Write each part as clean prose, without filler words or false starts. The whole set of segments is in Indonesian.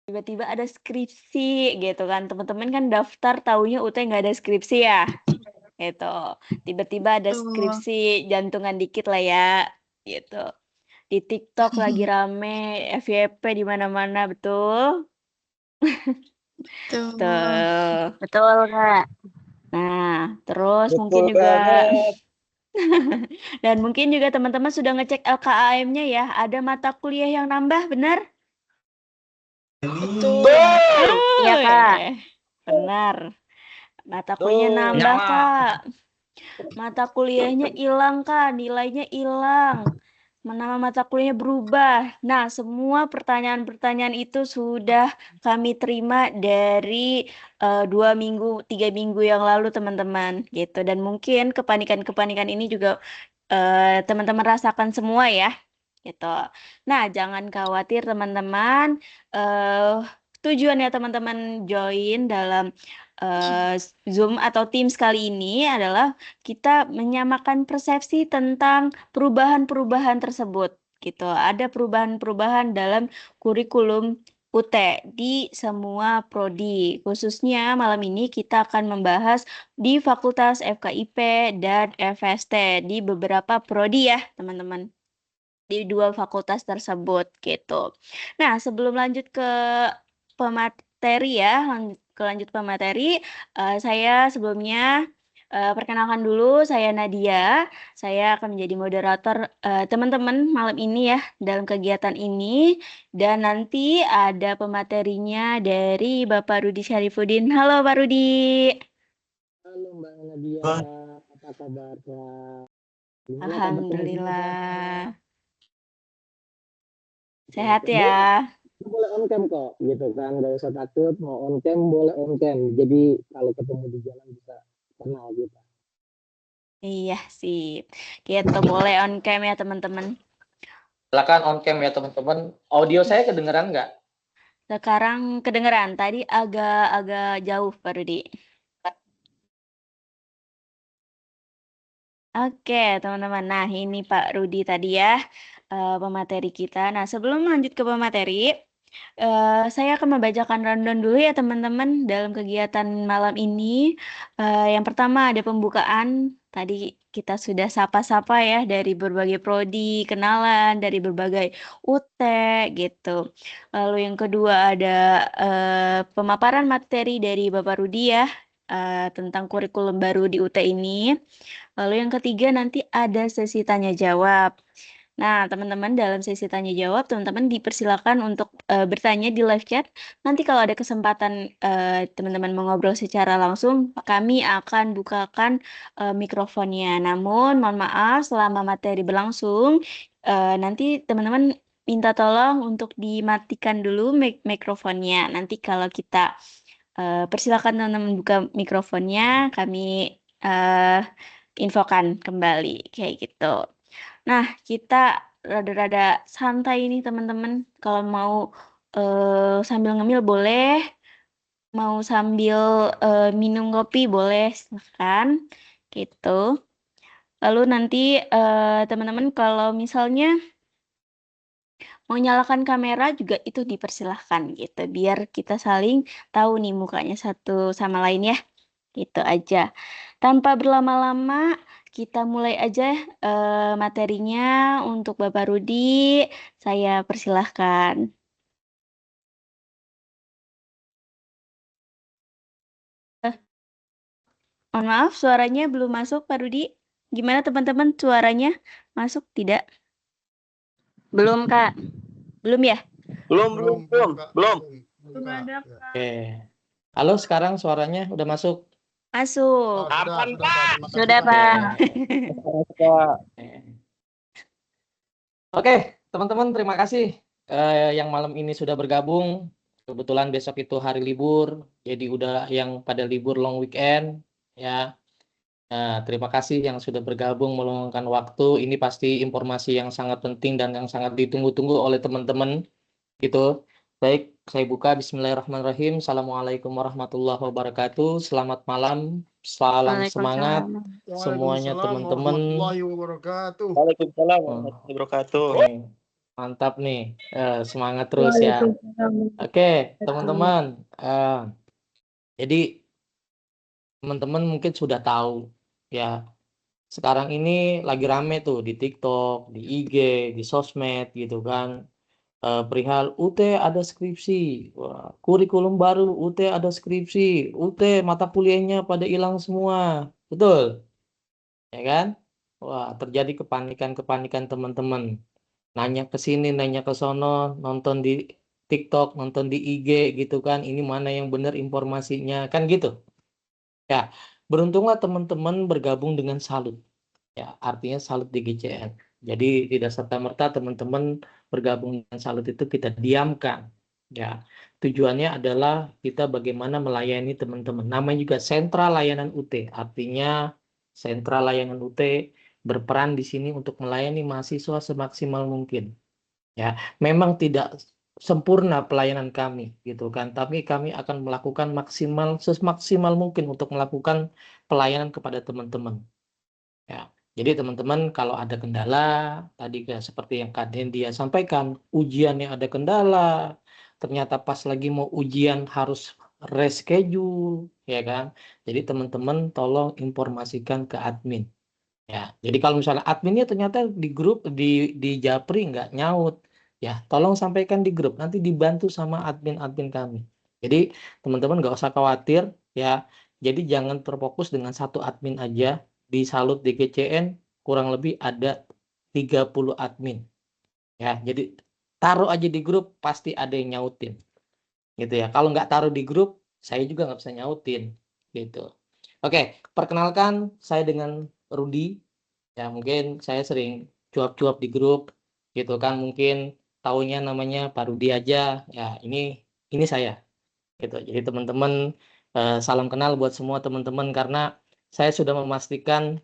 tiba-tiba ada skripsi gitu kan, teman-teman kan daftar taunya UT nggak ada skripsi ya, gitu. Tiba-tiba ada Betul. skripsi, jantungan dikit lah ya, gitu. Di TikTok lagi rame, FYP di mana-mana, betul? Betul. Tuh. Betul, Kak. Nah, terus mungkin Betul juga banget. dan mungkin juga teman-teman sudah ngecek LKAM-nya ya, ada mata kuliah yang nambah, benar? Betul. Iya, Kak. Benar. Mata kuliahnya Tuh. nambah, Nyala. Kak. Mata kuliahnya hilang, Kak. Nilainya hilang. Nama mata kuliahnya berubah. Nah, semua pertanyaan-pertanyaan itu sudah kami terima dari 2 minggu, 3 minggu yang lalu, teman-teman. Gitu. Dan mungkin kepanikan-kepanikan ini juga teman-teman rasakan semua ya. Gitu. Nah, jangan khawatir, teman-teman. Tujuannya teman-teman join dalam Zoom atau Teams kali ini adalah kita menyamakan persepsi tentang perubahan-perubahan tersebut gitu. Ada perubahan-perubahan dalam kurikulum UT di semua prodi. Khususnya malam ini kita akan membahas di Fakultas FKIP dan FST di beberapa prodi ya, teman-teman. Di 2 fakultas tersebut gitu. Nah, sebelum lanjut ke pemateri ya, lanjut pemateri, saya sebelumnya perkenalkan dulu, saya Nadia. Saya akan menjadi moderator teman-teman malam ini ya dalam kegiatan ini. Dan nanti ada pematerinya dari Bapak Rudi Syarifuddin. Halo Pak Rudi. Halo Mbak Nadia, apa kabar Kak? Gimana kabar teman-teman Alhamdulillah. sehat? Sehat Oke, ya. boleh on cam kok, gitu kan? Gak usah takut, mau on cam boleh on cam. Jadi kalau ketemu di jalan bisa kenal kita. Iya sip. Gitu boleh on cam ya teman-teman. Silakan on cam ya teman-teman. Audio saya kedengeran nggak? Sekarang kedengeran. Tadi agak jauh Pak Rudi. Oke teman-teman. Nah ini Pak Rudi tadi ya pemateri kita. Nah sebelum lanjut ke pemateri, saya akan membacakan rundown dulu ya teman-teman dalam kegiatan malam ini. Yang pertama ada pembukaan. Tadi kita sudah sapa-sapa ya dari berbagai prodi, kenalan dari berbagai UT gitu. Lalu yang kedua ada pemaparan materi dari Bapak Rudi ya tentang kurikulum baru di UT ini. Lalu yang ketiga nanti ada sesi tanya jawab. Nah, teman-teman dalam sesi tanya jawab, teman-teman dipersilakan untuk bertanya di live chat. Nanti kalau ada kesempatan teman-teman mengobrol secara langsung, kami akan bukakan mikrofonnya. Namun, mohon maaf, selama materi berlangsung, nanti teman-teman minta tolong untuk dimatikan dulu mikrofonnya. Nanti kalau kita persilakan teman-teman buka mikrofonnya, kami infokan kembali, kayak gitu. Nah, kita rada-rada santai nih teman-teman. Kalau mau sambil ngemil boleh, mau sambil minum kopi boleh, silahkan. Gitu. Lalu nanti teman-teman kalau misalnya mau nyalakan kamera juga itu dipersilahkan gitu. Biar kita saling tahu nih mukanya satu sama lain ya. Gitu aja. Tanpa berlama-lama, kita mulai aja materinya untuk Bapak Rudi. Saya persilahkan. Mohon maaf, suaranya belum masuk, Pak Rudi. Gimana teman-teman, suaranya masuk tidak? Belum, Kak. Belum ya? Belum. Belum ada, Kak. Oke. Halo, sekarang suaranya udah masuk. Masuk. Kapan Pak? Sudah, Pak. Oke, teman-teman terima kasih yang malam ini sudah bergabung. Kebetulan besok itu hari libur, jadi udah yang pada libur long weekend ya. Nah, terima kasih yang sudah bergabung meluangkan waktu. Ini pasti informasi yang sangat penting dan yang sangat ditunggu-tunggu oleh teman-teman gitu. Baik, saya buka. Bismillahirrahmanirrahim. Assalamualaikum warahmatullahi wabarakatuh. Selamat malam, salam semangat semuanya teman-teman. Waalaikumsalam warahmatullahi wabarakatuh. Oke. Mantap nih. Semangat terus ya. Oke, teman-teman. Jadi teman-teman mungkin sudah tahu ya. Sekarang ini lagi rame tuh di TikTok, di IG, di sosmed gitu kan. Perihal UT ada skripsi, wah, kurikulum baru UT ada skripsi, UT mata kuliahnya pada hilang semua, betul, ya kan? Wah, terjadi kepanikan teman-teman. Nanya ke sini, nanya ke sono, nonton di TikTok, nonton di IG gitu kan. Ini mana yang benar informasinya, kan gitu. Ya, beruntunglah teman-teman bergabung dengan Salut. Ya, artinya Salut di GCN. Jadi tidak serta-merta teman-teman bergabung dengan Salut itu kita diamkan. Ya, tujuannya adalah kita bagaimana melayani teman-teman. Namanya juga Sentra Layanan UT. Artinya Sentra Layanan UT berperan di sini untuk melayani mahasiswa semaksimal mungkin. Ya, memang tidak sempurna pelayanan kami gitu kan, tapi kami akan melakukan semaksimal mungkin untuk melakukan pelayanan kepada teman-teman. Ya, jadi teman-teman kalau ada kendala tadi seperti yang Kak Dendia sampaikan, ujiannya ada kendala, ternyata pas lagi mau ujian harus reschedule, ya kan? Jadi teman-teman tolong informasikan ke admin. Ya, jadi kalau misalnya adminnya ternyata di grup di Japri nggak nyaut, ya tolong sampaikan di grup, nanti dibantu sama admin-admin kami. Jadi teman-teman nggak usah khawatir, ya. Jadi jangan terfokus dengan satu admin aja. Di Salut di GCN kurang lebih ada 30 admin. Ya, jadi taruh aja di grup pasti ada yang nyautin. Gitu ya. Kalau nggak taruh di grup, saya juga nggak bisa nyautin. Gitu. Oke, perkenalkan saya dengan Rudi. Ya, mungkin saya sering cuap-cuap di grup gitu kan, mungkin taunya namanya Pak Rudi aja. Ya, ini saya gitu. Jadi teman-teman salam kenal buat semua teman-teman karena saya sudah memastikan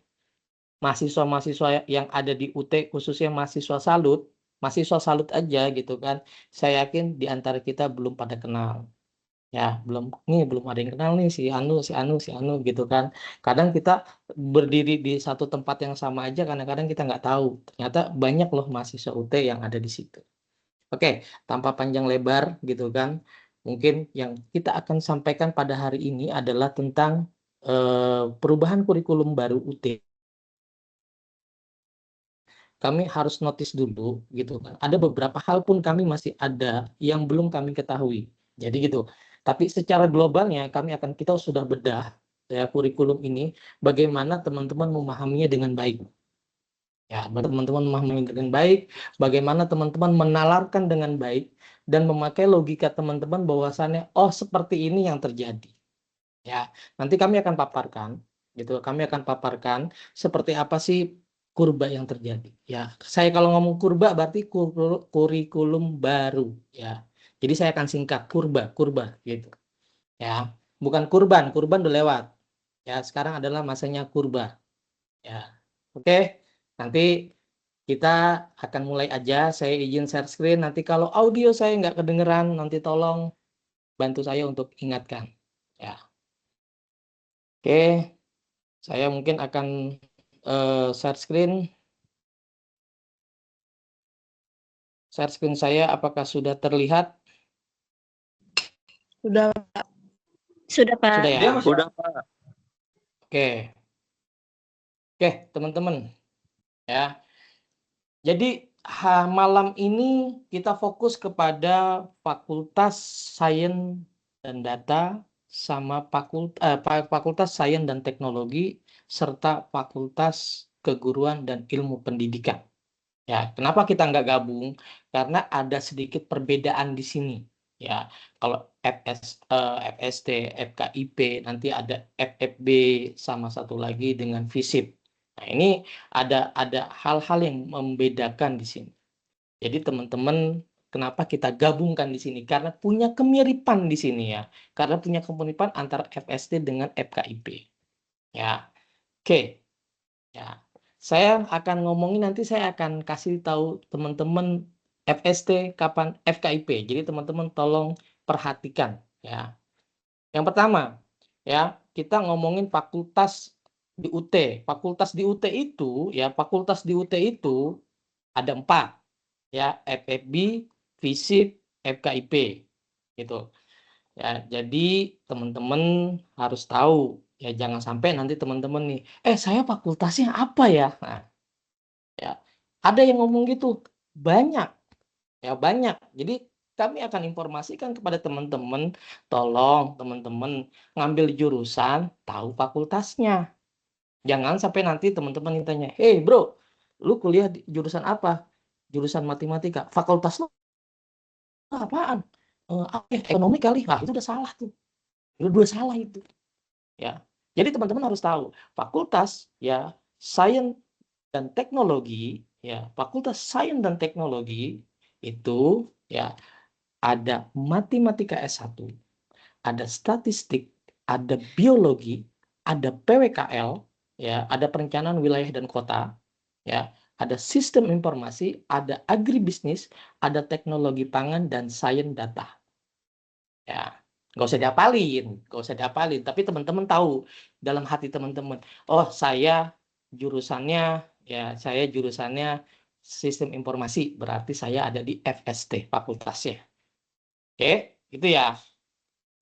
mahasiswa-mahasiswa yang ada di UT khususnya mahasiswa Salut aja gitu kan. Saya yakin di antara kita belum pada kenal. Ya, belum ada yang kenal nih si Anu gitu kan. Kadang kita berdiri di satu tempat yang sama aja, kadang-kadang kita nggak tahu. Ternyata banyak loh mahasiswa UT yang ada di situ. Oke, tanpa panjang lebar gitu kan. Mungkin yang kita akan sampaikan pada hari ini adalah tentang perubahan kurikulum baru UT. Kami harus notice dulu gitu kan. Ada beberapa hal pun kami masih ada yang belum kami ketahui. Jadi gitu. Tapi secara globalnya kita sudah bedah ya kurikulum ini bagaimana teman-teman memahaminya dengan baik. Ya, teman-teman memahaminya dengan baik, bagaimana teman-teman menalarkan dengan baik dan memakai logika teman-teman bahwasannya oh seperti ini yang terjadi. Ya, nanti kami akan paparkan gitu. Kami akan paparkan seperti apa sih kurba yang terjadi. Ya, saya kalau ngomong kurba berarti kurikulum baru ya. Jadi saya akan singkat kurba gitu. Ya, bukan kurban udah lewat. Ya, sekarang adalah masanya kurba. Ya. Oke. Nanti kita akan mulai aja. Saya izin share screen. Nanti kalau audio saya nggak kedengeran, nanti tolong bantu saya untuk ingatkan. Ya. Oke. Saya mungkin akan share screen. Share screen saya apakah sudah terlihat? Sudah, Pak. Sudah, Pak. Sudah ya? Udah, Pak. Oke. Oke, teman-teman. Ya. Jadi malam ini kita fokus kepada Fakultas Sains dan Data sama Fakultas Sains dan Teknologi serta Fakultas Keguruan dan Ilmu Pendidikan. Ya, kenapa kita nggak gabung? Karena ada sedikit perbedaan di sini. Ya, kalau FST, FKIP, nanti ada FFB sama satu lagi dengan FISIP. Nah, ini ada hal-hal yang membedakan di sini. Jadi teman-teman, kenapa kita gabungkan di sini? Karena punya kemiripan di sini ya. Karena punya kemiripan antara FST dengan FKIP. Ya, oke. Ya, saya akan ngomongin nanti saya akan kasih tahu teman-teman FST kapan FKIP. Jadi teman-teman tolong perhatikan ya. Yang pertama ya, kita ngomongin fakultas di UT. Fakultas di UT itu ya, fakultas di UT itu ada 4. ya, FFB, FISIP, FKIP, gitu. Ya, jadi teman-teman harus tahu, ya jangan sampai nanti teman-teman nih, saya fakultasnya apa ya? Nah, ya, ada yang ngomong gitu, banyak, ya banyak. Jadi kami akan informasikan kepada teman-teman, tolong teman-teman ngambil jurusan, tahu fakultasnya. Jangan sampai nanti teman-teman ditanya, hey bro, lu kuliah di jurusan apa? Jurusan matematika. Fakultas lu apaan? Ekonomi kali. Nah, itu udah salah tuh. Itu udah salah itu. Ya. Jadi teman-teman harus tahu, fakultas ya sains dan teknologi, ya, fakultas sains dan teknologi itu ya ada matematika S1, ada statistik, ada biologi, ada PWKL, ya, ada perencanaan wilayah dan kota, ya, ada sistem informasi, ada agribisnis, ada teknologi pangan dan sains data. Ya, nggak usah diapalin, nggak usah diapalin. Tapi teman-teman tahu dalam hati teman-teman, oh saya jurusannya sistem informasi, berarti saya ada di FST fakultasnya. Oke, itu ya.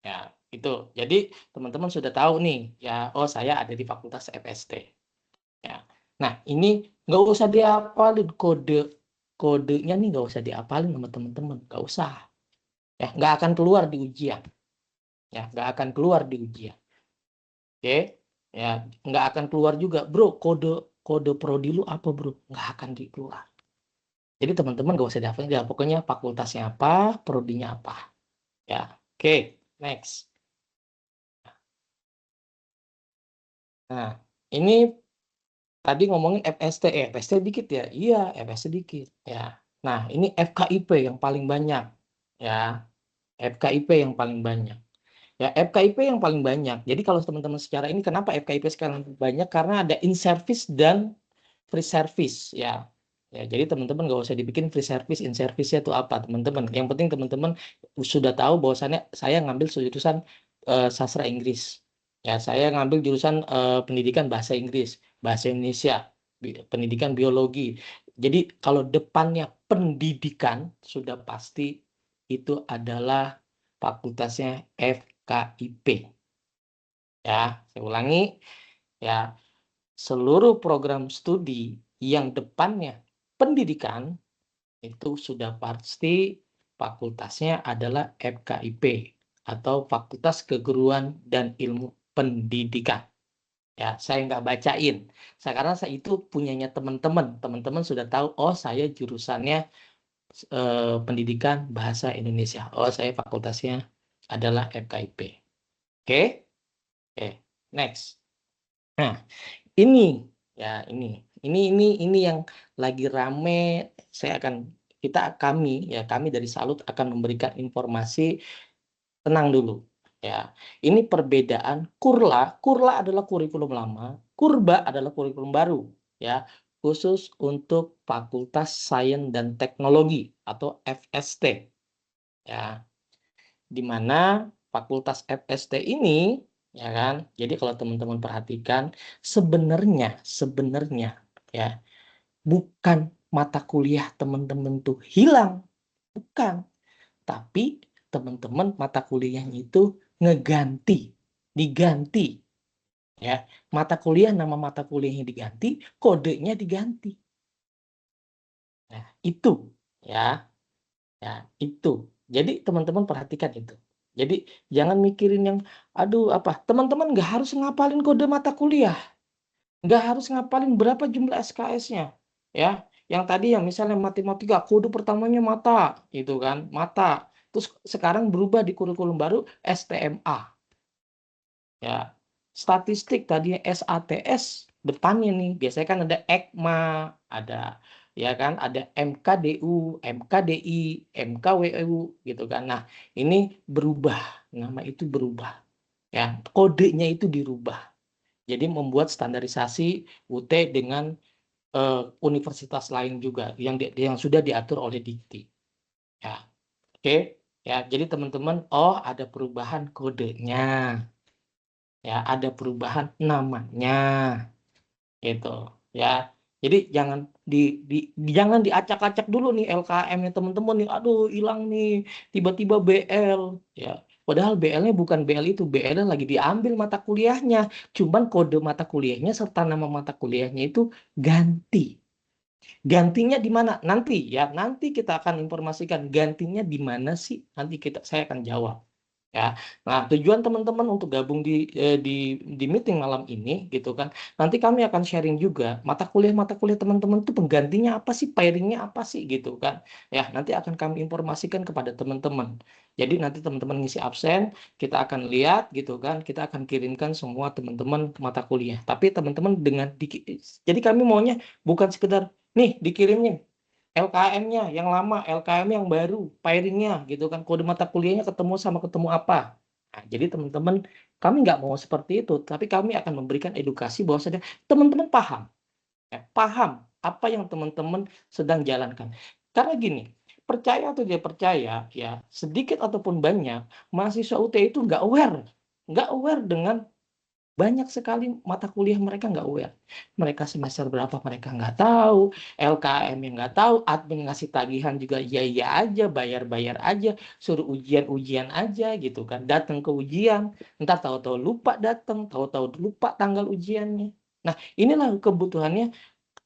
Ya, itu. Jadi teman-teman sudah tahu nih, ya, oh saya ada di fakultas FST. Ya. Nah, ini nggak usah diapalin kodenya nih, nggak usah diapalin sama teman-teman, nggak usah. Ya, nggak akan keluar di ujian. Ya, nggak akan keluar di ujian. Oke, ya, nggak akan keluar juga, bro. Kode prodi lu apa, bro? Nggak akan keluar. Jadi teman-teman nggak usah dihafalin, ya, pokoknya fakultasnya apa, prodinya apa. Ya, oke, next. Nah, ini tadi ngomongin FST, FST dikit ya, iya FST dikit, ya. Nah, ini FKIP yang paling banyak, ya. FKIP yang paling banyak. Ya, FKIP yang paling banyak. Jadi kalau teman-teman secara ini kenapa FKIP sekarang banyak? Karena ada in service dan free service, ya. Ya, jadi teman-teman nggak usah dibikin free service, in service-nya itu apa, teman-teman. Yang penting teman-teman sudah tahu bahwasannya saya ngambil jurusan sastra Inggris. Ya, saya ngambil jurusan pendidikan bahasa Inggris, bahasa Indonesia, pendidikan biologi. Jadi kalau depannya pendidikan sudah pasti itu adalah fakultasnya FKIP. Ya, saya ulangi, ya, seluruh program studi yang depannya pendidikan itu sudah pasti fakultasnya adalah FKIP atau Fakultas Keguruan dan Ilmu Pendidikan. Ya, saya nggak bacain. Karena saya itu punyanya teman-teman. Teman-teman sudah tahu, oh saya jurusannya Pendidikan Bahasa Indonesia. Oh, saya fakultasnya adalah FKIP. Oke? Oke, next. Nah, ini ya ini yang lagi rame. Kami dari Salut akan memberikan informasi. Tenang dulu, ya. Ini perbedaan kurla adalah kurikulum lama, kurba adalah kurikulum baru, ya, khusus untuk Fakultas Sains dan Teknologi atau FST, ya, di mana Fakultas FST ini, ya kan, jadi kalau teman-teman perhatikan sebenarnya ya, bukan mata kuliah teman-teman tuh hilang, bukan, tapi teman-teman mata kuliahnya itu diganti, ya, nama mata kuliahnya diganti, kodenya diganti. Nah, itu, ya, itu. Jadi teman-teman perhatikan itu. Jadi jangan mikirin yang, aduh apa, teman-teman nggak harus ngapalin kode mata kuliah, nggak harus ngapalin berapa jumlah SKS-nya, ya. Yang tadi yang misalnya matematika, kode pertamanya mata, itu kan, mata. Terus sekarang berubah di kurikulum baru STMA, ya. Statistik tadinya SATS, depannya nih biasanya kan ada EKMA, ada, ya kan, ada MKDU, MKDI, MKWU, gitu kan. Nah, ini berubah, nama itu berubah, ya, kodenya itu dirubah. Jadi membuat standarisasi UT dengan universitas lain juga yang sudah diatur oleh Dikti. Ya, oke. Ya, jadi teman-teman, oh ada perubahan kodenya. Ya, ada perubahan namanya. Gitu. Ya. Jadi jangan Jangan diacak-acak dulu nih LKM-nya teman-teman nih. Aduh, hilang nih. Tiba-tiba BL ya. Padahal BL-nya bukan BL itu, BL-nya lagi diambil mata kuliahnya. Cuman kode mata kuliahnya serta nama mata kuliahnya itu ganti. Gantinya di mana? Nanti ya, nanti kita akan informasikan gantinya di mana sih. Nanti saya akan jawab. Ya, nah tujuan teman-teman untuk gabung di meeting malam ini gitu kan. Nanti kami akan sharing juga mata kuliah teman-teman itu penggantinya apa sih, pairingnya apa sih gitu kan. Ya, nanti akan kami informasikan kepada teman-teman. Jadi nanti teman-teman ngisi absen, kita akan lihat gitu kan, kita akan kirimkan semua teman-teman mata kuliah. Tapi teman-teman jadi kami maunya bukan sekedar nih dikirimnya LKM-nya yang lama, LKM yang baru, pairingnya gitu kan, kode mata kuliahnya ketemu apa. Nah, jadi teman-teman, kami nggak mau seperti itu, tapi kami akan memberikan edukasi bahwasanya teman-teman paham, ya, paham apa yang teman-teman sedang jalankan. Karena gini, percaya atau tidak percaya, ya sedikit ataupun banyak, mahasiswa UT itu nggak aware dengan banyak sekali mata kuliah mereka nggak aware. Mereka semester berapa mereka nggak tahu, LKM yang nggak tahu, admin ngasih tagihan juga iya aja, bayar aja, suruh ujian aja gitu kan. Datang ke ujian, entar tahu-tahu lupa datang, tahu-tahu lupa tanggal ujiannya. Nah, inilah kebutuhannya.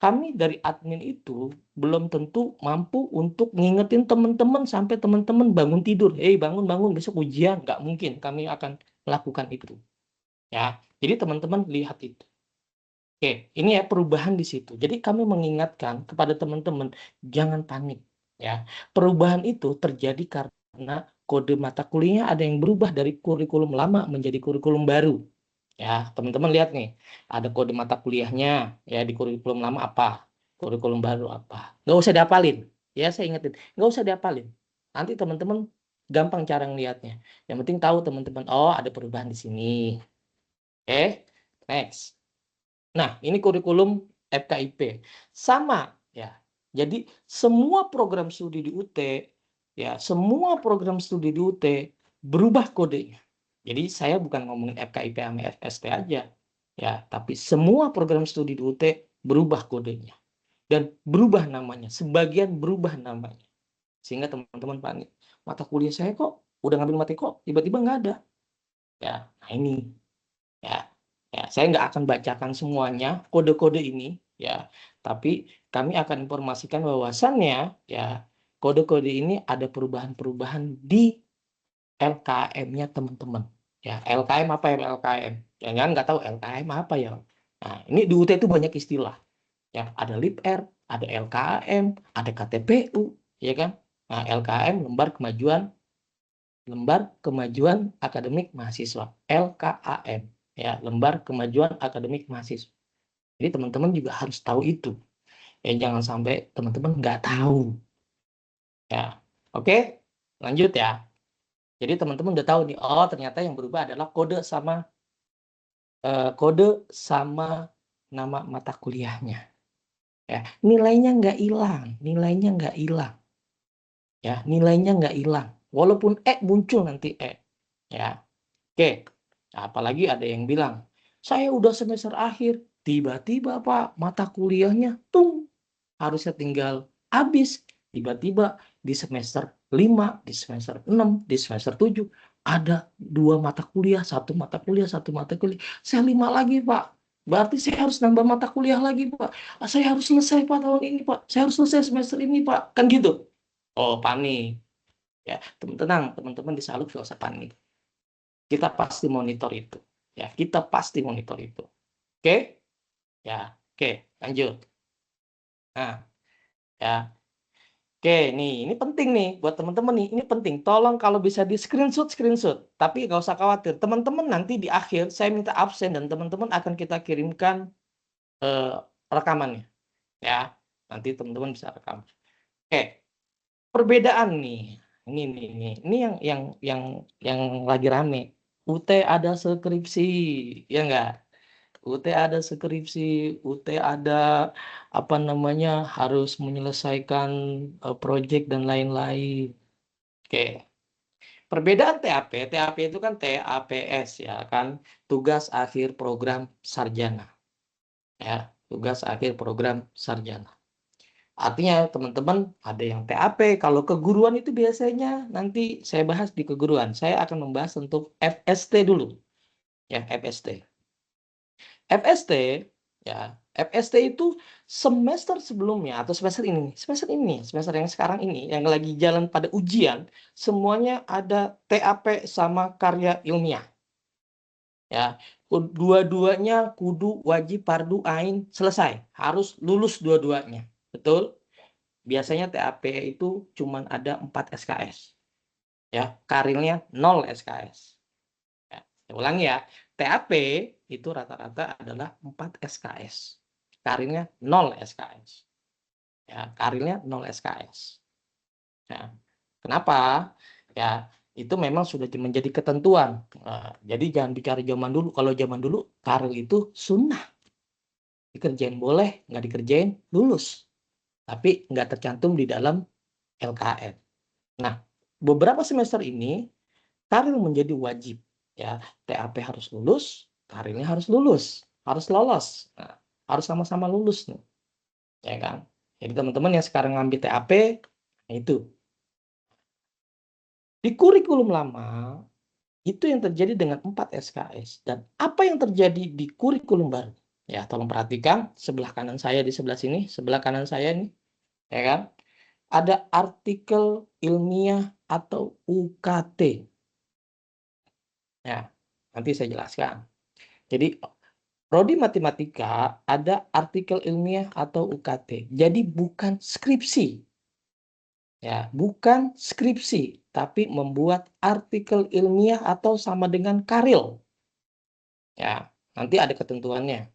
Kami dari admin itu belum tentu mampu untuk ngingetin teman-teman sampai teman-teman bangun tidur. Bangun besok ujian. Nggak mungkin kami akan melakukan itu. Ya, jadi teman-teman lihat itu. Oke, ini ya perubahan di situ. Jadi kami mengingatkan kepada teman-teman jangan panik ya. Perubahan itu terjadi karena kode mata kuliahnya ada yang berubah dari kurikulum lama menjadi kurikulum baru. Ya, teman-teman lihat nih, ada kode mata kuliahnya ya di kurikulum lama apa, kurikulum baru apa. Nggak usah dihafalin. Ya, saya ingetin, nggak usah dihafalin. Nanti teman-teman gampang cara ngelihatnya. Yang penting tahu teman-teman, oh ada perubahan di sini. Oke, next. Nah, ini kurikulum FKIP. Sama ya. Jadi semua program studi di UT ya, semua program studi di UT berubah kodenya. Jadi saya bukan ngomongin FKIP sama FST aja ya, tapi semua program studi di UT berubah kodenya dan berubah namanya, sebagian berubah namanya. Sehingga teman-teman panik. Mata kuliah saya kok udah ngambil mati kok tiba-tiba nggak ada. Ya, nah ini ya. Ya, saya nggak akan bacakan semuanya kode-kode ini ya, tapi kami akan informasikan bahwasannya ya kode-kode ini ada perubahan-perubahan di LKM-nya teman-teman. Ya, LKM apa ya LKM? Jangan nggak tahu LKM apa ya. Nah, ini di UT itu banyak istilah. Ya, ada LIPR, ada LKM, ada KTPU, ya kan? Nah, LKM Lembar Kemajuan Akademik Mahasiswa, LKAM. Ya, Lembar Kemajuan Akademik Mahasiswa. Jadi teman-teman juga harus tahu itu. Ya, jangan sampai teman-teman nggak tahu. Ya, oke, lanjut ya. Jadi teman-teman udah tahu nih, oh ternyata yang berubah adalah kode sama nama mata kuliahnya. Ya, nilainya nggak hilang, Ya, nilainya nggak hilang. Walaupun muncul nanti Ya, oke. Apalagi ada yang bilang, saya udah semester akhir, tiba-tiba Pak, mata kuliahnya harusnya tinggal habis. Tiba-tiba di semester 5, di semester 6, di semester 7, ada 2 mata kuliah, satu mata kuliah. Saya 5 lagi Pak. Berarti saya harus nambah mata kuliah lagi Pak. Saya harus selesai Pak tahun ini Pak. Saya harus selesai semester ini Pak. Kan gitu. Oh, panik. Ya, tenang, teman-teman di Saluk nggak usah panik. Kita pasti monitor itu. Ya, kita pasti monitor itu. Oke? Ya, oke, lanjut. Nah, ya. Oke, ini penting nih buat teman-teman nih. Ini penting. Tolong kalau bisa di screenshot. Tapi nggak usah khawatir. Teman-teman nanti di akhir saya minta absen dan teman-teman akan kita kirimkan rekamannya. Ya, nanti teman-teman bisa rekam. Oke, perbedaan nih. Ini yang lagi rame. UT ada skripsi, ya enggak? UT ada skripsi, UT ada harus menyelesaikan proyek dan lain-lain. Oke. Perbedaan TAP itu kan TAPS ya kan, tugas akhir program sarjana. Ya, tugas akhir program sarjana. Artinya teman-teman ada yang TAP. Kalau keguruan itu biasanya nanti saya bahas di keguruan. Saya akan membahas untuk FST dulu. Ya, FST. FST, ya, FST itu semester sebelumnya atau semester yang sekarang ini, yang lagi jalan pada ujian, semuanya ada TAP sama karya ilmiah. Ya, dua-duanya kudu wajib fardu ain selesai, harus lulus dua-duanya. Betul? Biasanya TAP itu cuma ada 4 SKS. Ya, karirnya 0 SKS. Ya, saya ulangi ya, TAP itu rata-rata adalah 4 SKS. Karirnya 0 SKS. Ya, karirnya 0 SKS. Ya. Kenapa? Ya, itu memang sudah menjadi ketentuan. Nah, jadi jangan bicara zaman dulu. Kalau zaman dulu karir itu sunnah. Dikerjain boleh, nggak dikerjain lulus. Tapi nggak tercantum di dalam LKN. Nah, beberapa semester ini karir menjadi wajib. Ya, TAP harus lulus, karirnya harus lulus, harus lolos. Nah, harus sama-sama lulus nih. Ya kan? Jadi teman-teman yang sekarang ngambil TAP, nah itu. Di kurikulum lama, itu yang terjadi dengan 4 SKS. Dan apa yang terjadi di kurikulum baru? Ya, tolong perhatikan sebelah kanan saya di sebelah sini, sebelah kanan saya nih, ya kan? Ada artikel ilmiah atau UKT. Ya, nanti saya jelaskan. Jadi, prodi matematika ada artikel ilmiah atau UKT. Jadi bukan skripsi. Ya, bukan skripsi, tapi membuat artikel ilmiah atau sama dengan karil. Ya, nanti ada ketentuannya.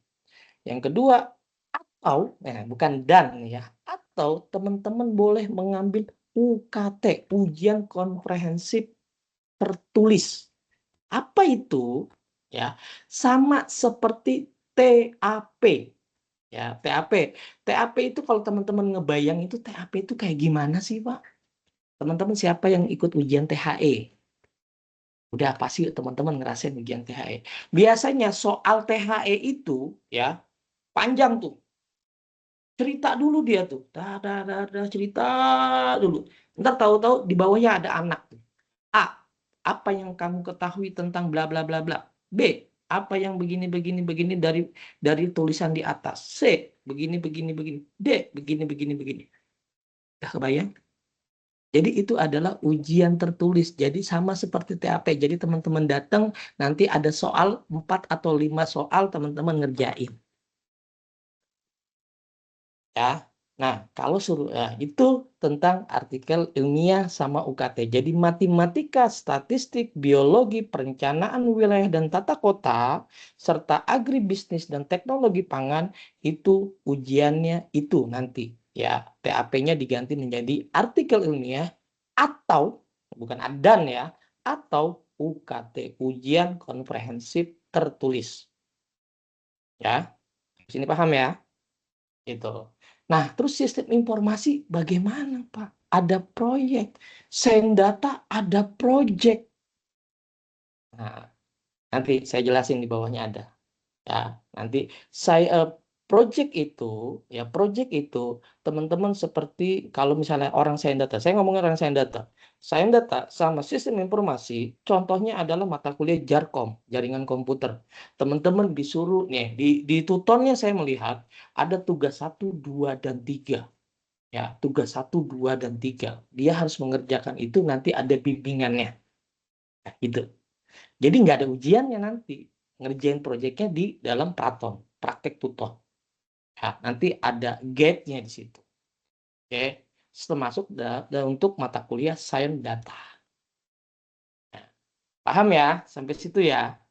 Yang kedua, atau bukan dan ya, atau teman-teman boleh mengambil UKT, ujian komprehensif tertulis. Apa itu? Ya, sama seperti TAP. Ya, TAP. TAP itu kalau teman-teman ngebayang itu TAP itu kayak gimana sih, Pak? Teman-teman siapa yang ikut ujian THE? Udah pasti teman-teman ngerasain ujian THE. Biasanya soal THE itu ya panjang tuh. Cerita dulu dia tuh. Cerita dulu. Ntar tahu-tahu di bawahnya ada anak tuh. A, apa yang kamu ketahui tentang bla bla bla bla. B, apa yang begini dari tulisan di atas. C, begini. D, begini. Udah kebayang? Jadi itu adalah ujian tertulis. Jadi sama seperti TAP. Jadi teman-teman datang nanti ada soal 4 atau 5 soal teman-teman ngerjain. Ya. Nah, kalau suruh itu tentang artikel ilmiah sama UKT. Jadi matematika, statistik, biologi, perencanaan wilayah dan tata kota serta agribisnis dan teknologi pangan itu ujiannya itu nanti ya. TAP-nya diganti menjadi artikel ilmiah atau bukan adan ya, atau UKT, ujian komprehensif tertulis. Ya. Di sini paham ya? Itu. Nah, terus sistem informasi bagaimana, Pak? Ada proyek. Sendata ada proyek. Nah, nanti saya jelasin di bawahnya ada. Ya, nanti saya project itu teman-teman seperti kalau misalnya orang sains data. Saya ngomongin orang sains data. Sains data sama sistem informasi, contohnya adalah mata kuliah Jarkom, jaringan komputer. Teman-teman disuruh nih di tutornya saya melihat ada tugas 1, 2 dan 3. Ya, tugas 1, 2 dan 3. Dia harus mengerjakan itu nanti ada bimbingannya. Nah, gitu. Jadi nggak ada ujiannya nanti. Ngerjain proyeknya di dalam Praton, praktek tutor. Ya, nanti ada gate-nya di situ. Oke, termasuk untuk mata kuliah sains data. Nah, paham ya? Sampai situ ya.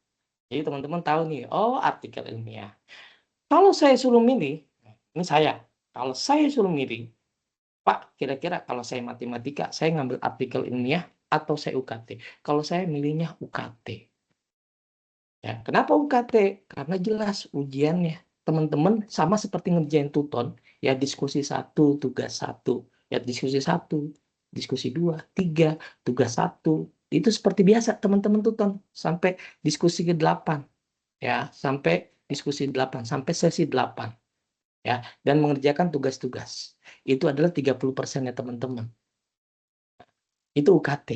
Jadi teman-teman tahu nih, oh artikel ilmiah. Kalau saya suruh milih, ini saya. Kalau saya suruh milih, Pak, kira-kira kalau saya matematika, saya ngambil artikel ilmiah atau saya UKT? Kalau saya milihnya UKT. Ya, kenapa UKT? Karena jelas ujiannya. Teman-teman sama seperti ngerjain tuton, ya diskusi 1, tugas 1, ya diskusi 1, diskusi 2, 3, tugas 1. Itu seperti biasa teman-teman tuton sampai diskusi ke-8. Ya, sampai diskusi 8, sampai sesi 8. ya, dan mengerjakan tugas-tugas. Itu adalah 30% ya teman-teman. Itu UKT,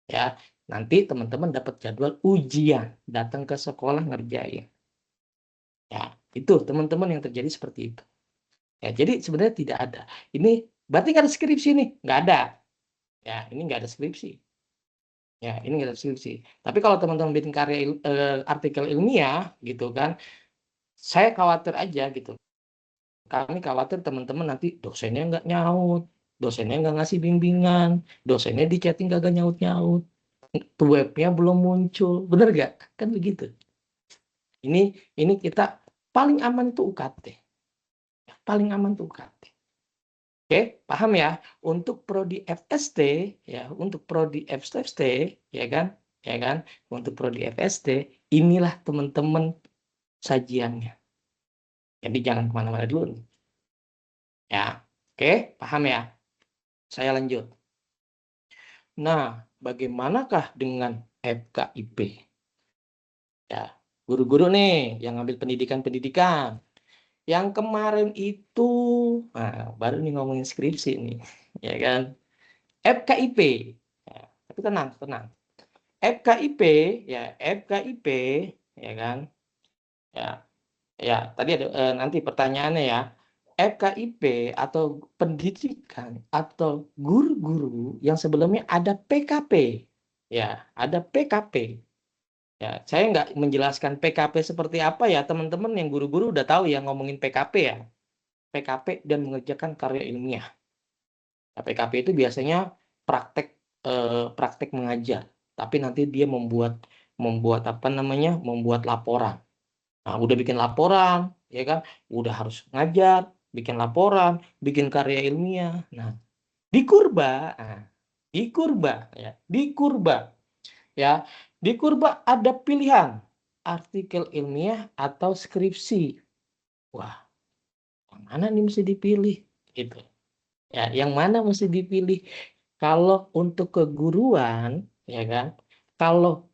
ya. Nanti teman-teman dapat jadwal ujian, datang ke sekolah ngerjain. Ya, itu teman-teman yang terjadi seperti itu. Ya, jadi sebenarnya tidak ada. Ini berarti nggak ada skripsi nih, nggak ada. Ya, ini nggak ada skripsi. Ya, ini nggak ada skripsi. Tapi kalau teman-teman bikin artikel ilmiah gitu kan, saya khawatir aja gitu. Kami khawatir teman-teman nanti dosennya nggak nyaut, dosennya nggak ngasih bimbingan, dosennya di chatting kagak nyaut-nyaut, webnya belum muncul, bener nggak? Kan begitu. Ini kita paling aman tuh UKT, paling aman tuh UKT. Oke, paham ya? Untuk prodi FST, ya, untuk prodi FST, ya kan, untuk prodi FST, inilah teman-teman sajiannya. Jadi jangan kemana-mana dulu nih. Ya, oke, paham ya? Saya lanjut. Nah, bagaimanakah dengan FKIP? Ya, guru-guru nih yang ngambil pendidikan. Yang kemarin itu, nah, baru nih ngomongin skripsi nih, ya kan? FKIP, ya, tapi tenang. FKIP, ya kan? Ya, tadi ada nanti pertanyaannya ya. FKIP atau pendidikan atau guru-guru yang sebelumnya ada PKP, ya, ada PKP. Ya, saya nggak menjelaskan PKP seperti apa ya, teman-teman yang guru-guru udah tahu ya ngomongin PKP ya. PKP dan mengerjakan karya ilmiah. Nah, PKP itu biasanya praktek mengajar, tapi nanti dia membuat apa namanya, membuat laporan. Nah, udah bikin laporan, ya kan, udah harus ngajar, bikin laporan, bikin karya ilmiah. Nah, di kurba, di kurba ada pilihan artikel ilmiah atau skripsi. Wah, yang mana nih mesti dipilih? Gitu. Ya, yang mana mesti dipilih? Kalau untuk keguruan, ya kan? Kalau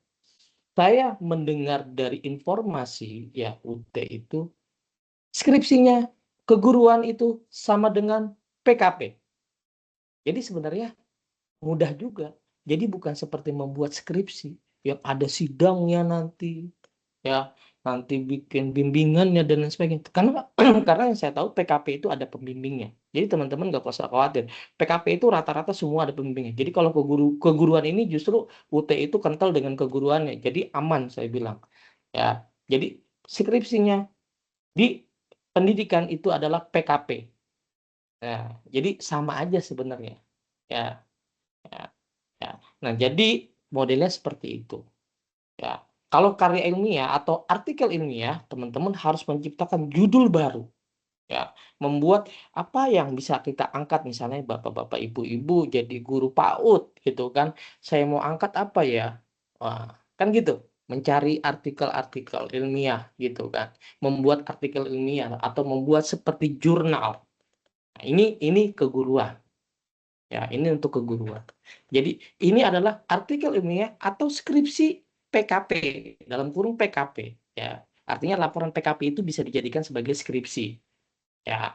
saya mendengar dari informasi, ya UT itu skripsinya keguruan itu sama dengan PKP. Jadi sebenarnya mudah juga. Jadi bukan seperti membuat skripsi yang ada sidangnya nanti, ya, nanti bikin bimbingannya dan lain sebagainya. Karena karena yang saya tahu PKP itu ada pembimbingnya. Jadi teman-teman nggak usah khawatir. PKP itu rata-rata semua ada pembimbingnya. Jadi kalau keguruan ini justru UT itu kental dengan keguruannya. Jadi aman saya bilang. Ya, jadi skripsinya di pendidikan itu adalah PKP. Nah, jadi sama aja sebenarnya. Ya, ya, ya. Nah, jadi modelnya seperti itu. Ya, kalau karya ilmiah atau artikel ilmiah, teman-teman harus menciptakan judul baru. Ya, membuat apa yang bisa kita angkat, misalnya bapak-bapak, ibu-ibu jadi guru PAUD gitu kan. Saya mau angkat apa ya? Wah, kan gitu. Mencari artikel-artikel ilmiah gitu kan. Membuat artikel ilmiah atau membuat seperti jurnal. Nah, ini keguruan. Ya, ini untuk keguruan. Jadi ini adalah artikel ilmiah atau skripsi PKP, dalam kurung PKP. Ya, artinya laporan PKP itu bisa dijadikan sebagai skripsi. Ya,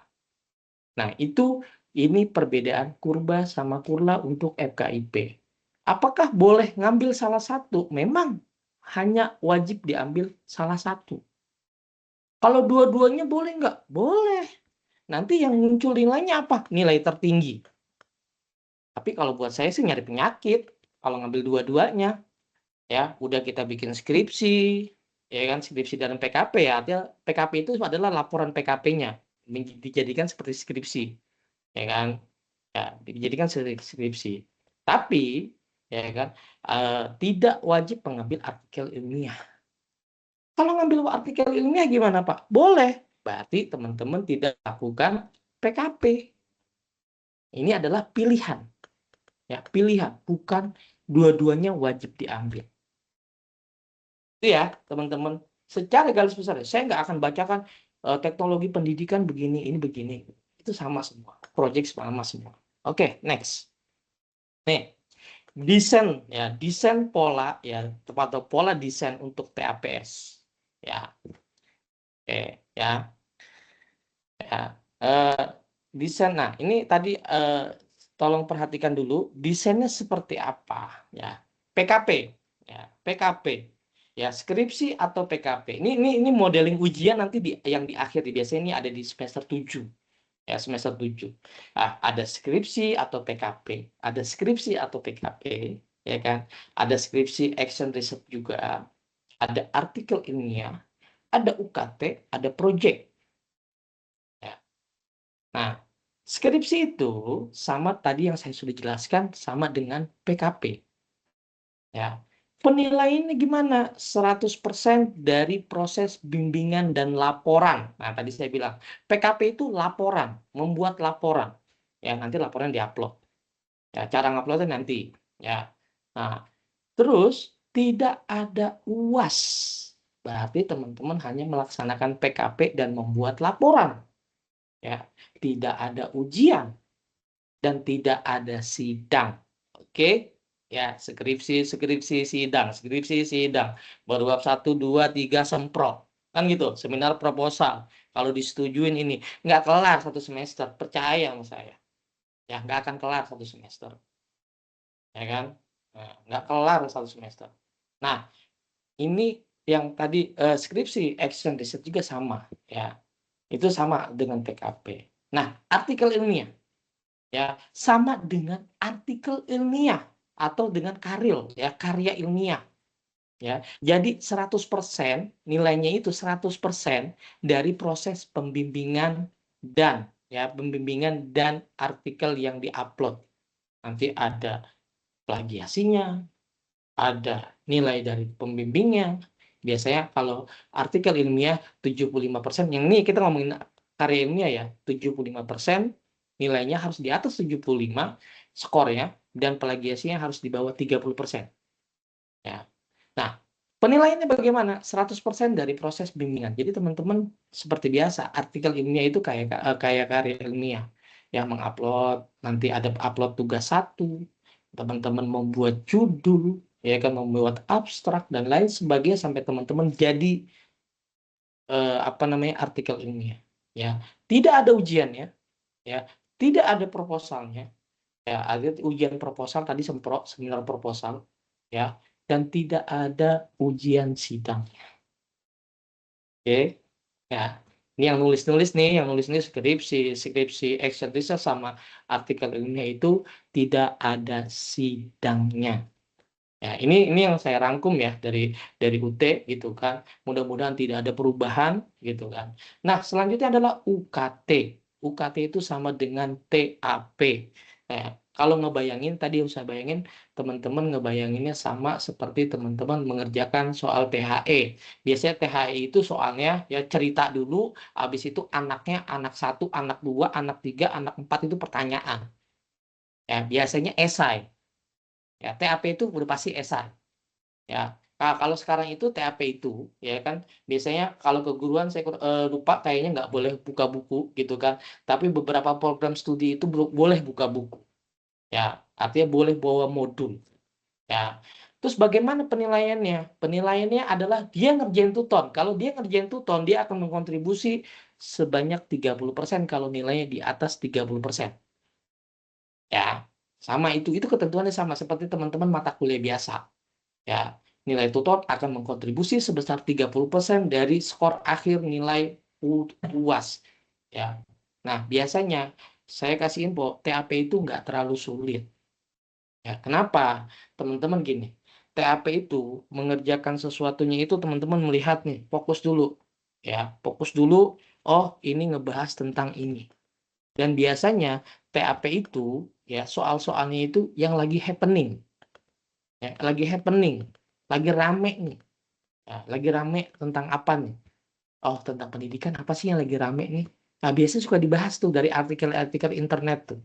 nah ini perbedaan kurba sama kurla untuk FKIP. Apakah boleh ngambil salah satu? Memang hanya wajib diambil salah satu. Kalau dua-duanya boleh nggak? Boleh. Nanti yang muncul nilainya apa? Nilai tertinggi. Tapi kalau buat saya sih nyari penyakit kalau ngambil dua-duanya. Ya, udah kita bikin skripsi, ya kan, skripsi dalam PKP ya. Artinya PKP itu adalah laporan PKP-nya dijadikan seperti skripsi, ya kan? Ya, dijadikan skripsi. Tapi ya kan, tidak wajib mengambil artikel ilmiah. Kalau ngambil artikel ilmiah gimana, Pak? Boleh. Berarti teman-teman tidak lakukan PKP. Ini adalah pilihan. Ya, pilihan, bukan dua-duanya wajib diambil. Itu ya, teman-teman. Secara garis besar, saya nggak akan bacakan teknologi pendidikan begini, ini begini. Itu sama semua. Project sama semua. Oke, next. Nih, desain pola ya, atau pola desain untuk TAPS. Ya. Oke, ya. Ya, desain. Nah, ini tadi tolong perhatikan dulu desainnya seperti apa ya. PKP, ya PKP, ya skripsi atau PKP. Ini modeling ujian nanti yang di akhir biasanya ini ada di semester 7. Ya, semester 7. Nah, ada skripsi atau PKP, ada skripsi atau PKP, ya kan? Ada skripsi action research juga, ada artikel ilmiah, ada UKT, ada project. Ya. Nah, skripsi itu sama tadi yang saya sudah jelaskan sama dengan PKP. Ya. Penilaiannya gimana? 100% dari proses bimbingan dan laporan. Nah, tadi saya bilang, PKP itu laporan, membuat laporan. Ya, nanti laporan diupload. Ya, cara nguploadnya nanti. Ya. Nah, terus tidak ada UAS. Berarti teman-teman hanya melaksanakan PKP dan membuat laporan. Ya, tidak ada ujian dan tidak ada sidang. Oke? Ya, skripsi, sidang. Baru bab 1, 2, 3 semprot. Kan gitu, seminar proposal. Kalau disetujuin ini, nggak kelar satu semester. Percaya sama saya. Ya, nggak akan kelar satu semester. Ya kan? Nah, nggak kelar satu semester. Nah, ini yang tadi skripsi, action research juga sama. Ya, itu sama dengan PKP. Nah, artikel ilmiah. Ya, sama dengan artikel ilmiah atau dengan karya ilmiah. Ya, jadi 100% nilainya itu 100% dari proses pembimbingan dan artikel yang diupload. Nanti ada plagiasinya, ada nilai dari pembimbingnya. Biasanya kalau artikel ilmiah 75%, yang ini kita ngomongin karya ilmiah ya, 75% nilainya harus di atas 75 skornya, dan plagiasinya harus di bawah 30%. Ya. Nah, penilaiannya bagaimana? 100% dari proses bimbingan. Jadi teman-teman seperti biasa, artikel ilmiah itu kayak karya ilmiah yang mengupload, nanti ada upload tugas 1, teman-teman membuat judul, ya kan, membuat abstrak dan lain sebagainya sampai teman-teman jadi artikel ilmiah. Ya, tidak ada ujiannya, ya, tidak ada proposalnya, ya, ada ujian proposal tadi seminar proposal, ya, dan tidak ada ujian sidang. Oke, ya. Ini yang nulis skripsi action research sama artikel ilmiah itu tidak ada sidangnya. Ya, ini yang saya rangkum ya dari UT gitu kan. Mudah-mudahan tidak ada perubahan gitu kan. Nah, selanjutnya adalah UKT. UKT itu sama dengan TAP. Kalau ngebayangin tadi saya bayangin, teman-teman ngebayanginnya sama seperti teman-teman mengerjakan soal THE. Biasanya THE itu soalnya ya cerita dulu, habis itu anaknya anak 1, anak 2, anak 3, anak 4 itu pertanyaan. Ya, biasanya esai. Ya, TAP itu udah pasti esai. Ya, kalau sekarang itu TAP itu, ya kan, biasanya kalau keguruan saya lupa, kayaknya nggak boleh buka buku gitu kan. Tapi beberapa program studi itu boleh buka buku. Ya, artinya boleh bawa modul. Ya. Terus bagaimana penilaiannya? Penilaiannya adalah dia ngerjain tuton. Kalau dia ngerjain tuton, dia akan mengkontribusi sebanyak 30% kalau nilainya di atas 30%. Ya, sama itu ketentuannya sama seperti teman-teman mata kuliah biasa. Ya, nilai tutor akan mengkontribusi sebesar 30% dari skor akhir nilai UAS. Ya. Nah, biasanya saya kasih info, TAP itu nggak terlalu sulit. Ya, kenapa? Teman-teman gini, TAP itu mengerjakan sesuatunya itu teman-teman melihat nih, fokus dulu. Ya, fokus dulu, oh ini ngebahas tentang ini. Dan biasanya TAP itu, ya soal-soalnya itu yang lagi happening. Ya, lagi rame nih. Ya, lagi rame tentang apa nih? Oh, tentang pendidikan apa sih yang lagi rame nih? Nah, biasanya suka dibahas tuh dari artikel-artikel internet tuh.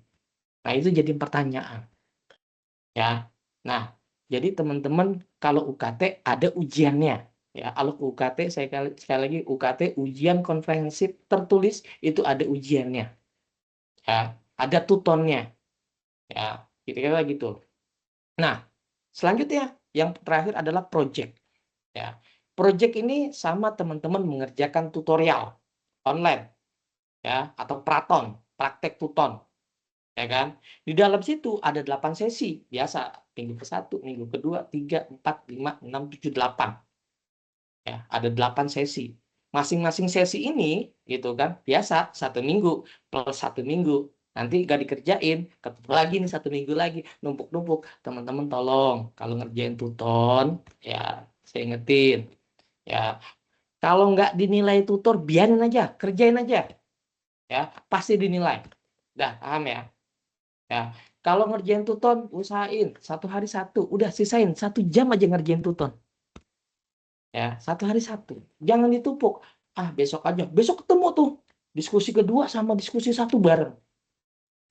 Nah, itu jadi pertanyaan. Ya. Nah, jadi teman-teman kalau UKT ada ujiannya. Ya, kalau UKT sekali lagi UKT ujian komprehensif tertulis itu ada ujiannya. Ya, ada tutonnya. Ya, kira-kira gitu. Nah, selanjutnya yang terakhir adalah project. Ya, project ini sama teman-teman mengerjakan tutorial online. ya, atau praton, praktek tuton, ya kan? Di dalam situ ada 8 sesi, biasa, minggu ke-1, minggu ke-2, 3, 4, 5, 6, 7, 8. Ya, ada 8 sesi. Masing-masing sesi ini, gitu kan, biasa 1 minggu plus 1 minggu. Nanti gak dikerjain, ketemu lagi nih 1 minggu lagi, numpuk-numpuk. Teman-teman tolong, kalau ngerjain tuton, ya saya ingetin, ya kalau nggak dinilai tutor, biarin aja, kerjain aja, ya pasti dinilai. Dah paham ya? Ya, kalau ngerjain tuton, usahain 1 hari 1, udah sisain 1 jam aja ngerjain tuton. Ya, 1 hari 1. Jangan ditumpuk. Ah, besok aja. Besok ketemu tuh. Diskusi kedua sama diskusi 1 bareng.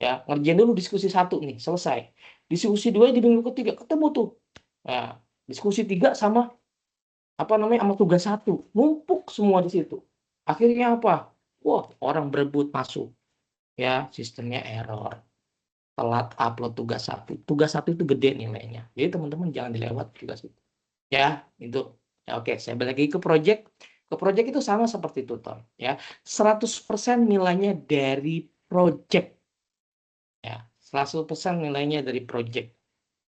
Ya, ngerjain dulu diskusi 1 nih, selesai. Diskusi 2 di minggu ketiga ketemu tuh. Ya, diskusi 3 sama sama tugas 1. Numpuk semua di situ. Akhirnya apa? Wah, orang berebut masuk. Ya, sistemnya error. Telat upload tugas 1. Tugas 1 itu gede nilainya. Jadi teman-teman jangan dilewat tugas itu. Ya, itu. Ya, oke, saya balik lagi ke project. Ke project itu sama seperti tutor, ya. 100% nilainya dari project. Ya, 100% nilainya dari project.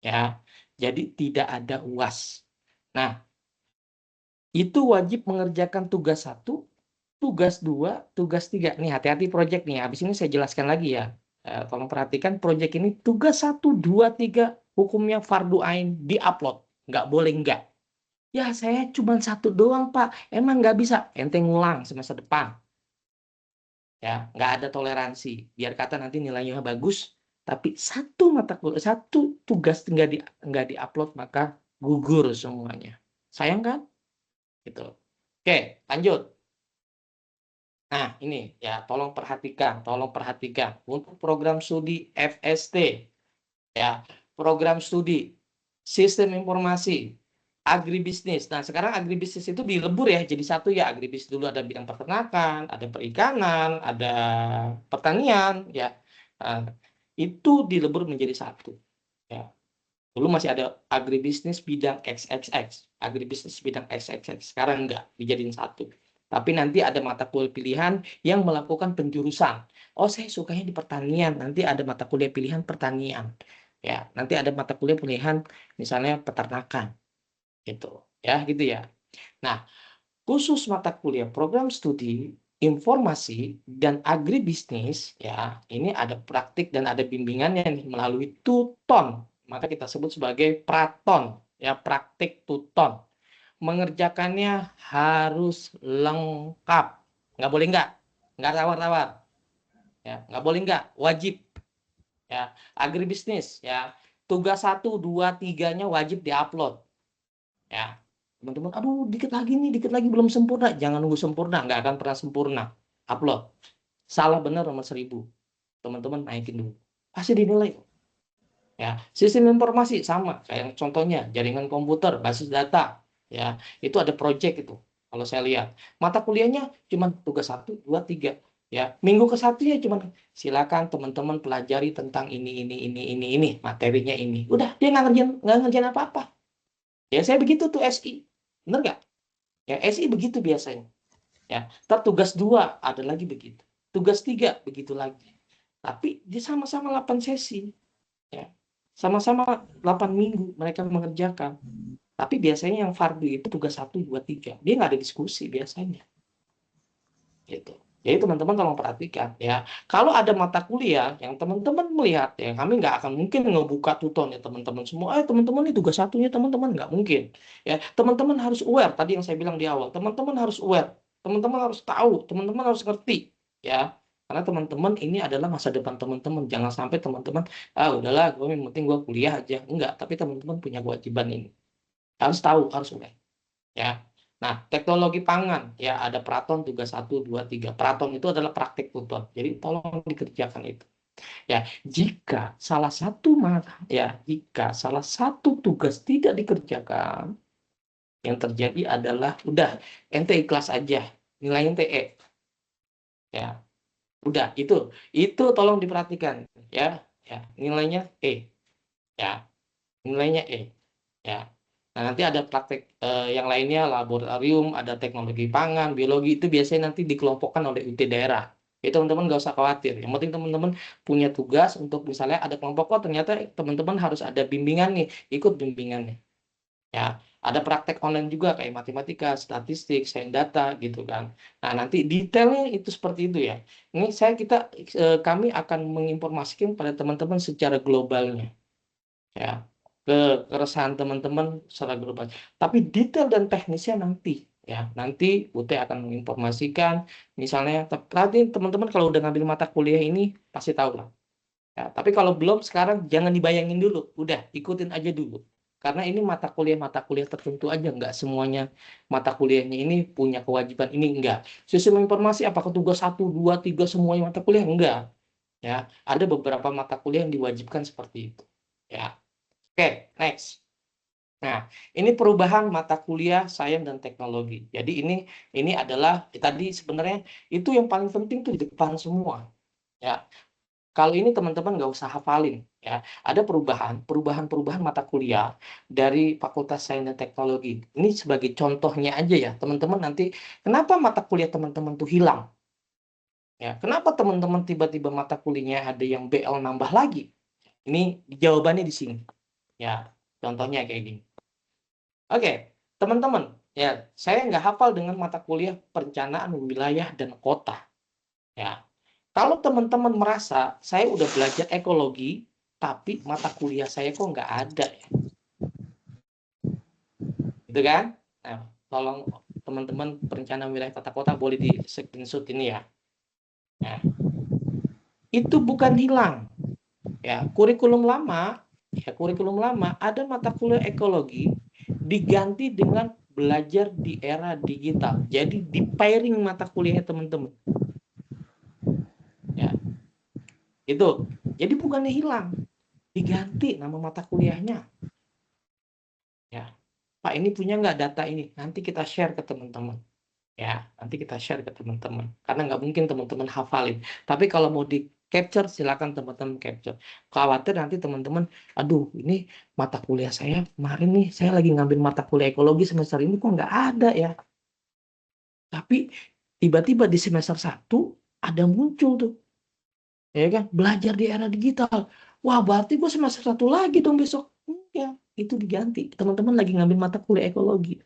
Ya. Jadi tidak ada UAS. Nah, itu wajib mengerjakan tugas 1, tugas 2, tugas 3. Nih, hati-hati project nih. Habis ini saya jelaskan lagi ya. Tolong perhatikan project ini tugas 1, 2, 3 hukumnya fardu ain diupload. Nggak boleh nggak. Ya saya cuma 1 doang Pak, emang nggak bisa, ente ngulang semester depan. Ya, nggak ada toleransi. Biar kata nanti nilainya bagus, tapi 1 mata kuliah, 1 tugas nggak diupload maka gugur semuanya. Sayang kan? Gitu. Oke, lanjut. Nah ini ya, tolong perhatikan untuk program studi FST, ya, program studi sistem informasi agribisnis. Nah, sekarang agribisnis itu dilebur ya jadi 1 ya. Agribisnis dulu ada bidang peternakan, ada perikanan, ada pertanian, ya. Nah, itu dilebur menjadi 1, ya. Dulu masih ada agribisnis bidang XXX, agribisnis bidang XXX. Sekarang enggak, dijadiin 1. Tapi nanti ada mata kuliah pilihan yang melakukan penjurusan. Oh, saya sukanya di pertanian, nanti ada mata kuliah pilihan pertanian. Ya, nanti ada mata kuliah pilihan misalnya peternakan. Gitu. Ya, gitu ya. Nah, khusus mata kuliah program studi informasi dan agribisnis, ya, ini ada praktik dan ada bimbingannya nih melalui tuton. Maka kita sebut sebagai praton, ya, praktik tuton. Mengerjakannya harus lengkap. Nggak boleh nggak tawar-tawar. Ya, nggak boleh wajib. Ya, agribisnis, ya, tugas 1, 2, 3-nya wajib diupload. Ya, teman-teman, aduh dikit lagi belum sempurna. Jangan nunggu sempurna, nggak akan pernah sempurna. Upload. Salah benar nomor 1000. Teman-teman naikin dulu. Pasti dinilai. Ya, sistem informasi sama kayak contohnya jaringan komputer, basis data. Ya, itu ada project itu. Kalau saya lihat, mata kuliahnya cuma tugas 1, 2, 3. Ya, minggu ke-1 ya cuma silakan teman-teman pelajari tentang ini, materinya ini. Udah, dia nggak ngerjain apa-apa. Ya, saya begitu tuh SI. Bener nggak? Ya, SI begitu biasanya. Ya, ntar tugas 2 ada lagi begitu. Tugas 3 begitu lagi. Tapi dia sama-sama 8 sesi. Ya. Sama-sama 8 minggu mereka mengerjakan. Tapi biasanya yang fardu itu tugas 1, 2, 3. Dia nggak ada diskusi biasanya. Gitu. Jadi teman-teman tolong perhatikan ya. Kalau ada mata kuliah yang teman-teman melihat ya, kami nggak akan mungkin ngebuka tuton ya teman-teman semua. Teman-teman ini tugas 1-nya teman-teman nggak mungkin. Ya, teman-teman harus aware tadi yang saya bilang di awal. Teman-teman harus aware. Teman-teman harus tahu. Teman-teman harus ngerti. Ya, karena teman-teman ini adalah masa depan teman-teman. Jangan sampai teman-teman udahlah, gue yang penting gue kuliah aja. Enggak. Tapi teman-teman punya kewajiban ini. Harus tahu, harus aware. Ya. Nah, teknologi pangan, ya ada praton tugas 1, 2, 3. Praton itu adalah praktik tuton. Jadi tolong dikerjakan itu. Ya, jika salah satu tugas tidak dikerjakan, yang terjadi adalah udah ente ikhlas aja, nilainya TE. Ya. Udah, itu tolong diperhatikan, ya. Ya, nilainya E. Ya. Nilainya E. Ya. Nah, nanti ada praktek yang lainnya, laboratorium, ada teknologi pangan, biologi, itu biasanya nanti dikelompokkan oleh UT daerah. Jadi teman-teman nggak usah khawatir. Yang penting teman-teman punya tugas untuk misalnya ada kelompok, oh ternyata teman-teman harus ada bimbingan nih, ikut bimbingan nih. Ya, ada praktek online juga kayak matematika, statistik, sains data gitu kan. Nah, nanti detailnya itu seperti itu ya. Ini kami akan menginformasikan pada teman-teman secara globalnya. Ya, keresahan teman-teman secara global. Tapi detail dan teknisnya nanti ya. Nanti UT akan menginformasikan misalnya tadi teman-teman kalau udah ngambil mata kuliah ini pasti tahu lah. Ya, tapi kalau belum sekarang jangan dibayangin dulu, udah ikutin aja dulu. Karena ini mata kuliah tertentu aja, nggak semuanya mata kuliahnya ini punya kewajiban ini, enggak. Sistem informasi apakah tugas 1, 2, 3 semuanya mata kuliah? Enggak. Ya, ada beberapa mata kuliah yang diwajibkan seperti itu. Ya. Oke, next. Nah, ini perubahan mata kuliah sains dan teknologi. Jadi ini adalah tadi sebenarnya itu yang paling penting tuh di depan semua. Ya, kalau ini teman-teman nggak usah hafalin ya. Ada perubahan mata kuliah dari Fakultas Sains dan Teknologi. Ini sebagai contohnya aja ya, teman-teman nanti kenapa mata kuliah teman-teman tuh hilang? Ya, kenapa teman-teman tiba-tiba mata kuliahnya ada yang BL nambah lagi? Ini jawabannya di sini. Ya, contohnya kayak gini. Oke, teman-teman, ya saya nggak hafal dengan mata kuliah perencanaan wilayah dan kota. Ya, kalau teman-teman merasa saya udah belajar ekologi, tapi mata kuliah saya kok nggak ada ya, gitu kan? Nah, tolong teman-teman perencanaan wilayah tata kota boleh di screenshot ini ya. Nah, itu bukan hilang. Ya, kurikulum lama ada mata kuliah ekologi diganti dengan belajar di era digital. Jadi di pairing mata kuliahnya teman-teman. Ya, itu. Jadi bukannya hilang, diganti nama mata kuliahnya. Ya, Pak ini punya nggak data ini? Nanti kita share ke teman-teman. Ya, nanti kita share ke teman-teman. Karena nggak mungkin teman-teman hafalin. Tapi kalau mau di capture, silakan teman-teman capture. Khawatir nanti teman-teman, aduh ini mata kuliah saya kemarin nih, saya lagi ngambil mata kuliah ekologi semester ini kok nggak ada ya. Tapi tiba-tiba di semester 1 ada muncul tuh. Ya kan, belajar di era digital. Wah, berarti gue semester 1 lagi dong besok. Enggak, itu diganti. Teman-teman lagi ngambil mata kuliah ekologi.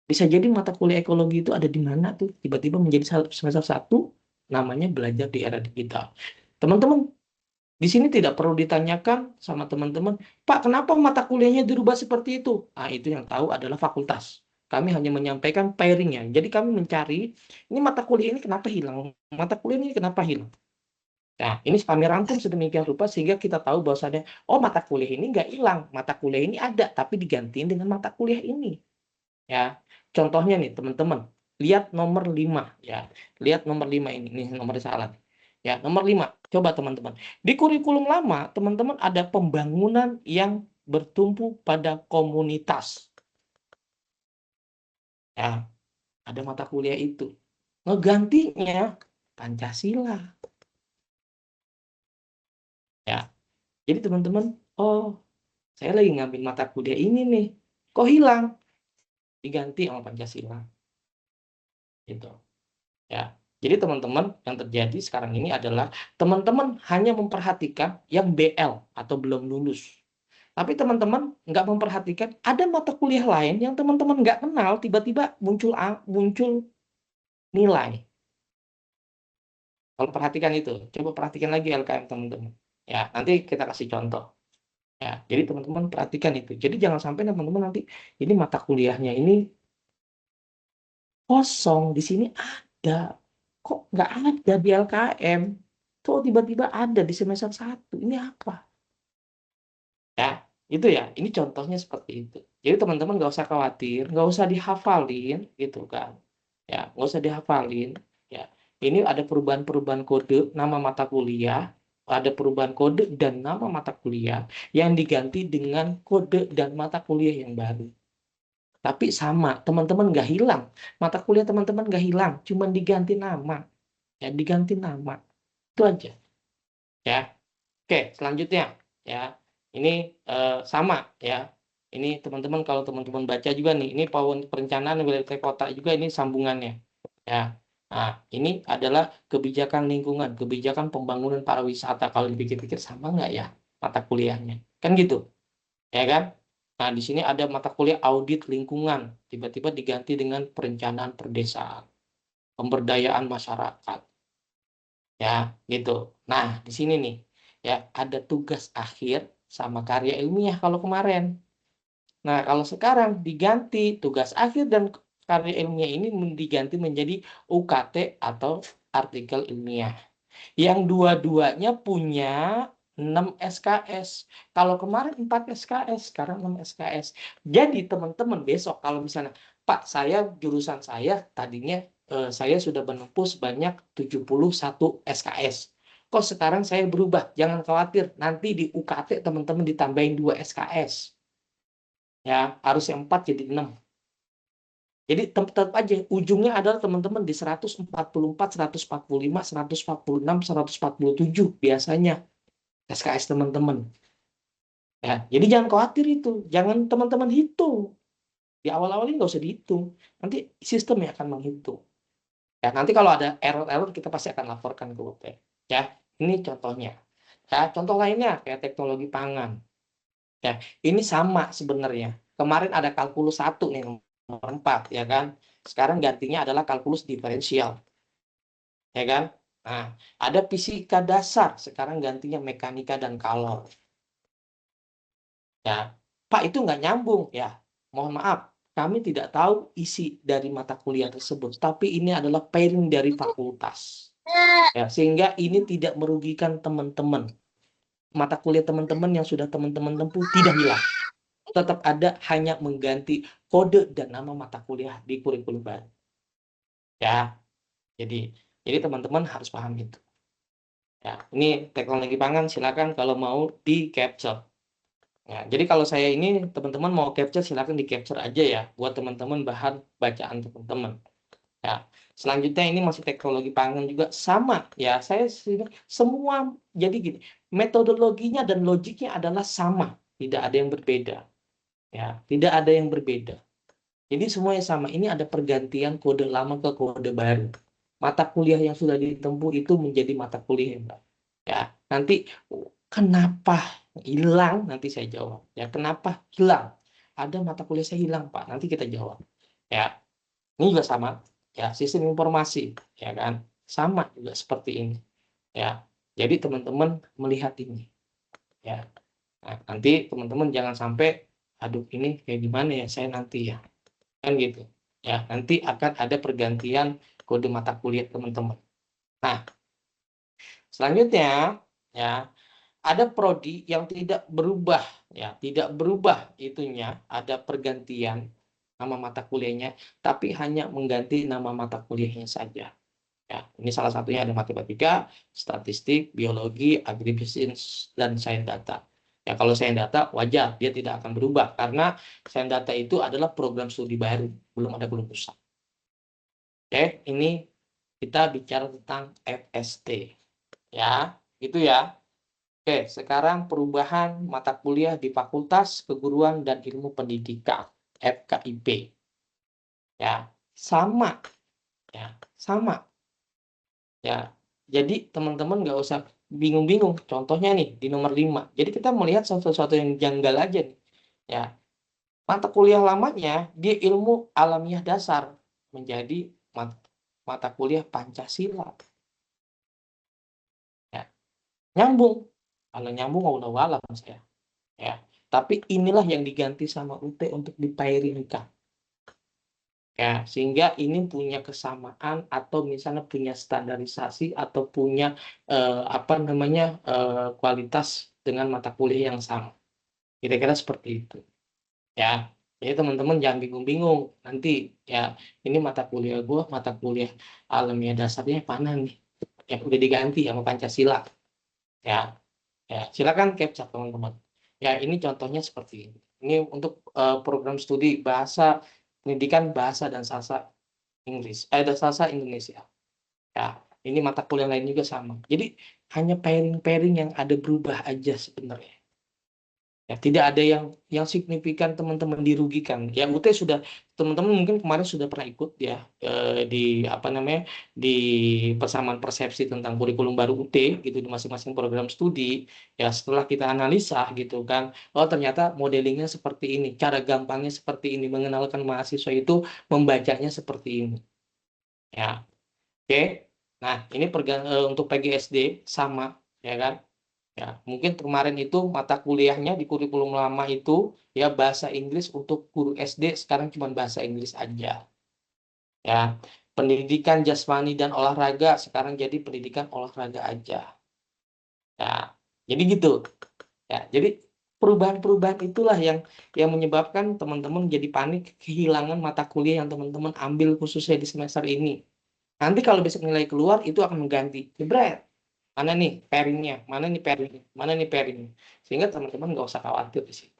Bisa jadi mata kuliah ekologi itu ada di mana tuh, tiba-tiba menjadi semester 1 namanya belajar di era digital. Teman-teman, di sini tidak perlu ditanyakan sama teman-teman, Pak, kenapa mata kuliahnya dirubah seperti itu? Ah, itu yang tahu adalah fakultas. Kami hanya menyampaikan pairingnya. Jadi kami mencari, ini mata kuliah ini kenapa hilang? Mata kuliah ini kenapa hilang? Nah, ini kami rangkum sedemikian rupa sehingga kita tahu bahwasannya, oh mata kuliah ini nggak hilang, mata kuliah ini ada, tapi digantiin dengan mata kuliah ini. Ya, contohnya nih teman-teman, lihat nomor 5 ya. Lihat nomor 5 ini nomor salah. Ya, nomor 5. Coba teman-teman. Di kurikulum lama, teman-teman ada pembangunan yang bertumpu pada komunitas. Ya, ada mata kuliah itu. Ngegantinya Pancasila. Ya. Jadi teman-teman, oh, saya lagi ngambil mata kuliah ini nih. Kok hilang? Diganti sama Pancasila. Gitu. Ya, jadi teman-teman yang terjadi sekarang ini adalah teman-teman hanya memperhatikan yang BL atau belum lulus. Tapi teman-teman nggak memperhatikan ada mata kuliah lain yang teman-teman nggak kenal tiba-tiba muncul nilai. Kalau perhatikan itu, coba perhatikan lagi LKM teman-teman. Ya, nanti kita kasih contoh. Ya, jadi teman-teman perhatikan itu. Jadi jangan sampai teman-teman nanti ini mata kuliahnya ini kosong, di sini ada. Kok nggak ada di LKM? Kok tiba-tiba ada di semester 1? Ini apa? Ya, itu ya. Ini contohnya seperti itu. Jadi teman-teman nggak usah khawatir, nggak usah dihafalin, gitu kan. Ya, nggak usah dihafalin. Ya, ini ada perubahan-perubahan kode nama mata kuliah, ada perubahan kode dan nama mata kuliah yang diganti dengan kode dan mata kuliah yang baru. Tapi sama, teman-teman nggak hilang. Mata kuliah teman-teman nggak hilang, cuma diganti nama. Ya, diganti nama. Itu aja. Ya. Oke, selanjutnya ya. Ini sama ya. Ini teman-teman kalau teman-teman baca juga nih, ini perencanaan wilayah kota juga ini sambungannya. Ya. Nah, ini adalah kebijakan lingkungan, kebijakan pembangunan pariwisata. Kalau dipikir-pikir sama nggak ya mata kuliahnya? Kan gitu, ya kan? Nah, di sini ada mata kuliah audit lingkungan, tiba-tiba diganti dengan perencanaan perdesaan, pemberdayaan masyarakat, ya gitu. Nah, di sini nih, ya ada tugas akhir sama karya ilmiah kalau kemarin. Nah, kalau sekarang diganti tugas akhir dan karya ilmiah ini diganti menjadi UKT atau artikel ilmiah. Yang dua-duanya punya 6 SKS. Kalau kemarin 4 SKS, sekarang 6 SKS. Jadi teman-teman besok kalau misalnya, Pak, jurusan saya tadinya saya sudah menempuh sebanyak 71 SKS. Kok sekarang saya berubah? Jangan khawatir, nanti di UKT teman-teman ditambahin 2 SKS. Ya, harusnya 4 jadi 6. Jadi tetap aja ujungnya adalah teman-teman di 144, 145, 146, 147 biasanya SKS teman-teman. Ya, jadi jangan khawatir itu, jangan teman-teman hitung. Di awal-awal ini nggak usah dihitung. Nanti sistem yang akan menghitung. Ya, nanti kalau ada error-error kita pasti akan laporkan ke UT. Ya, ini contohnya. Ya, contoh lainnya kayak teknologi pangan. Ya, ini sama sebenarnya. Kemarin ada kalkulus 1 nih nomor 4 ya kan. Sekarang gantinya adalah kalkulus diferensial. Ya kan? Nah, ada fisika dasar, sekarang gantinya mekanika dan kalor. Ya, Pak itu nggak nyambung ya. Mohon maaf, kami tidak tahu isi dari mata kuliah tersebut, tapi ini adalah pairing dari fakultas. Ya, sehingga ini tidak merugikan teman-teman. Mata kuliah teman-teman yang sudah teman-teman tempuh tidak hilang. Tetap ada, hanya mengganti kode dan nama mata kuliah di kurikulum baru. Ya, jadi teman-teman harus paham itu. Ya, ini teknologi pangan silakan kalau mau di capture. Ya, jadi kalau saya ini teman-teman mau capture silakan di capture aja ya buat teman-teman bahan bacaan teman-teman. Ya, selanjutnya ini masih teknologi pangan juga sama ya. Semua jadi gini, metodologinya dan logiknya adalah sama, tidak ada yang berbeda. Ya, tidak ada yang berbeda. Jadi semuanya sama. Ini ada pergantian kode lama ke kode baru. Mata kuliah yang sudah ditempuh itu menjadi mata kuliah yang baru. Ya, nanti kenapa hilang? Nanti saya jawab. Ya, kenapa hilang? Ada mata kuliah saya hilang, Pak. Nanti kita jawab. Ya, ini juga sama. Ya, sistem informasi, ya kan? Sama juga seperti ini. Ya, jadi teman-teman melihat ini. Ya, nah, nanti teman-teman jangan sampai, aduh ini kayak gimana ya saya nanti ya. Kan gitu ya, nanti akan ada pergantian kode mata kuliah teman-teman. Nah, selanjutnya ya ada prodi yang tidak berubah ya, tidak berubah itunya, ada pergantian nama mata kuliahnya tapi hanya mengganti nama mata kuliahnya saja ya. Ini salah satunya ada matematika, statistik, biologi, agribisnis, dan sains data. Ya, kalau sains data wajar dia tidak akan berubah karena sains data itu adalah program studi baru, belum ada belum pusat. Oke, ini kita bicara tentang FST. Ya, itu ya. Oke, sekarang perubahan mata kuliah di Fakultas Keguruan dan Ilmu Pendidikan, FKIP. Ya, sama. Ya, sama. Ya, jadi teman-teman nggak usah bingung-bingung. Contohnya nih di nomor 5. Jadi kita melihat sesuatu yang janggal aja nih. Ya, mata kuliah lamanya dia ilmu alamiah dasar menjadi mata kuliah Pancasila. Ya, nyambung. Kalau nyambung udah walau saya. Ya, tapi inilah yang diganti sama UT untuk dipairingkan. Ya, sehingga ini punya kesamaan atau misalnya punya standarisasi atau punya kualitas dengan mata kuliah yang sama. Kira-kira seperti itu. Ya, jadi teman-teman jangan bingung-bingung. Nanti ya ini mata kuliah mata kuliah alamiah dasarnya mana nih? Yang udah diganti sama Pancasila. Ya, ya silakan capture teman-teman. Ya, ini contohnya seperti ini. Ini untuk program studi bahasa pendidikan bahasa dan sastra Inggris, dan sastra Indonesia. Ya, ini mata kuliah lain juga sama. Jadi hanya pairing-pairing yang ada berubah aja sebenarnya. Ya, tidak ada yang signifikan teman-teman dirugikan. Ya, UT sudah teman-teman mungkin kemarin sudah pernah ikut ya di apa namanya di persamaan persepsi tentang kurikulum baru UT gitu di masing-masing program studi. Ya, setelah kita analisa gitu kan, oh ternyata modelingnya seperti ini, cara gampangnya seperti ini, mengenalkan mahasiswa itu membacanya seperti ini. Ya, oke. Nah, ini untuk PGSD sama, ya kan? Ya, mungkin kemarin itu mata kuliahnya di kurikulum lama itu ya bahasa Inggris untuk guru SD, sekarang cuma bahasa Inggris aja. Ya, pendidikan jasmani dan olahraga sekarang jadi pendidikan olahraga aja. Ya, jadi gitu. Ya, jadi perubahan-perubahan itulah yang menyebabkan teman-teman jadi panik kehilangan mata kuliah yang teman-teman ambil khususnya di semester ini. Nanti kalau besok nilai keluar itu akan mengganti. Jebret. Mana nih pairingnya? Mana nih pairingnya? Mana nih pairingnya? Sehingga teman-teman nggak usah khawatir di situ.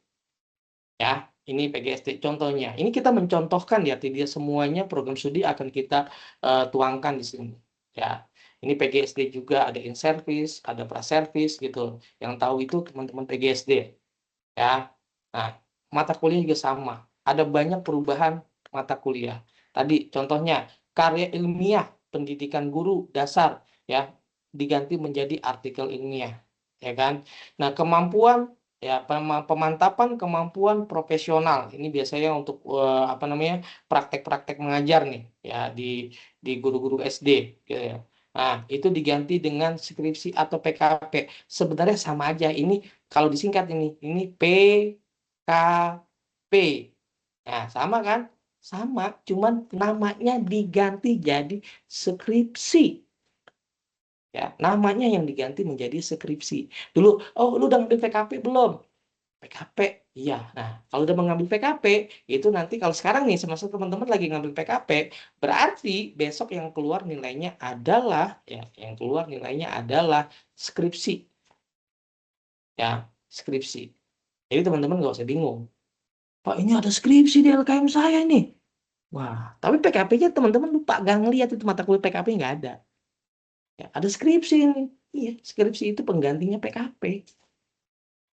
Ya, ini PGSD contohnya. Ini kita mencontohkan ya, tidak semuanya program studi akan kita tuangkan di sini. Ya, ini PGSD juga ada in service, ada pra service gitu. Yang tahu itu teman-teman PGSD. Ya, nah mata kuliah juga sama. Ada banyak perubahan mata kuliah. Tadi contohnya karya ilmiah pendidikan guru dasar ya diganti menjadi artikel ilmiah, ya kan? Nah, kemampuan ya pemantapan kemampuan profesional ini biasanya untuk apa namanya praktek-praktek mengajar nih ya di guru-guru SD gitu ya. Nah, itu diganti dengan skripsi atau PKP. Sebenarnya sama aja. Ini kalau disingkat ini PKP. Nah, sama kan? Sama, cuman namanya diganti jadi skripsi. Ya, namanya yang diganti menjadi skripsi. Dulu, oh lu udah ngambil PKP belum? PKP, iya. Nah, kalau udah mengambil PKP, itu nanti kalau sekarang nih, semasa teman-teman lagi ngambil PKP, berarti besok yang keluar nilainya adalah, ya, yang keluar nilainya adalah skripsi. Ya, skripsi. Jadi teman-teman nggak usah bingung. Pak, ini ada skripsi di LKM saya nih. Wah, tapi PKP-nya teman-teman lupa, nggak ngeliat itu mata kuliah PKP nggak ada. Ya, ada skripsi ini. Iya, skripsi itu penggantinya PKP.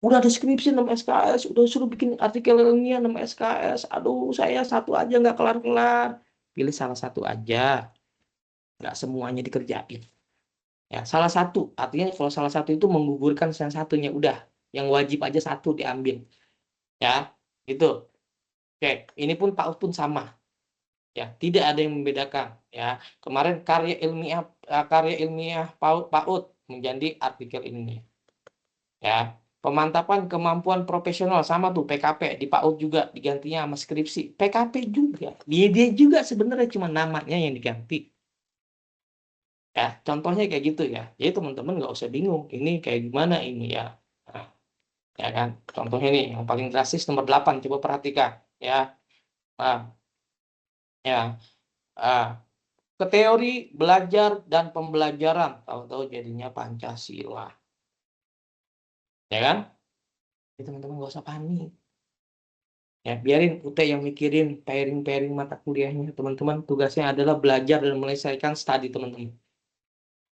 Udah ada skripsi 6 SKS, udah suruh bikin artikel ilmiah 6 SKS. Aduh, saya satu aja nggak kelar-kelar. Pilih salah satu aja, nggak semuanya dikerjain. Ya, salah satu, artinya kalau salah satu itu menggugurkan yang satunya, udah. Yang wajib aja satu diambil. Ya, gitu. Oke, ini pun PAUD pun sama. Ya, tidak ada yang membedakan. Ya, kemarin karya ilmiah PAUD menjadi artikel ilmiah. Ya, pemantapan kemampuan profesional sama tuh PKP di PAUD juga digantinya sama skripsi. PKP juga. Dia juga sebenarnya cuma namanya yang diganti. Ya, contohnya kayak gitu ya. Jadi teman-teman nggak usah bingung. Ini kayak gimana ini ya. Nah, ya kan. Contohnya nih yang paling drastis nomor 8. Coba perhatikan ya. Nah, ya. Ke teori belajar dan pembelajaran. Tahu-tahu jadinya Pancasila. Ya kan? Jadi teman-teman nggak usah panik. Ya, biarin UT yang mikirin pairing-pairing mata kuliahnya. Teman-teman tugasnya adalah belajar dan menyelesaikan studi teman-teman.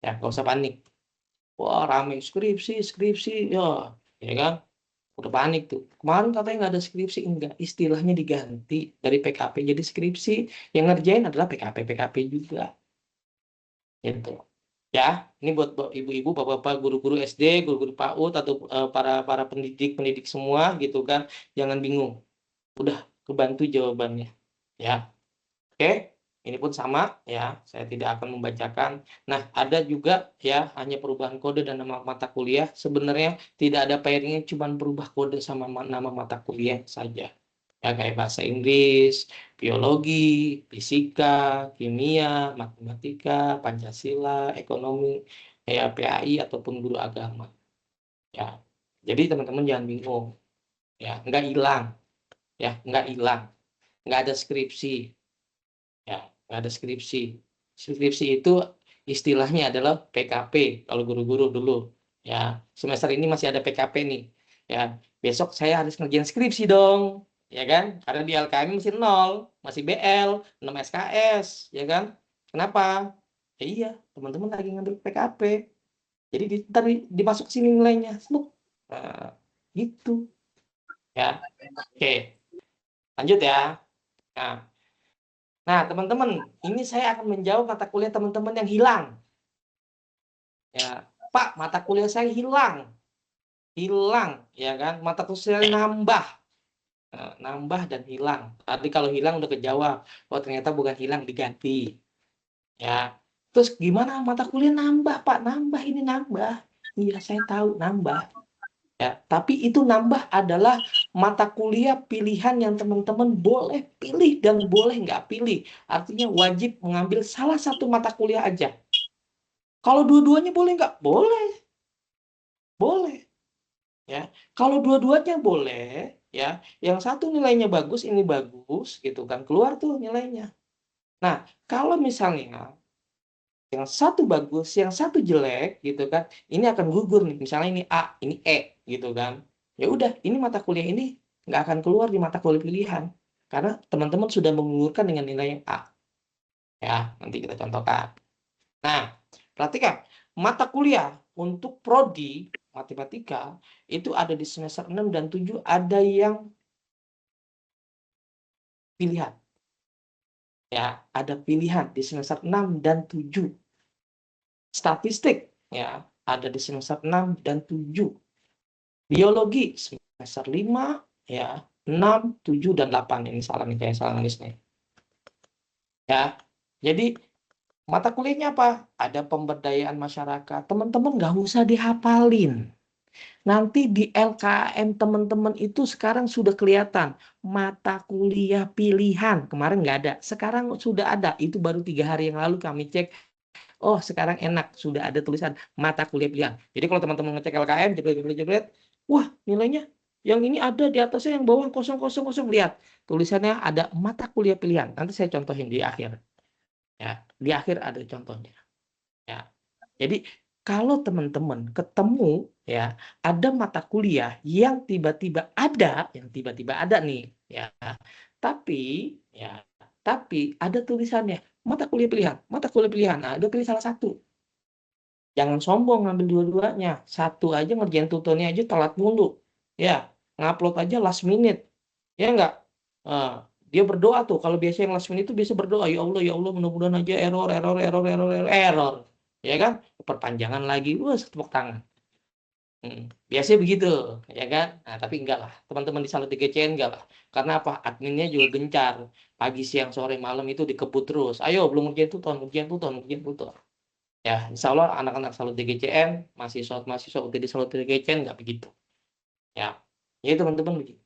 Ya, nggak usah panik. Wah, rame skripsi, skripsi. Ya kan? Udah panik tuh. Kemarin katanya nggak ada skripsi. Enggak, istilahnya diganti dari PKP jadi skripsi. Yang ngerjain adalah PKP juga. Gitu. Ya, ini buat ibu-ibu, bapak-bapak, guru-guru SD, guru-guru PAUD atau para pendidik semua gitu kan, jangan bingung. Udah kebantu jawabannya. Ya, oke. Ini pun sama ya, saya tidak akan membacakan. Nah, ada juga ya hanya perubahan kode dan nama mata kuliah. Sebenarnya tidak ada pairingnya, cuma berubah kode sama nama mata kuliah saja. Ya, kayak bahasa Inggris, biologi, fisika, kimia, matematika, Pancasila, ekonomi, ya PAI ataupun guru agama. Ya, jadi teman-teman jangan bingung. Ya, nggak hilang. Ya, nggak hilang. Nggak ada skripsi. Ya, nggak ada skripsi. Skripsi itu istilahnya adalah PKP kalau guru-guru dulu. Ya, semester ini masih ada PKP nih. Ya, besok saya harus ngerjain skripsi dong. Ya kan? Karena di LKM masih 0, masih BL, 6 SKS, ya kan? Kenapa? Ya iya, teman-teman lagi ngambil PKP. Jadi ntar dimasuk sini nilainya. Nah, gitu. Ya, oke. Lanjut ya. Nah, teman-teman, ini saya akan menjawab mata kuliah teman-teman yang hilang. Ya, Pak, mata kuliah saya hilang, ya kan? Mata kuliah saya nambah. Nambah dan hilang. Tadi kalau hilang udah kejawab. Oh, ternyata bukan hilang, diganti. Ya. Terus gimana mata kuliah nambah, Pak? Nambah, ini nambah. Iya, saya tahu nambah. Ya, tapi itu nambah adalah mata kuliah pilihan yang teman-teman boleh pilih dan boleh nggak pilih. Artinya wajib mengambil salah satu mata kuliah aja. Kalau dua-duanya boleh nggak? Boleh. Boleh. Ya, kalau dua-duanya boleh, ya, yang satu nilainya bagus, ini bagus, gitu kan, keluar tuh nilainya. Nah, kalau misalnya yang satu bagus, yang satu jelek, gitu kan, ini akan gugur nih. Misalnya ini A, ini E, gitu kan. Ya udah, ini mata kuliah ini nggak akan keluar di mata kuliah pilihan, karena teman-teman sudah menggugurkan dengan nilai yang A. Ya, nanti kita contohkan. Nah, perhatikan, mata kuliah untuk prodi matematika itu ada di semester 6 dan 7 ada yang pilihan. Ya, ada pilihan di semester 6 dan 7. Statistik ya, ada di semester 6 dan 7. Biologi semester 5 ya, 6, 7 dan 8. Ini salah nih, kayak salah nulisnya. Ya. Jadi mata kuliahnya apa? Ada pemberdayaan masyarakat. Teman-teman nggak usah dihafalin. Nanti di LKM teman-teman itu sekarang sudah kelihatan mata kuliah pilihan. Kemarin nggak ada, sekarang sudah ada. Itu baru 3 hari yang lalu kami cek. Oh, sekarang enak, sudah ada tulisan mata kuliah pilihan. Jadi kalau teman-teman ngecek LKM, jebret, wah nilainya yang ini ada di atasnya, yang bawah 000. Lihat, tulisannya ada mata kuliah pilihan. Nanti saya contohin di akhir. Ya, di akhir ada contohnya. Ya. Jadi kalau teman-teman ketemu ya ada mata kuliah yang tiba-tiba ada nih ya. Ya, tapi ada tulisannya mata kuliah pilihan, mata kuliah pilihan. Nah, ada pilih salah satu. Jangan sombong ngambil dua-duanya. Satu aja ngerjain tutornya aja telat mulu. Ya, ngupload aja last minute. Ya enggak? Dia berdoa tuh. Kalau biasa yang last minute itu biasa berdoa, ya Allah, mudah-mudahan aja error. Ya kan? Perpanjangan lagi, wah tepuk tangan. Biasanya begitu, ya kan? Nah, tapi enggak lah. Teman-teman di Salut DGCN enggak lah. Karena apa? Adminnya juga gencar. Pagi, siang, sore, malam itu dikebut terus. Ayo, belum ngerjain tutor. Ya, insya Allah anak-anak Salut DGCN, mahasiswa UTD Salut DGCN nggak begitu. Ya, jadi teman-teman begitu.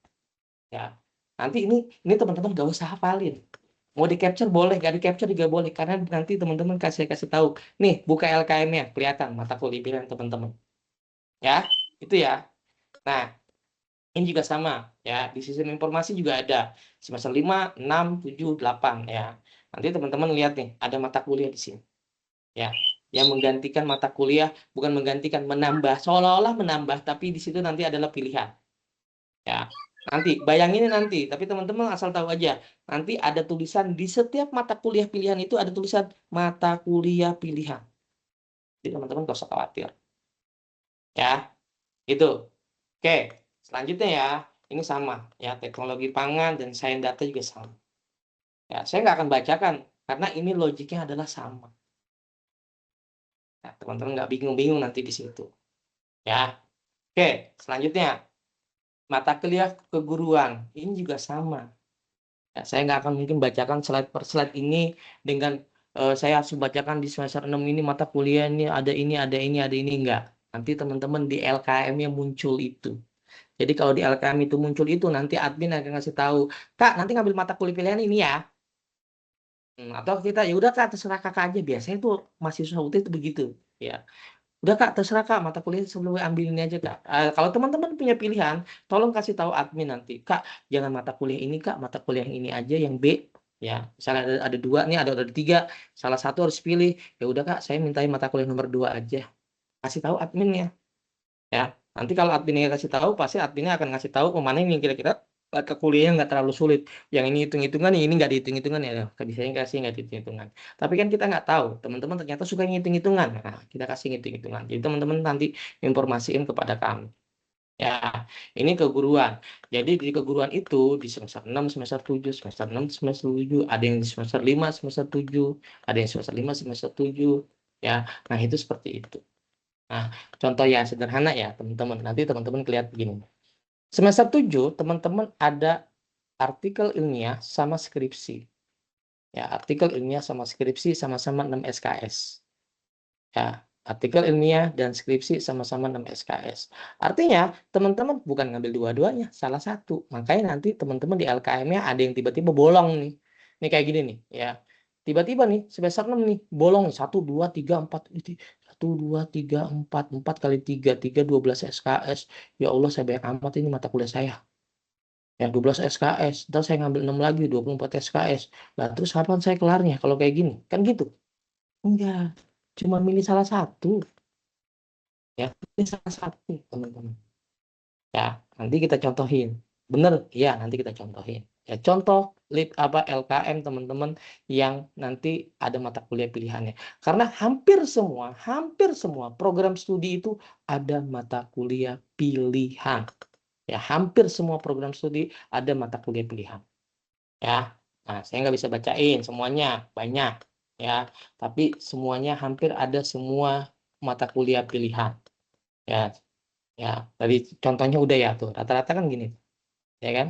Ya, nanti ini teman-teman nggak usah hafalin. Mau di capture boleh, nggak di capture juga boleh. Karena nanti teman-teman kasih tahu. Nih, buka LKM-nya, kelihatan mata kuliah pilihan teman-teman. Ya, itu ya. Nah, ini juga sama. Ya, di sistem informasi juga ada. Semester 5, 6, 7, 8. Ya, nanti teman-teman lihat nih, ada mata kuliah di sini. Ya, yang menggantikan mata kuliah, bukan menggantikan, menambah, seolah-olah menambah, tapi di situ nanti adalah pilihan. Ya, nanti bayangin nanti, tapi teman-teman asal tahu aja, nanti ada tulisan di setiap mata kuliah pilihan itu ada tulisan mata kuliah pilihan. Jadi teman-teman gak usah khawatir. Ya, itu. Oke, selanjutnya ya, ini sama ya, teknologi pangan dan sains data juga sama. Ya, saya nggak akan bacakan karena ini logiknya adalah sama. Nah, teman-teman nggak bingung-bingung nanti di situ. Ya, oke, selanjutnya mata kuliah keguruan ini juga sama. Ya, saya nggak akan mungkin bacakan slide per slide ini dengan saya harus bacakan di semester 6 ini mata kuliah ini ada ini enggak. Nanti teman-teman di LKM-nya muncul itu. Jadi kalau di LKM itu muncul itu nanti admin akan ngasih tahu, Kak, nanti ngambil mata kuliah pilihan ini ya. Atau kita ya udah Kak, terserah Kakak aja. Biasanya itu mahasiswa UT itu begitu, ya. Udah Kak, terserah Kak, mata kuliah sebelum ambil ini aja Kak. Kalau teman-teman punya pilihan, tolong kasih tahu admin nanti. Kak, jangan mata kuliah ini Kak, mata kuliah yang ini aja yang B. Ya, misalnya ada dua nih, ada 3, salah satu harus pilih. Ya udah Kak, saya mintain mata kuliah nomor 2 aja. Kasih tahu adminnya. Ya, nanti kalau adminnya kasih tahu, pasti adminnya akan ngasih tahu mana yang kira-kira mata kuliahnya nggak terlalu sulit. Yang ini hitung-hitungan, ini nggak dihitung-hitungan ya. Biasanya kasih nggak dihitung-hitungan. Tapi kan kita nggak tahu. Teman-teman ternyata suka ngitung-hitungan. Nah, kita kasih ngitung-hitungan. Jadi teman-teman nanti informasiin kepada kami. Ya, ini keguruan. Jadi di keguruan itu di semester 6, semester 7, semester 6, semester 7, ada yang di semester 5, semester 7, ada yang semester 5, semester 7, ya. Nah, itu seperti itu. Nah, contoh yang sederhana ya, teman-teman. Nanti teman-teman lihat begini. Semester 7, teman-teman ada artikel ilmiah sama skripsi. Ya, artikel ilmiah sama skripsi sama-sama 6 SKS. Ya, artikel ilmiah dan skripsi sama-sama 6 SKS. Artinya, teman-teman bukan ngambil dua-duanya, salah satu. Makanya nanti teman-teman di LKM-nya ada yang tiba-tiba bolong nih. Ini kayak gini nih, ya. Tiba-tiba nih, semester 6 nih, bolong nih. 1, 2, 3, 4. 1, 2, 3, 4. 4 kali 3, 12 SKS. Ya Allah, saya banyak amat ini mata kuliah saya. Ya, 12 SKS. Ntar saya ngambil 6 lagi, 24 SKS. Nah, terus kapan saya kelarnya kalau kayak gini? Kan gitu. Enggak. Cuma milih salah satu. Ya, milih salah satu, teman-teman. Ya, nanti kita contohin. Bener? Ya, nanti kita contohin. Ya, contoh LKM teman-teman yang nanti ada mata kuliah pilihannya. Karena hampir semua program studi itu ada mata kuliah pilihan. Ya, hampir semua program studi ada mata kuliah pilihan. Ya, nah saya nggak bisa bacain semuanya, banyak. Ya, tapi semuanya hampir ada semua mata kuliah pilihan. Ya, ya. Tadi contohnya udah ya tuh. Rata-rata kan gini, ya kan?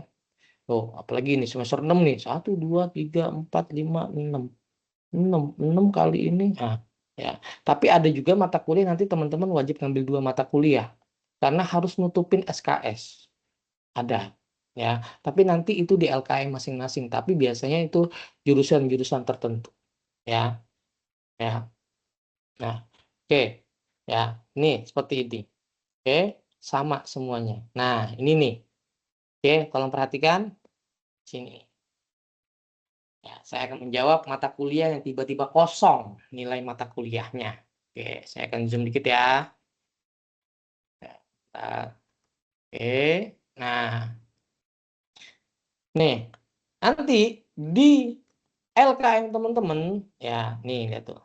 Tuh, apalagi ini semester 6 nih. 1, 2, 3, 4, 5, 6. 6 kali ini. Nah, ya. Tapi ada juga mata kuliah nanti teman-teman wajib ngambil 2 mata kuliah. Karena harus nutupin SKS. Ada. Ya, tapi nanti itu di LKM masing-masing. Tapi biasanya itu jurusan-jurusan tertentu. Ya, ya. Nah, oke. Ya, ini seperti ini. Oke, sama semuanya. Nah, ini nih. Oke, tolong perhatikan sini. Ya, saya akan menjawab mata kuliah yang tiba-tiba kosong nilai mata kuliahnya. Oke, saya akan zoom dikit ya. Bentar. Oke, nah, nih nanti di LKM teman-teman, ya, nih lihat tuh.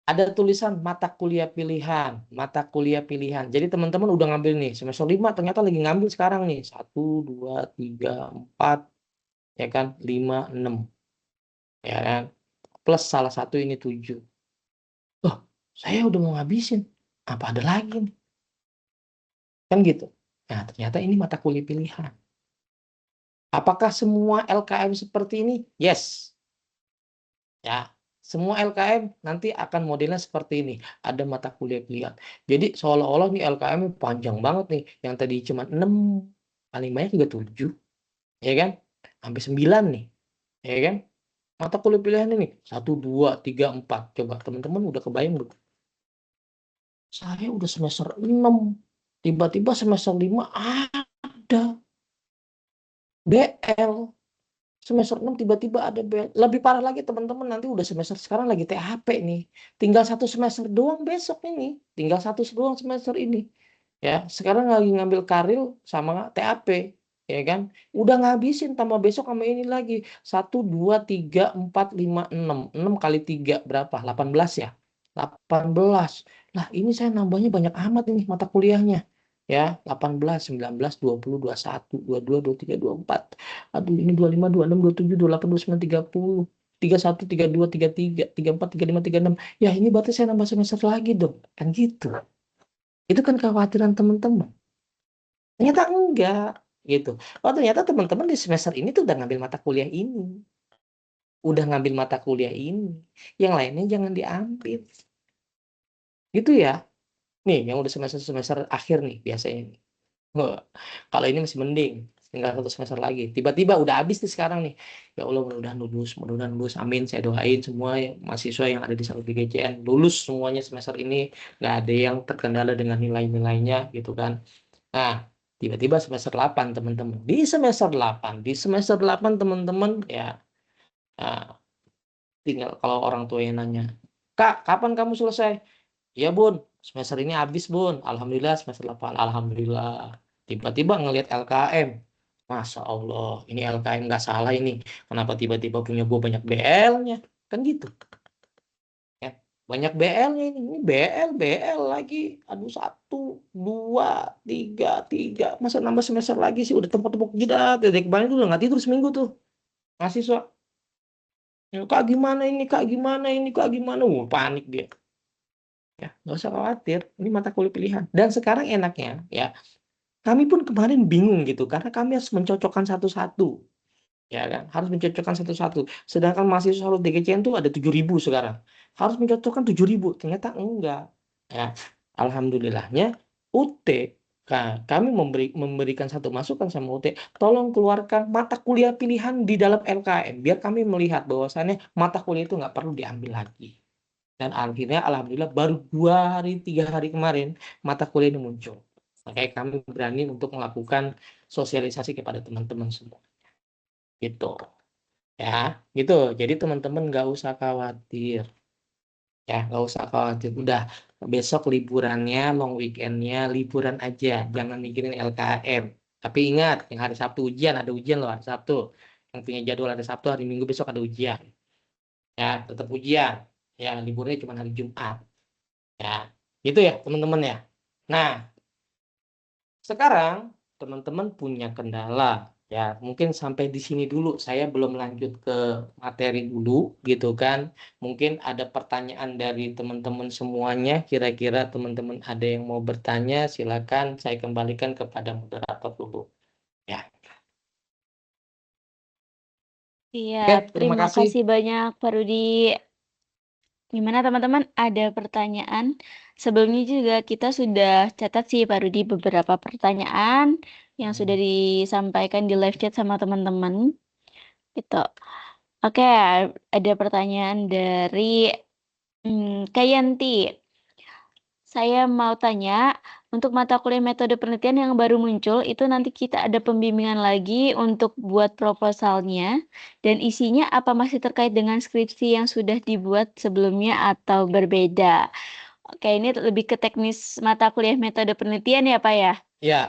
Ada tulisan mata kuliah pilihan, mata kuliah pilihan. Jadi teman-teman udah ngambil nih semester 5 ternyata lagi ngambil sekarang nih. 1, 2, 3, 4, ya kan? 5, 6. Ya kan? Plus salah satu ini 7. Oh, saya udah mau ngabisin. Apa ada lagi nih? Kan gitu. Nah, ternyata ini mata kuliah pilihan. Apakah semua LKM seperti ini? Yes. Ya, semua LKM nanti akan modelnya seperti ini. Ada mata kuliah pilihan. Jadi seolah-olah nih LKM panjang banget nih. Yang tadi cuma 6, paling banyak juga 7. Ya kan? Sampai 9 nih. Ya kan? Mata kuliah pilihan ini 1, 2, 3, 4. Coba teman-teman udah kebayang belum? Saya udah semester 6. Tiba-tiba semester 5 ada BL. Semester 6 tiba-tiba ada BL. Lebih parah lagi teman-teman, nanti udah semester sekarang lagi THP nih. Tinggal 1 semester doang besok ini. Tinggal 1 doang semester ini. Ya, sekarang lagi ngambil karil sama TAP. Ya kan? Udah ngabisin tambah besok sama ini lagi. 1, 2, 3, 4, 5, 6. 6 kali 3 berapa? 18 ya? 18. Lah ini saya nambahnya banyak amat ini mata kuliahnya. Ya, 18, 19, 20, 21, 22, 23, 24. Aduh, ini 25, 26, 27, 28, 29, 30. 31, 32, 33, 34, 35, 36. Ya, ini berarti saya nambah semester lagi dong. Kan gitu. Itu kan kekhawatiran teman-teman. Ternyata enggak. Gitu. Oh, ternyata teman-teman di semester ini tuh udah ngambil mata kuliah ini. Udah ngambil mata kuliah ini. Yang lainnya jangan diambil. Gitu ya. Nih, yang udah semester-semester akhir nih biasanya nih. Wah, kalau ini masih mending, tinggal 1 semester lagi. Tiba-tiba udah habis nih sekarang nih. Ya Allah, mudah-mudahan lulus. Amin. Saya doain semua mahasiswa yang ada di Salud BGCN lulus semuanya semester ini. Nggak ada yang terkendala dengan nilai-nilainya gitu kan. Nah, tiba-tiba semester 8 teman-teman. Di semester 8 teman-teman ya, nah, tinggal kalau orang tua yang nanya, "Kak, kapan kamu selesai?" "Ya Bun, semester ini habis Bun. Alhamdulillah semester 8. Alhamdulillah." Tiba-tiba ngelihat LKM. Masya Allah, ini LKM nggak salah ini. Kenapa tiba-tiba punya gue banyak BL-nya? Kan gitu. Ya. Banyak BL-nya ini BL lagi. Aduh, 1, 2, 3. Masa nambah semester lagi sih, udah tepuk-tepuk jidat. Dari kemarin tuh udah nggak tidur seminggu tuh mahasiswa. Ya, Kak gimana ini, Kak gimana ini, Kak gimana? Panik dia. Ya, nggak usah khawatir. Ini mata kuliah pilihan. Dan sekarang enaknya, ya, kami pun kemarin bingung gitu, karena kami harus mencocokkan satu-satu. Ya kan, harus mencocokkan satu-satu. Sedangkan mahasiswa harus DGCN tuh ada 7.000 sekarang. Harus mencocokkan 7.000. Ternyata enggak. Ya, alhamdulillahnya UT, kami memberikan satu masukan sama UT, tolong keluarkan mata kuliah pilihan di dalam LKM biar kami melihat bahwasannya mata kuliah itu nggak perlu diambil lagi. Dan akhirnya alhamdulillah baru 2 hari 3 hari kemarin mata kuliah ini muncul. Makanya kami berani untuk melakukan sosialisasi kepada teman-teman semua. Gitu. Ya, gitu. Jadi teman-teman nggak usah khawatir. Ya, nggak usah khawatir. Udah besok liburannya, long weekendnya, liburan aja. Jangan mikirin LKM. Tapi ingat, yang hari Sabtu ujian, ada ujian loh hari Sabtu. Yang punya jadwal hari Sabtu, hari Minggu besok ada ujian. Ya, tetap ujian. Ya, liburnya cuma hari Jumat. Ya, gitu ya teman-teman ya. Nah, sekarang teman-teman punya kendala. Ya, mungkin sampai di sini dulu. Saya belum lanjut ke materi dulu, gitu kan. Mungkin ada pertanyaan dari teman-teman semuanya. Kira-kira teman-teman ada yang mau bertanya, silakan saya kembalikan kepada moderator dulu. Ya, Iya, oke, terima terima kasih. kasih banyak Pak Rudi. Gimana teman-teman? Ada pertanyaan? Sebelumnya juga kita sudah catat sih Pak Rudi beberapa pertanyaan yang sudah disampaikan di live chat sama teman-teman. Gitu. Oke, ada pertanyaan dari Kayanti. Saya mau tanya, untuk mata kuliah metode penelitian yang baru muncul, itu nanti kita ada pembimbingan lagi untuk buat proposalnya, dan isinya apa masih terkait dengan skripsi yang sudah dibuat sebelumnya atau berbeda? Oke, ini lebih ke teknis mata kuliah metode penelitian ya, Pak ya? Ya,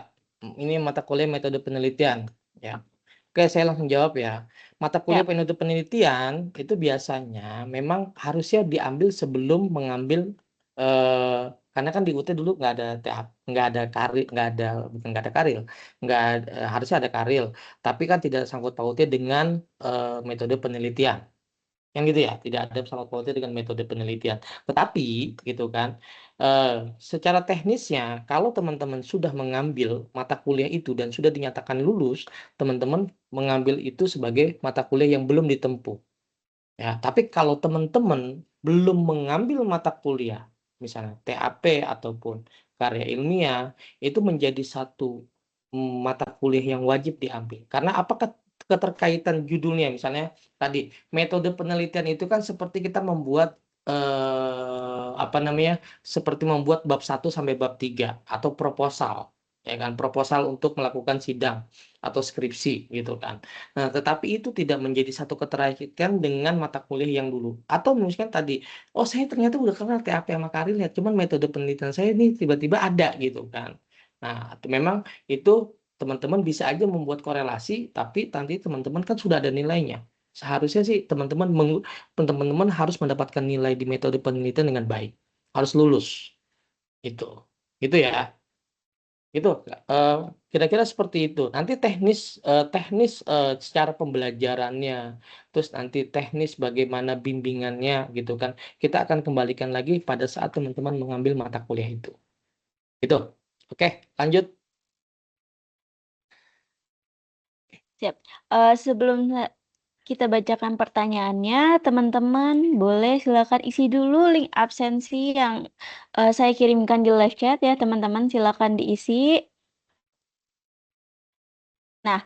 ini mata kuliah metode penelitian. Ya. Oke, saya langsung jawab ya. Mata kuliah Siap. metode penelitian itu biasanya memang harusnya diambil sebelum mengambil, karena kan di UT dulu nggak ada TAP, nggak ada karil, bukan nggak ada karil, harusnya ada karil, tapi kan tidak sangkut pautnya dengan metode penelitian. Yang gitu ya, tidak ada sangkut pautnya dengan metode penelitian. Tetapi gitu kan, secara teknisnya kalau teman-teman sudah mengambil mata kuliah itu dan sudah dinyatakan lulus, teman-teman mengambil itu sebagai mata kuliah yang belum ditempuh. Ya, tapi kalau teman-teman belum mengambil mata kuliah, misalnya TAP ataupun karya ilmiah, itu menjadi satu mata kuliah yang wajib diambil. Karena apakah keterkaitan judulnya, misalnya tadi metode penelitian itu kan seperti kita membuat, apa namanya, seperti membuat bab 1 sampai bab 3 atau proposal, ya kan, proposal untuk melakukan sidang atau skripsi gitu kan. Nah, tetapi itu tidak menjadi satu keterkaitan dengan mata kuliah yang dulu. Atau misalkan tadi, oh saya ternyata udah kenal TAP sama Karir ya, cuman metode penelitian saya ini tiba-tiba ada gitu kan. Nah, memang itu teman-teman bisa aja membuat korelasi, tapi nanti teman-teman kan sudah ada nilainya. Seharusnya sih teman-teman harus mendapatkan nilai di metode penelitian dengan baik, harus lulus. Itu, itu ya. Itu kira-kira seperti itu. Nanti teknis secara pembelajarannya, terus nanti teknis bagaimana bimbingannya gitu kan. Kita akan kembalikan lagi pada saat teman-teman mengambil mata kuliah itu. Gitu. Oke, lanjut. Siap. Sebelum kita bacakan pertanyaannya, teman-teman boleh silakan isi dulu link absensi yang saya kirimkan di live chat ya, teman-teman silakan diisi. Nah,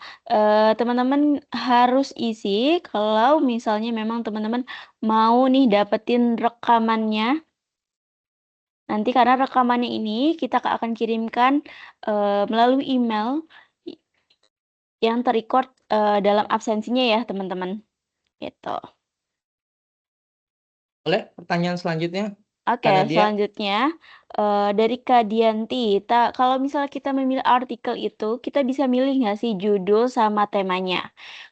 teman-teman harus isi kalau misalnya memang teman-teman mau nih dapetin rekamannya. Nanti karena rekamannya ini kita akan kirimkan melalui email yang terrecord dalam absensinya ya, teman-teman. Gitu. Boleh pertanyaan selanjutnya? Oke, Kak Nadia? selanjutnya Dari Kak Dianti, kalau misalnya kita memilih artikel itu, kita bisa milih nggak sih judul sama temanya?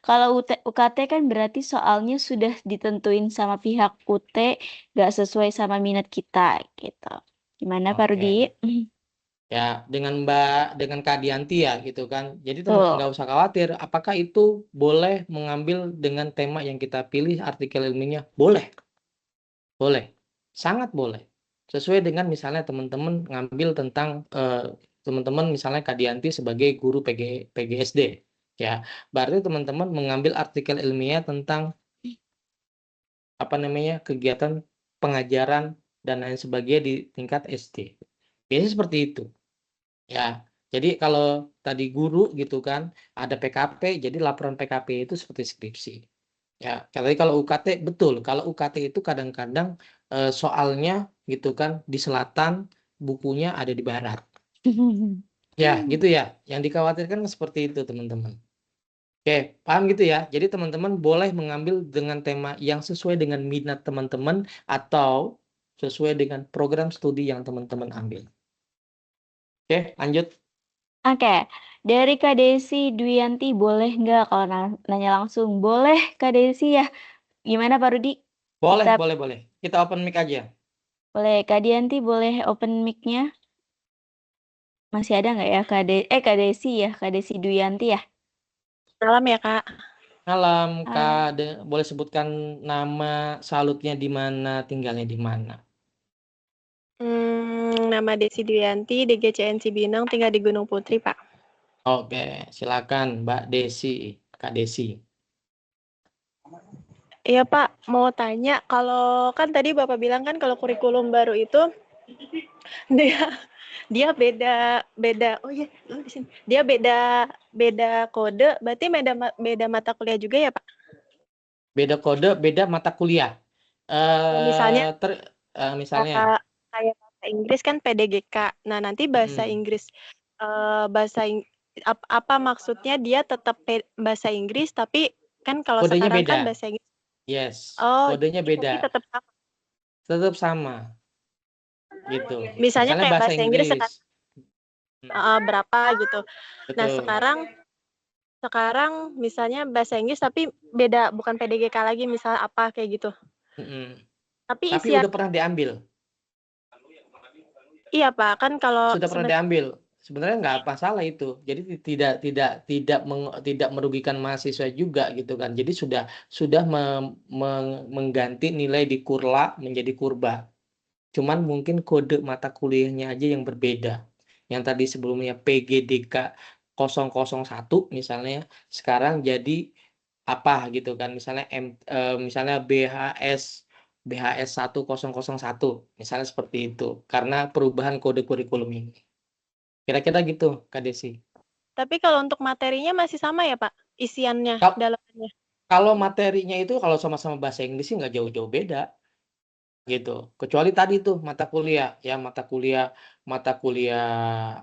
Kalau UKT kan berarti soalnya sudah ditentuin sama pihak UT, nggak sesuai sama minat kita, gitu. Gimana Pak Rudi? Oke. Ya, dengan Kak Dianti ya gitu kan. Jadi Tuh. nggak usah khawatir. Apakah itu boleh mengambil dengan tema yang kita pilih artikel ilmiahnya? Boleh, boleh, sangat boleh. Sesuai dengan misalnya teman-teman ngambil tentang teman-teman misalnya Kak Dianti sebagai guru PGSD, ya. Berarti teman-teman mengambil artikel ilmiah tentang apa namanya kegiatan pengajaran dan lain sebagainya di tingkat SD. Biasanya seperti itu. Ya, jadi kalau tadi guru gitu kan, ada PKP, jadi laporan PKP itu seperti skripsi. Ya, tadi kalau UKT betul, kalau UKT itu kadang-kadang soalnya gitu kan di selatan, bukunya ada di barat. Ya, gitu ya. Yang dikhawatirkan seperti itu, teman-teman. Oke, paham gitu ya. Jadi teman-teman boleh mengambil dengan tema yang sesuai dengan minat teman-teman atau sesuai dengan program studi yang teman-teman ambil. Oke, lanjut. Oke, dari Kak Desi Duyanti boleh nggak kalau nanya langsung? Boleh Kak Desi ya? Gimana Pak Rudi? Boleh, Kita boleh. Kita open mic aja. boleh Kak Dianti boleh open mic-nya? Masih ada nggak ya Kak Desi ya? Kak Desi Duyanti ya? Malam ya, Kak. Malam, Ah, Kak. Boleh sebutkan nama salutnya di mana, tinggalnya di mana? Nama Desi Duyanti, DGCN Cibinong, tinggal di Gunung Putri, Pak. Oke, silakan Mbak Desi, Kak Desi. Iya, Pak. Mau tanya, kalau kan tadi Bapak bilang kan kalau kurikulum baru itu dia dia beda. Oh iya, di sini. Dia beda kode, berarti beda mata kuliah juga ya, Pak? Beda kode, beda mata kuliah. Misalnya Misalnya, kayak bahasa Inggris kan PDGK. Nah, nanti bahasa mm, Inggris apa maksudnya dia tetap bahasa Inggris tapi kan kalau kodenya sekarang kan beda. bahasa Inggris. Yes, Oh, kodenya tapi beda. tetap sama. Tetap sama, gitu. Misalnya Misalnya kayak bahasa bahasa Inggris sekarang Inggris. Mm, berapa gitu. Nah, betul. sekarang misalnya bahasa Inggris tapi beda bukan PDGK lagi misalnya apa kayak gitu. Mm-mm. Tapi Tapi isian udah pernah diambil. iya, Pak. Kan kalau Sudah pernah diambil. Sebenarnya nggak masalah itu. Jadi tidak merugikan mahasiswa juga gitu kan. Jadi sudah mengganti nilai di kurla menjadi kurba. Cuman mungkin kode mata kuliahnya aja yang berbeda. Yang tadi sebelumnya PGDK 001 misalnya sekarang jadi apa gitu kan. Misalnya misalnya BHS 1001 misalnya seperti itu karena perubahan kode kurikulum ini. Kira-kira gitu, Kak Desi. tapi kalau untuk materinya masih sama ya, Pak? Isiannya, Kal- dalamnya. Kalau materinya itu kalau sama-sama bahasa Inggris sih nggak jauh-jauh beda gitu. Kecuali tadi tuh mata kuliah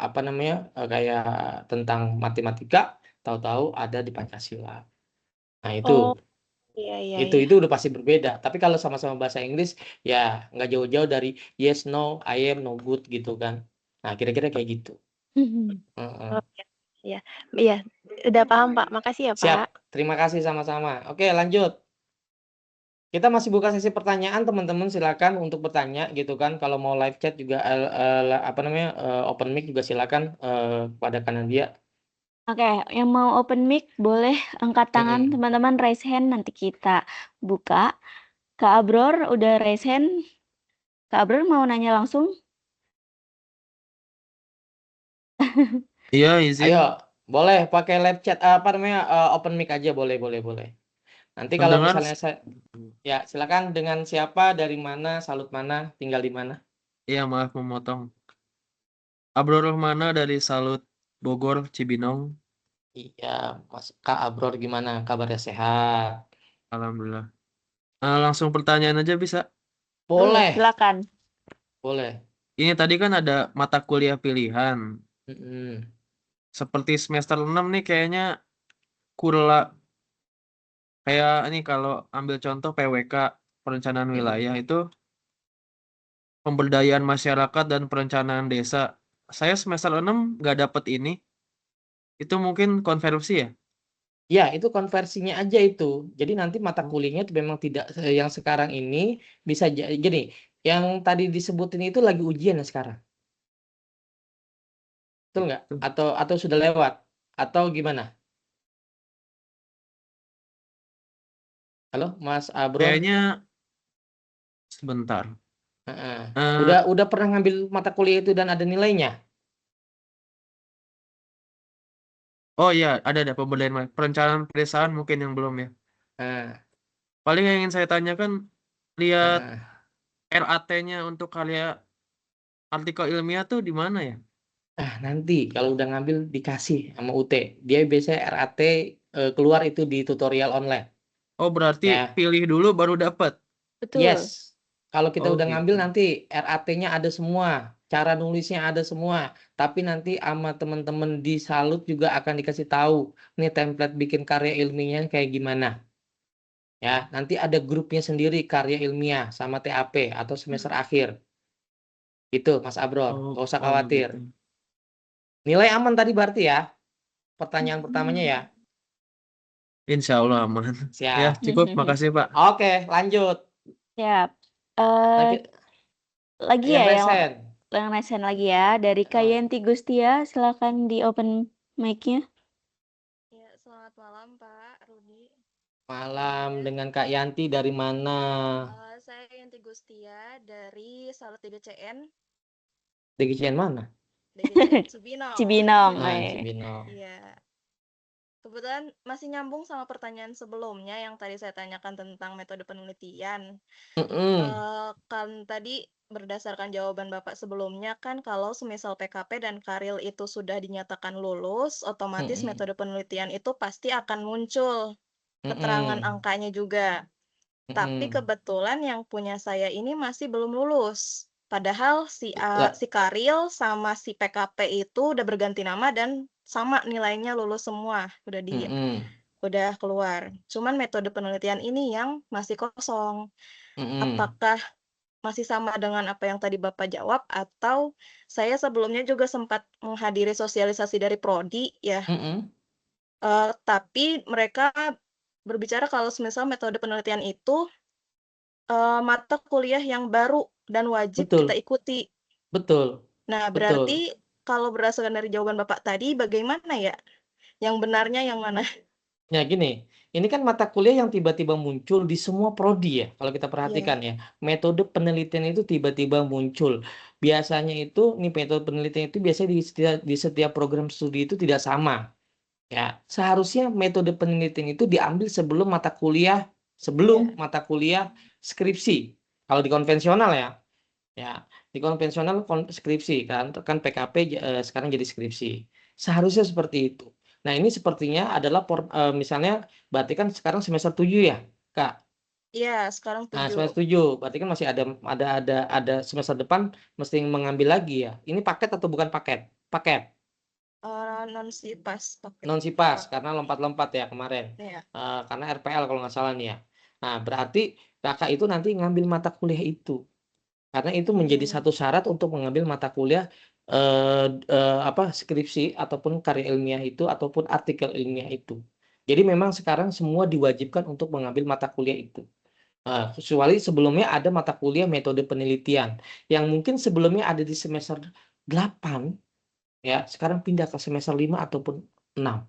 apa namanya kayak tentang matematika, tahu-tahu ada di Pancasila. Nah Oh, itu iya iya itu iya. itu udah pasti berbeda. Tapi kalau sama-sama bahasa Inggris ya nggak jauh-jauh dari yes, no, I am, no good gitu kan. Nah kira-kira kayak gitu. Heeh. Oh, iya. Iya. Iya, udah paham, Pak. Makasih ya, Siap. Pak. Terima kasih sama-sama. Oke, lanjut. Kita masih buka sesi pertanyaan, teman-teman. Silakan untuk bertanya gitu kan. Kalau mau live chat juga apa namanya open mic juga silakan pada kanan dia. Oke, yang mau open mic boleh angkat tangan Mm-mm. teman-teman, raise hand, nanti kita buka. Kak Abror udah raise hand. Kak Abror mau nanya langsung? Iya, izin. Ayo, boleh pakai live chat apa namanya open mic aja boleh. Nanti kalau Pendengar, misalnya saya ya silakan dengan siapa, dari mana, salut mana, tinggal di mana. iya maaf memotong. Abdul Rahmana dari Salut Bogor, Cibinong. Iya, Mas Kak Abror gimana? Kabarnya sehat? Alhamdulillah. Langsung pertanyaan aja bisa. Boleh, Silakan. boleh. Ini tadi kan ada mata kuliah pilihan. Mm-mm. Seperti semester 6 nih kayaknya kurla. Kayak ini kalau ambil contoh PWK, perencanaan Mm-mm. wilayah itu pemberdayaan masyarakat dan perencanaan desa. Saya semester 6 nggak dapet ini. Itu mungkin konversi ya? Ya, itu konversinya aja itu. Jadi nanti mata kuliahnya itu memang tidak yang sekarang ini bisa jadi yang tadi disebutin itu lagi ujian ya sekarang. Betul nggak? Gitu. Atau sudah lewat? Atau gimana? Halo, Mas Abrol? Kayaknya sebentar. Heeh. Eh, Udah pernah ngambil mata kuliah itu dan ada nilainya? oh iya, ada pemberdayaan perencanaan pedesaan mungkin yang belum ya. Nah, Paling yang ingin saya tanyakan, lihat heeh. RAT-nya untuk karya artikel ilmiah tuh di mana ya? Nanti kalau udah ngambil dikasih sama UT. Dia biasanya RAT keluar itu di tutorial online. Oh, berarti Ya, pilih dulu baru dapat. Betul. yes. Kalau kita Oh, udah ngambil gitu. nanti RAT-nya ada semua, cara nulisnya ada semua. Tapi nanti sama teman-teman di Salut juga akan dikasih tahu nih template bikin karya ilmiahnya kayak gimana. Ya, nanti ada grupnya sendiri karya ilmiah sama TAP atau semester akhir. Itu Mas Abrol, nggak usah khawatir. Gitu. Nilai aman tadi berarti ya. Pertanyaan pertamanya ya. Insya Allah aman. Ya, Siap. cukup. Makasih, Pak. Oke, lanjut. Siap. Nanti Lagi yang ya resen. yang resen lagi ya dari Kak Yenti Gustia, silakan di open mic-nya. Ya, selamat malam Pak Rudi. Malam dengan Kak Yanti dari mana? Saya Yanti Gustia dari Salut DGCN. DGCN mana? DGCN Cibinong. Cibinong. Cibinong. Iya. Kebetulan masih nyambung sama pertanyaan sebelumnya yang tadi saya tanyakan tentang metode penelitian. Kan tadi berdasarkan jawaban Bapak sebelumnya kan kalau semisal PKP dan Karil itu sudah dinyatakan lulus, otomatis metode penelitian itu pasti akan muncul keterangan angkanya juga. Tapi kebetulan yang punya saya ini masih belum lulus. Padahal si Karil sama si PKP itu udah berganti nama dan sama nilainya lulus semua, udah keluar. Cuman metode penelitian ini yang masih kosong. Apakah masih sama dengan apa yang tadi Bapak jawab atau saya sebelumnya juga sempat menghadiri sosialisasi dari Prodi ya. Tapi mereka berbicara kalau semisal metode penelitian itu mata kuliah yang baru dan wajib kita ikuti. Betul. Nah, berarti kalau berdasarkan dari jawaban Bapak tadi, bagaimana ya? Yang benarnya yang mana? Ya gini, ini kan mata kuliah yang tiba-tiba muncul di semua prodi ya. Kalau kita perhatikan ya, metode penelitian itu tiba-tiba muncul. Biasanya itu, nih metode penelitian itu biasanya di setiap program studi itu tidak sama. Ya, seharusnya metode penelitian itu diambil sebelum mata kuliah skripsi. Kalau di konvensional ya. Ya, di konvensional skripsi kan PKP sekarang jadi skripsi. Seharusnya seperti itu. Nah, ini sepertinya adalah misalnya berarti kan sekarang semester 7 ya, Kak. Iya, sekarang Nah, 7. semester 7 berarti kan masih ada semester depan mesti mengambil lagi ya. Ini paket atau bukan paket? Paket. Non-sipas paket. Non-sipas karena lompat-lompat ya kemarin. Iya. Karena RPL kalau nggak salah nih ya. Nah, berarti Kakak itu nanti ngambil mata kuliah itu. Karena itu menjadi satu syarat untuk mengambil mata kuliah skripsi ataupun karya ilmiah itu ataupun artikel ilmiah itu. Jadi memang sekarang semua diwajibkan untuk mengambil mata kuliah itu. Kecuali sebelumnya ada mata kuliah metode penelitian yang mungkin sebelumnya ada di semester 8 ya, sekarang pindah ke semester 5 ataupun 6.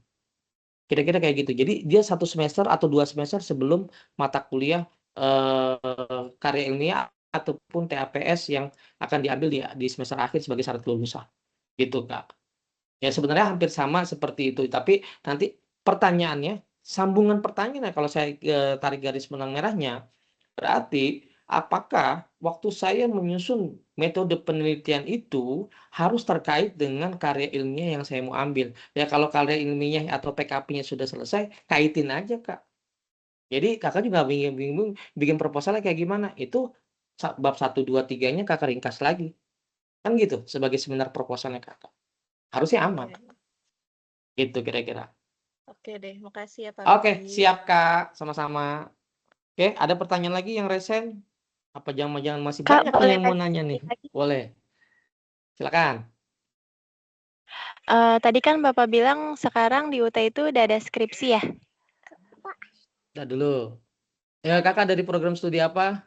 Kira-kira kayak gitu. Jadi dia 1 semester atau 2 semester sebelum mata kuliah karya ilmiah ataupun TAPS yang akan diambil di semester akhir sebagai syarat kelulusan. Gitu, Kak. Ya sebenarnya hampir sama seperti itu, tapi nanti pertanyaannya, sambungan pertanyaannya kalau saya tarik garis benang merahnya, berarti apakah waktu saya menyusun metode penelitian itu harus terkait dengan karya ilmiah yang saya mau ambil. Ya kalau karya ilmiahnya atau PKP-nya sudah selesai, kaitin aja, Kak. Jadi kakak juga bingung bikin proposalnya kayak gimana. Itu bab 1, 2, 3-nya kakak ringkas lagi. Kan gitu sebagai seminar proposalnya kakak. Harusnya aman. Gitu kira-kira. Oke deh, makasih ya Pak Oke, Rudi. siap Kak. Sama-sama. Oke, ada pertanyaan lagi yang resen? Apa jangan masih Kak, banyak nih boleh yang mau tanya nanya nih? lagi? Boleh. Silakan. Tadi kan Bapak bilang sekarang di UT itu udah ada skripsi ya? Udah dulu. Ya, kakak dari program studi apa?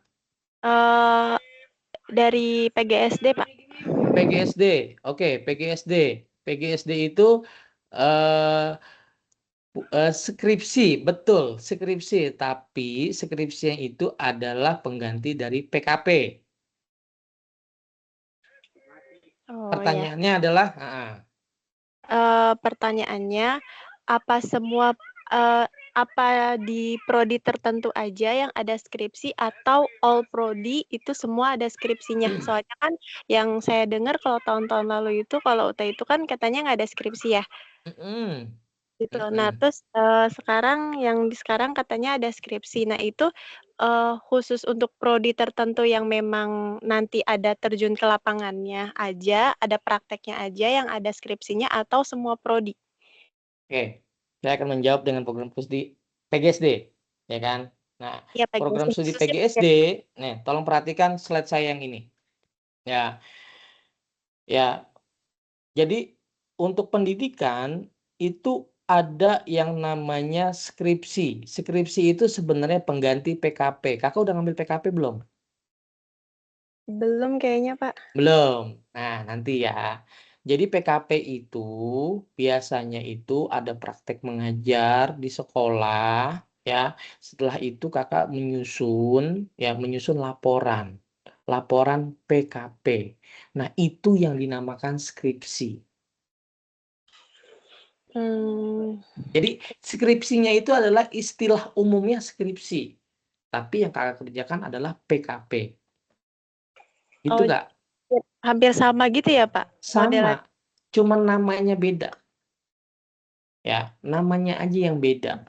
Eh, dari PGSD, Pak. PGSD. Oke, PGSD. PGSD itu eh skripsi, betul, skripsi. Tapi skripsinya itu adalah pengganti dari PKP. Oh ya. Pertanyaannya adalah, Pertanyaannya, apa semua apa di prodi tertentu aja yang ada skripsi atau all prodi itu semua ada skripsinya? Soalnya kan yang saya dengar kalau tahun-tahun lalu itu kalau UT itu kan katanya nggak ada skripsi ya. Gitu. Nah, terus sekarang sekarang katanya ada skripsi. Nah, itu khusus untuk prodi tertentu yang memang nanti ada terjun ke lapangannya aja, ada prakteknya aja yang ada skripsinya atau semua prodi? Oke, saya akan menjawab dengan program studi PGSD, ya kan? Nah, Iya, program PGSD. studi Khususnya PGSD, nih, tolong perhatikan slide saya yang ini. Ya, ya. Jadi untuk pendidikan itu ada yang namanya skripsi. Skripsi itu sebenarnya pengganti PKP. Kakak udah ngambil PKP belum? Belum kayaknya, Pak. Belum. Nah, nanti ya. Jadi PKP itu biasanya itu ada praktek mengajar di sekolah, ya. Setelah itu kakak menyusun laporan. Laporan PKP. Nah, itu yang dinamakan skripsi. Jadi skripsinya itu adalah istilah umumnya skripsi. Tapi yang kakak kerjakan adalah PKP. Gitu Oh, Kak? hampir sama gitu ya, Pak? Modelan. Sama. Cuma namanya beda. Ya, namanya aja yang beda.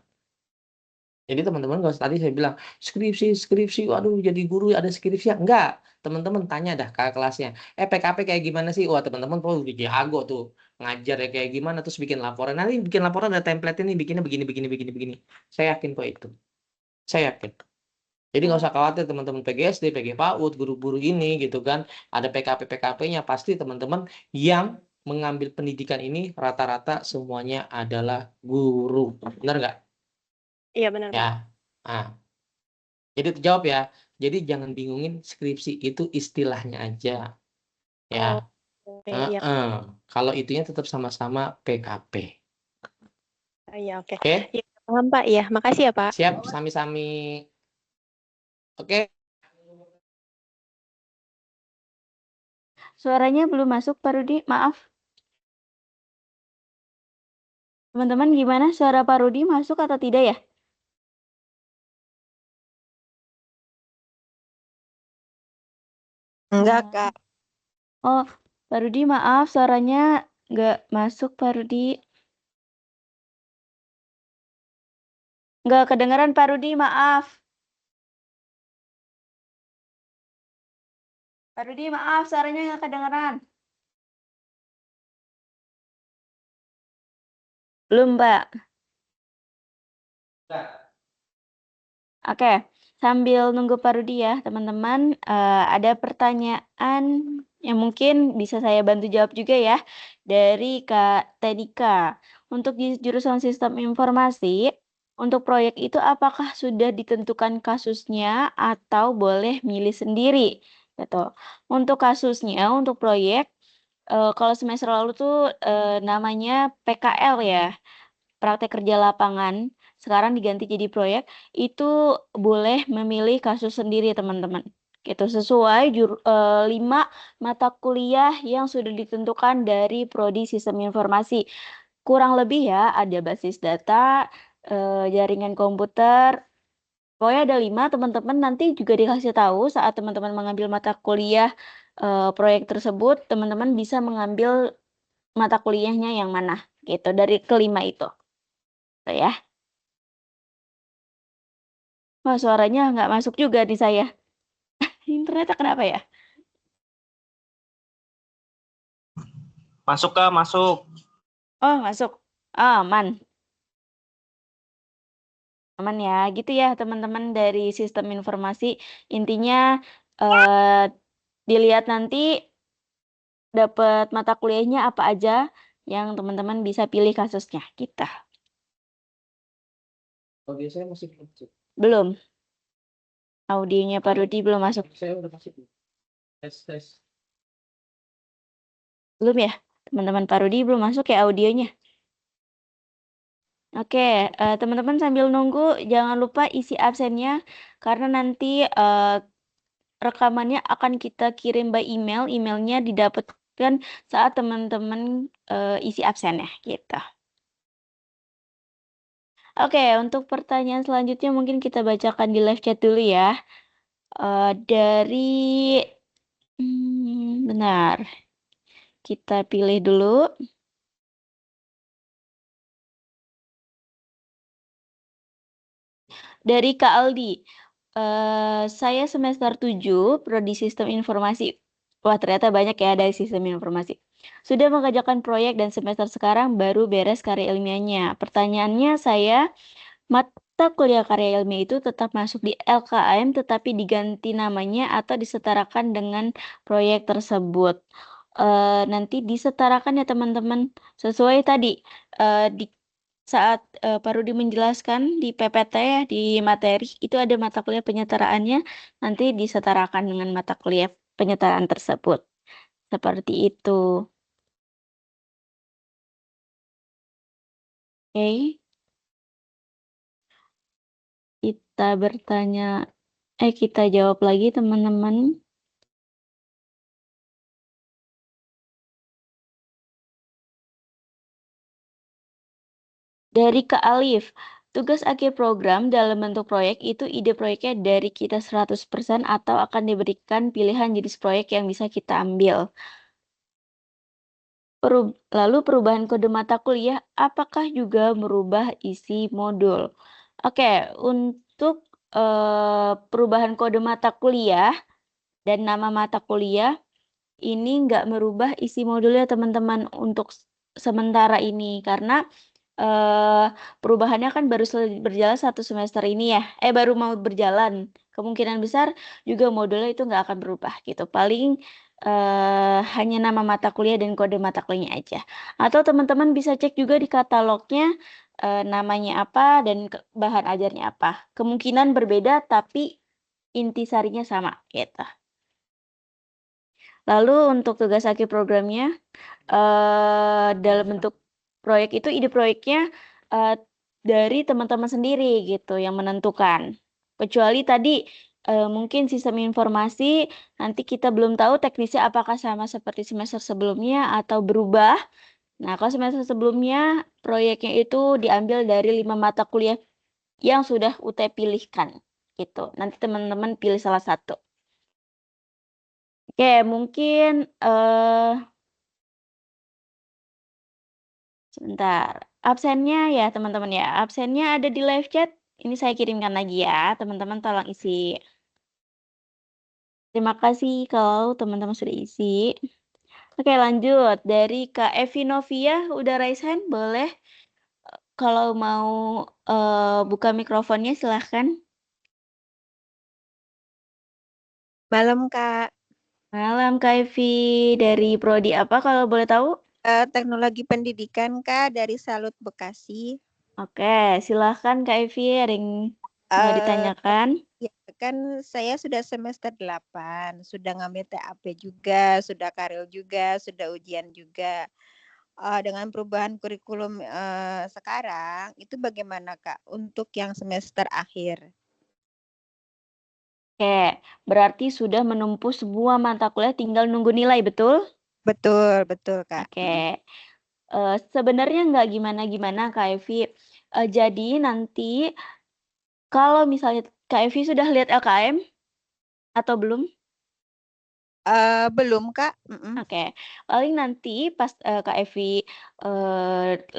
Jadi teman-teman kalau tadi saya bilang skripsi, waduh jadi guru ada skripsi ya? Enggak. Teman-teman tanya dah ke kelasnya. PKP kayak gimana sih? Wah teman-teman udah jago tuh ngajar ya kayak gimana terus bikin laporan. Nanti bikin laporan ada template ini bikinnya begini. Saya yakin kok itu. Saya yakin. Jadi nggak usah khawatir teman-teman PGSD, PG PAUD, guru-guru ini gitu kan. Ada PKP-PKP-nya pasti teman-teman yang mengambil pendidikan ini rata-rata semuanya adalah guru. Benar nggak? Iya, benar, Pak. Ya. Nah, jadi terjawab ya. Jadi jangan bingungin skripsi itu istilahnya aja. Ya. Oke, iya. Kalau itunya tetap sama-sama PKP. Iya, oke. Oke? Iya, paham, Pak. Iya, makasih ya, Pak. Siap, sami-sami. Oke. Suaranya belum masuk, Pak Rudi. Maaf. Teman-teman gimana? Suara Pak Rudi masuk atau tidak ya? Enggak, Kak. Oh, Pak Rudi maaf, suaranya nggak masuk, Pak Rudi. Nggak kedengeran, Pak Rudi, maaf. Pak Rudi, maaf, suaranya nggak kedengeran. Belum, Pak. Oke, sambil nunggu Pak Rudi ya, teman-teman, ada pertanyaan yang mungkin bisa saya bantu jawab juga ya, dari Kak Tedika. Untuk di jurusan Sistem Informasi, untuk proyek itu apakah sudah ditentukan kasusnya atau boleh milih sendiri? Gitu. Untuk kasusnya, untuk proyek, kalau semester lalu tuh, namanya PKL ya, praktek kerja lapangan, sekarang diganti jadi proyek, itu boleh memilih kasus sendiri teman-teman. Gitu, sesuai 5 mata kuliah yang sudah ditentukan dari prodi Sistem Informasi. Kurang lebih ya, ada basis data, jaringan komputer, pokoknya ada 5, teman-teman nanti juga dikasih tahu saat teman-teman mengambil mata kuliah, proyek tersebut, teman-teman bisa mengambil mata kuliahnya yang mana, gitu, dari ke-5 itu. Tuh ya. Wah, suaranya nggak masuk juga di saya. Internetnya kenapa ya? Masuk Kak, masuk. Oh, masuk. Aman. Aman ya, gitu ya teman-teman dari Sistem Informasi. Intinya dilihat nanti dapat mata kuliahnya apa aja yang teman-teman bisa pilih kasusnya kita. Audio saya masih belum masuk. Belum. Audionya Pak Rudi belum masuk. Saya udah masuk. Tes. Belum ya? Teman-teman Pak Rudi belum masuk ya audionya. Oke, teman-teman sambil nunggu jangan lupa isi absennya karena nanti rekamannya akan kita kirim by email. Emailnya didapatkan saat teman-teman isi absennya gitu. Oke, untuk pertanyaan selanjutnya mungkin kita bacakan di live chat dulu ya. Dari benar. Kita pilih dulu. Dari Kak Aldi. Saya semester 7 Prodi Sistem Informasi. Wah, ternyata banyak ya dari Sistem Informasi. Sudah mengerjakan proyek dan semester sekarang baru beres karya ilmiahnya. Pertanyaannya mata kuliah karya ilmiah itu tetap masuk di LKM tetapi diganti namanya atau disetarakan dengan proyek tersebut. Nanti disetarakan ya teman-teman. Sesuai tadi di saat Pak Rudi menjelaskan di PPT ya, di materi itu ada mata kuliah penyetaraannya, nanti disetarakan dengan mata kuliah penyetaraan tersebut. Seperti itu. Oke. Kita jawab lagi teman-teman. Dari Kak Alif, tugas akhir program dalam bentuk proyek itu ide proyeknya dari kita 100% atau akan diberikan pilihan jenis proyek yang bisa kita ambil. Lalu perubahan kode mata kuliah, apakah juga merubah isi modul? Oke, untuk perubahan kode mata kuliah dan nama mata kuliah, ini nggak merubah isi modulnya teman-teman untuk sementara ini. Karena perubahannya kan baru berjalan 1 semester ini ya. Baru mau berjalan. Kemungkinan besar juga modulnya itu nggak akan berubah gitu. Paling hanya nama mata kuliah dan kode mata kuliahnya aja. Atau teman-teman bisa cek juga di katalognya namanya apa dan bahan ajarnya apa. Kemungkinan berbeda tapi intisarinya sama gitu. Lalu untuk tugas akhir programnya dalam bentuk proyek itu ide proyeknya dari teman-teman sendiri gitu yang menentukan. Kecuali tadi mungkin sistem informasi nanti kita belum tahu teknisnya apakah sama seperti semester sebelumnya atau berubah. Nah, kalau semester sebelumnya proyeknya itu diambil dari 5 mata kuliah yang sudah UT pilihkan gitu. Nanti teman-teman pilih salah satu. Oke, mungkin sebentar. Absennya ya teman-teman ya. Absennya ada di live chat. Ini saya kirimkan lagi ya. Teman-teman tolong isi. Terima kasih kalau teman-teman sudah isi. Oke, lanjut. Dari Kak Evi Novia udah raise hand, boleh. Kalau mau buka mikrofonnya silahkan. Malam, Kak. Malam Kak Evi. Dari Prodi apa kalau boleh tahu? Teknologi Pendidikan, Kak, dari Salut Bekasi. Oke, silahkan Kak Evi. Ada yang mau ditanyakan? Ya, kan saya sudah semester 8, sudah ngambil TAP juga, sudah karil juga, sudah ujian juga. Dengan perubahan kurikulum sekarang, itu bagaimana, Kak, untuk yang semester akhir? Oke, berarti sudah menempuh sebuah mata kuliah tinggal nunggu nilai, betul? Betul, Kak. Oke. Sebenarnya nggak gimana-gimana Kak Evi. Jadi nanti kalau misalnya Kak Evi sudah lihat LKM atau belum? Belum, Kak. Oke, paling nanti pas Kak Evi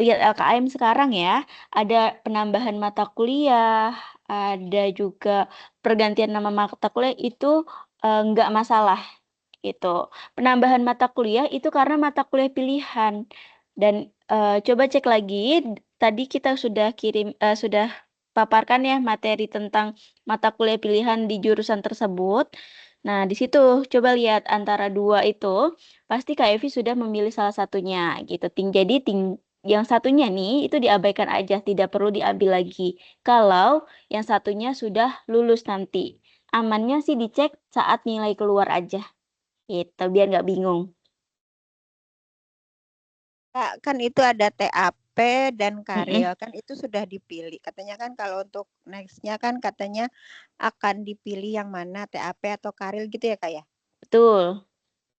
lihat LKM sekarang ya, ada penambahan mata kuliah, ada juga pergantian nama mata kuliah itu nggak masalah gitu. Penambahan mata kuliah itu karena mata kuliah pilihan dan coba cek lagi tadi kita sudah paparkan ya materi tentang mata kuliah pilihan di jurusan tersebut. Nah, di situ coba lihat antara dua itu, pasti Kak Evi sudah memilih salah satunya gitu. Jadi yang satunya nih itu diabaikan aja, tidak perlu diambil lagi. Kalau yang satunya sudah lulus nanti, amannya sih dicek saat nilai keluar aja, gitu, biar nggak bingung. Kak, kan itu ada TAP dan Karil, kan itu sudah dipilih. Katanya kan kalau untuk next-nya kan katanya akan dipilih yang mana, TAP atau Karil gitu ya Kak ya? Betul.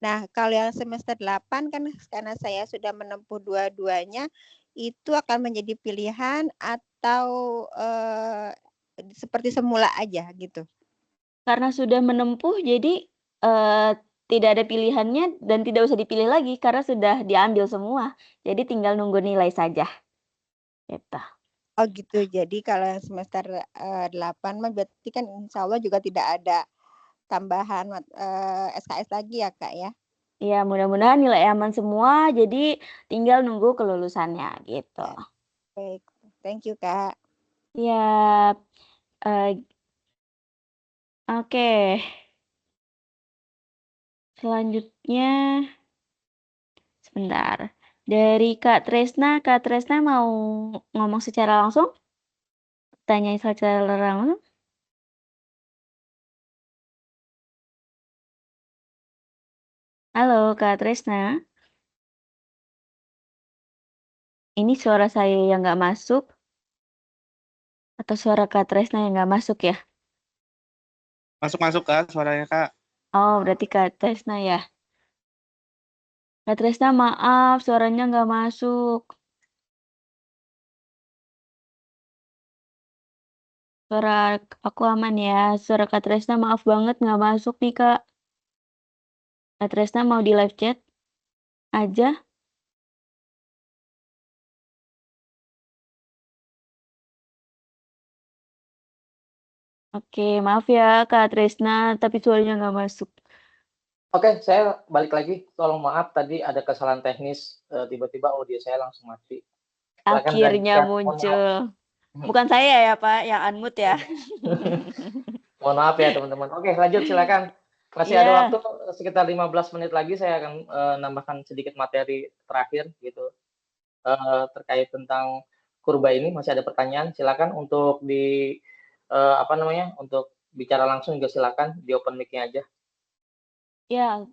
Nah, kalau yang semester 8 kan karena saya sudah menempuh dua-duanya, itu akan menjadi pilihan atau seperti semula aja gitu? Karena sudah menempuh jadi tidak ada pilihannya dan tidak usah dipilih lagi karena sudah diambil semua. Jadi tinggal nunggu nilai saja. Gitu. Oh gitu, jadi kalau yang semester 8 mah berarti kan insya Allah juga tidak ada tambahan SKS lagi ya Kak ya? Iya, mudah-mudahan nilai aman semua, jadi tinggal nunggu kelulusannya gitu. Ya, baik, thank you Kak. Iya, oke. Selanjutnya, sebentar. Dari Kak Tresna mau ngomong secara langsung? Tanya secara langsung? Halo Kak Tresna. Ini suara saya yang nggak masuk? Atau suara Kak Tresna yang nggak masuk ya? Masuk Kak suaranya Kak. Oh, berarti Kak Tresna ya? Kak Tresna maaf, suaranya nggak masuk. Suara aku aman ya. Suara Kak Tresna maaf banget nggak masuk nih Kak. Kak Tresna mau di live chat aja? Oke, maaf ya Kak Tresna, tapi suaranya nggak masuk. Oke, saya balik lagi. Tolong maaf tadi ada kesalahan teknis, tiba-tiba audio saya langsung mati. Silakan Akhirnya dilanjutkan. Mohon maaf. muncul. Bukan saya ya Pak, yang unmute ya. Mohon maaf ya teman-teman. Oke, lanjut silakan. Masih ada Iya. waktu sekitar 15 menit lagi saya akan nambahkan sedikit materi terakhir gitu. Terkait tentang kurba ini masih ada pertanyaan, silakan untuk untuk bicara langsung juga silakan di open mic-nya aja. Ya,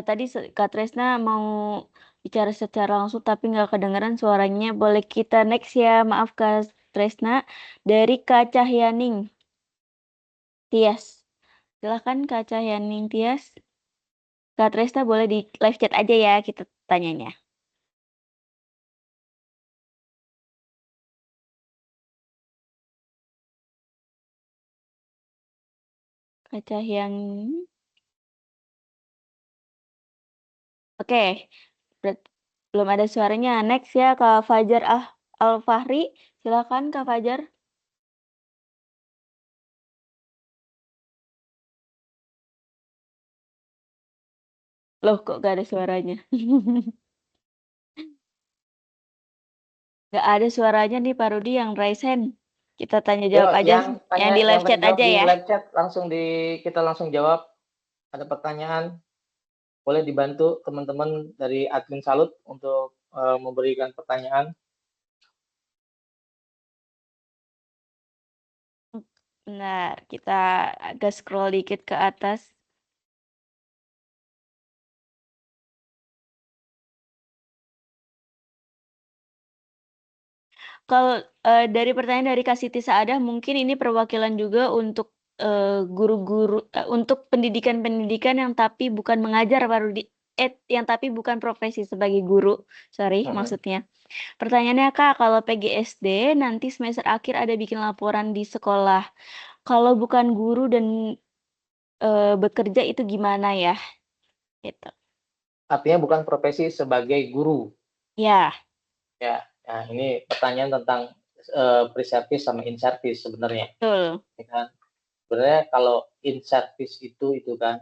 tadi Kak Tresna mau bicara secara langsung tapi nggak kedengeran suaranya. Boleh kita next ya, maaf Kak Tresna. Dari Kak Cahyaning Tias. Silahkan Kak Cahyaning Tias. Kak Tresna boleh di live chat aja ya kita tanyanya. Kak Cahyaning. Oke, belum ada suaranya. Next ya Kak Fajar Al-Fahri. Silakan Kak Fajar. Loh kok gak ada suaranya? Gak ada suaranya nih Pak Rudi yang raise hand. Kita tanya jawab aja yang di live chat aja ya. Di live chat kita langsung jawab. Ada pertanyaan, boleh dibantu teman-teman dari admin Salut untuk memberikan pertanyaan. Benar, kita agak scroll dikit ke atas. Kalau dari pertanyaan dari Kak Siti Saadah, mungkin ini perwakilan juga untuk guru-guru, untuk pendidikan-pendidikan yang tapi bukan mengajar, Pak Rudi. Yang tapi bukan profesi sebagai guru, sorry maksudnya. Pertanyaannya Kak, kalau PGSD nanti semester akhir ada bikin laporan di sekolah. Kalau bukan guru dan bekerja itu gimana ya? Gitu. Artinya bukan profesi sebagai guru. Ya. Ya, nah ini pertanyaan tentang pre-service sama in-service sebenarnya. Betul. Ya kan? Sebenarnya kalau in-service itu kan,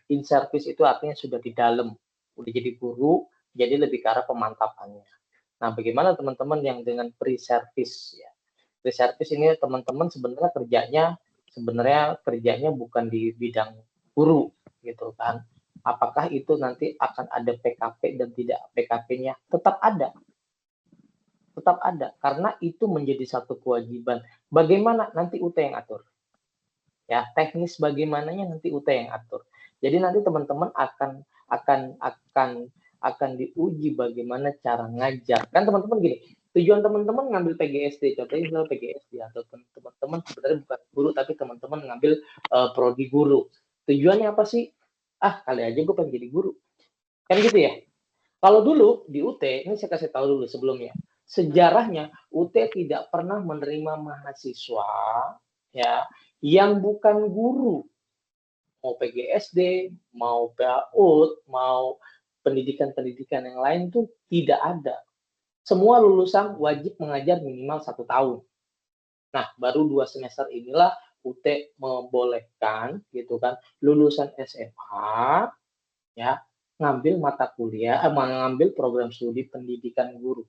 in-service itu artinya sudah di dalam, udah jadi guru, jadi lebih ke arah pemantapannya. Nah, bagaimana teman-teman yang dengan pre-service ya? Pre-service ini teman-teman sebenarnya kerjanya bukan di bidang guru gitu kan. Apakah itu nanti akan ada PKP dan tidak PKP-nya? Tetap ada karena itu menjadi satu kewajiban. Bagaimana nanti UT yang atur? Ya, teknis bagaimananya nanti UT yang atur. Jadi nanti teman-teman akan diuji bagaimana cara ngajar. Kan teman-teman gini, tujuan teman-teman ngambil PGSD, contohnya misalnya PGSD, ataupun teman-teman sebenarnya bukan guru tapi teman-teman ngambil prodi guru. Tujuannya apa sih? Kali aja gue pengen jadi guru. Kan gitu ya. Kalau dulu di UT, ini saya kasih tahu dulu sebelumnya. Sejarahnya UT tidak pernah menerima mahasiswa ya yang bukan guru. Mau PGSD, mau PAUD, mau pendidikan-pendidikan yang lain tuh tidak ada. Semua lulusan wajib mengajar minimal 1 tahun. Nah, baru 2 semester inilah UT membolehkan gitu kan lulusan SMA ya ngambil mata kuliah, mengambil program studi pendidikan guru.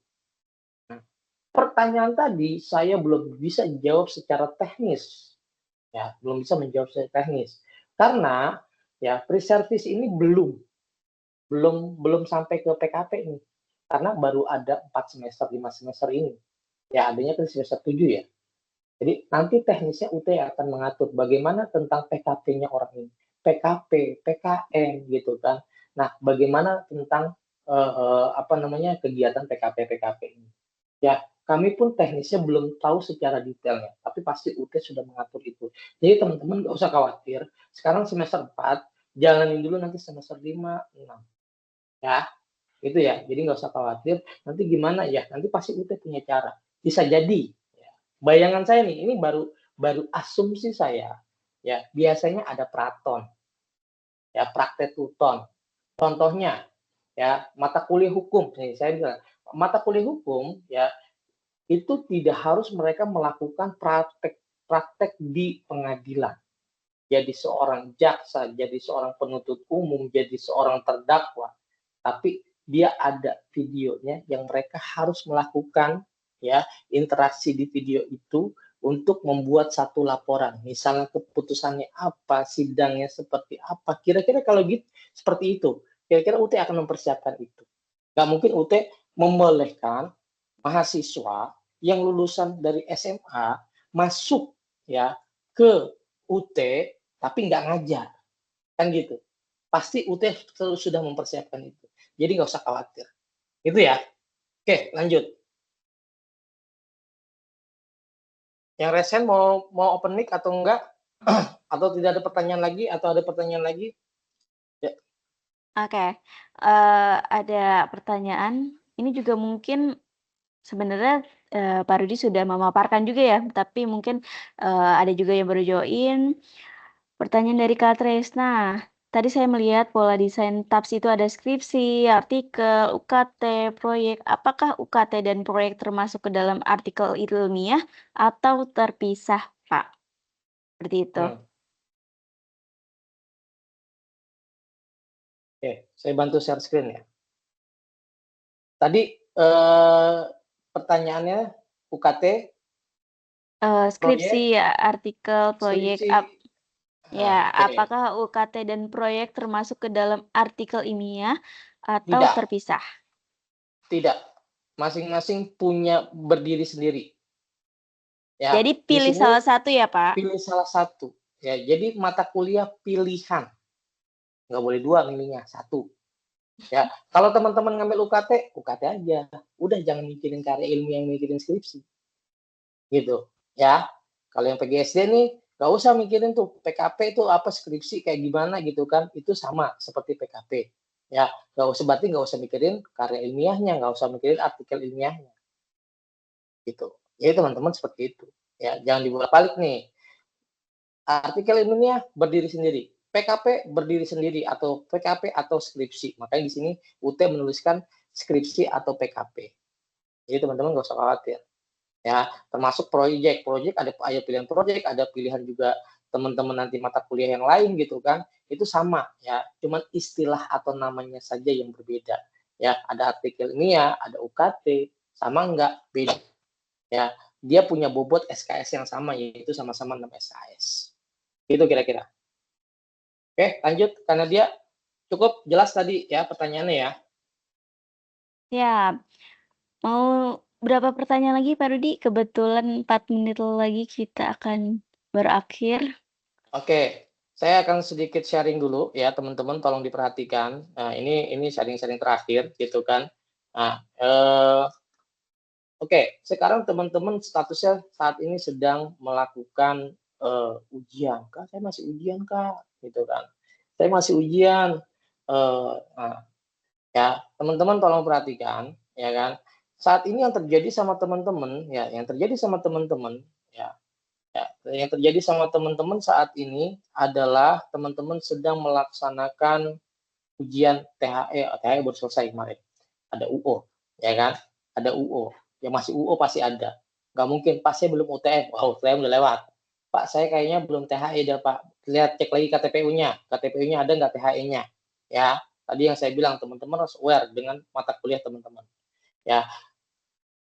Nah, pertanyaan tadi saya belum bisa jawab secara teknis. Ya, belum bisa menjawab secara teknis. Karena ya pre-service ini belum sampai ke PKP nih. Karena baru ada 4 semester, 5 semester ini. Ya, adanya kan semester 7 ya. Jadi nanti teknisnya UT akan mengatur bagaimana tentang PKP-nya orang ini. PKP, PKN gitu kan. Nah, bagaimana tentang kegiatan PKP ini. Ya, kami pun teknisnya belum tahu secara detailnya, tapi pasti UT sudah mengatur itu. Jadi teman-teman nggak usah khawatir. Sekarang semester 4, jalanin dulu nanti semester 5, 6. Ya, itu ya. Jadi nggak usah khawatir. Nanti gimana ya? Nanti pasti UT punya cara. Bisa jadi. Ya. Bayangan saya nih, ini baru asumsi saya. Ya, biasanya ada praton. Ya, praktek tuton. Contohnya, ya mata kuliah hukum. Saya bilang, mata kuliah hukum ya itu tidak harus mereka melakukan praktek di pengadilan. Jadi seorang jaksa, jadi seorang penuntut umum, jadi seorang terdakwa. Tapi dia ada videonya yang mereka harus melakukan ya interaksi di video itu untuk membuat satu laporan. Misalnya keputusannya apa, sidangnya seperti apa. Kira-kira kalau gitu seperti itu. Kira-kira UT akan mempersiapkan itu. Nggak mungkin UT membolehkan mahasiswa yang lulusan dari SMA masuk ya ke UT tapi nggak ngajar kan gitu. Pasti UT sudah mempersiapkan itu. Jadi nggak usah khawatir. Itu ya. Oke, lanjut. Yang resen mau open mic atau enggak? Atau tidak ada pertanyaan lagi? Atau ada pertanyaan lagi? Ya. Oke, ada pertanyaan. Ini juga mungkin sebenarnya Pak Rudi sudah memaparkan juga ya, tapi mungkin ada juga yang baru join. Pertanyaan dari Kak Tresna. Tadi saya melihat pola desain TAPS itu ada skripsi, artikel, UKT, proyek. Apakah UKT dan proyek termasuk ke dalam artikel ilmiah atau terpisah, Pak? Seperti itu. Oke, saya bantu share screen ya. Tadi pertanyaannya UKT, skripsi, artikel, proyek. skripsi. Ya, Oke. apakah UKT dan proyek termasuk ke dalam artikel ilmiah atau Tidak. terpisah? Tidak. Masing-masing punya berdiri sendiri. Ya, Jadi di pilih sini salah satu ya, Pak? pilih salah satu. Ya, jadi mata kuliah pilihan. Nggak boleh 2 milihnya, 1. Ya, kalau teman-teman ngambil UKT, UKT aja. Udah jangan mikirin karya ilmiah, yang mikirin skripsi. Gitu, ya. Kalau yang PGSD nih, nggak usah mikirin tuh PKP itu apa, skripsi kayak gimana gitu kan. Itu sama seperti PKP. Ya, berarti nggak usah mikirin karya ilmiahnya, nggak usah mikirin artikel ilmiahnya. Gitu. Jadi teman-teman seperti itu. Ya, jangan dibolak-balik nih. Artikel ilmiah berdiri sendiri. PKP berdiri sendiri atau PKP atau skripsi. Makanya di sini UT menuliskan skripsi atau PKP. Jadi teman-teman nggak usah khawatir. Ya, termasuk proyek ada pilihan proyek, ada pilihan juga teman-teman nanti mata kuliah yang lain gitu kan. Itu sama ya, cuman istilah atau namanya saja yang berbeda. Ya, ada artikel ilmiah, ada UKT, sama enggak? Beda. Ya, dia punya bobot SKS yang sama yaitu sama-sama 6 SKS. Itu kira-kira. Oke, lanjut karena dia cukup jelas tadi ya pertanyaannya ya. Ya, mau berapa pertanyaan lagi Pak Rudi? Kebetulan 4 menit lagi kita akan berakhir. Oke, saya akan sedikit sharing dulu ya teman-teman, tolong diperhatikan. Nah, ini sharing-sharing terakhir gitu kan. Nah, oke, sekarang teman-teman statusnya saat ini sedang melakukan ujian. Kak, saya masih ujian, Kak, gitu kan. Saya masih ujian. Nah, ya, teman-teman tolong perhatikan, ya kan. Saat ini yang terjadi sama teman-teman, ya, yang terjadi sama teman-teman, ya, ya, yang terjadi sama teman-teman saat ini adalah teman-teman sedang melaksanakan ujian THE, THE baru selesai kemarin. Ada UO, ya kan? Ada UO. Yang masih UO pasti ada. Nggak mungkin, Pak saya belum UTM. Wow, UTM udah lewat. Pak saya kayaknya belum THE dah Pak. Lihat cek lagi KTPU-nya. KTPU-nya ada nggak THE-nya? Ya, tadi yang saya bilang teman-teman harus aware dengan mata kuliah teman-teman. Ya,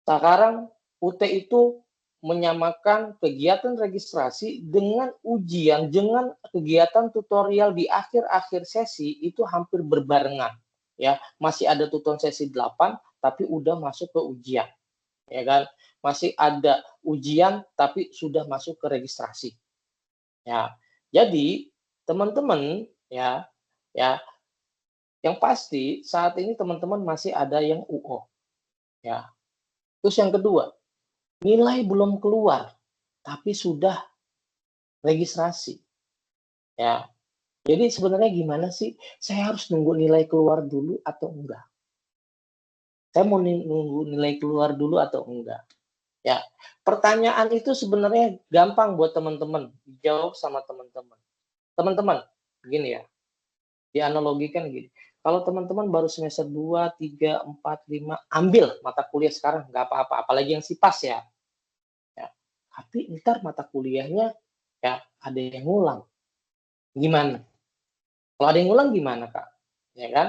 sekarang UT itu menyamakan kegiatan registrasi dengan ujian, dengan kegiatan tutorial di akhir-akhir sesi itu hampir berbarengan. Ya, masih ada tutorial sesi 8 tapi udah masuk ke ujian. Ya kan? Masih ada ujian tapi sudah masuk ke registrasi. Ya. Jadi, teman-teman ya, ya, yang pasti saat ini teman-teman masih ada yang UO. Ya. Terus yang kedua, nilai belum keluar, tapi sudah registrasi. Ya, jadi sebenarnya gimana sih? Saya harus nunggu nilai keluar dulu atau enggak? Saya mau nunggu nilai keluar dulu atau enggak? Ya, pertanyaan itu sebenarnya gampang buat teman-teman dijawab sama teman-teman. Teman-teman, begini ya, dianalogikan gini. Kalau teman-teman baru semester 2, 3, 4, 5, ambil mata kuliah sekarang, nggak apa-apa. Apalagi yang SIPAS ya. Ya. Tapi ntar mata kuliahnya ya ada yang ngulang. Gimana? Kalau ada yang ngulang gimana, Kak? Ya kan?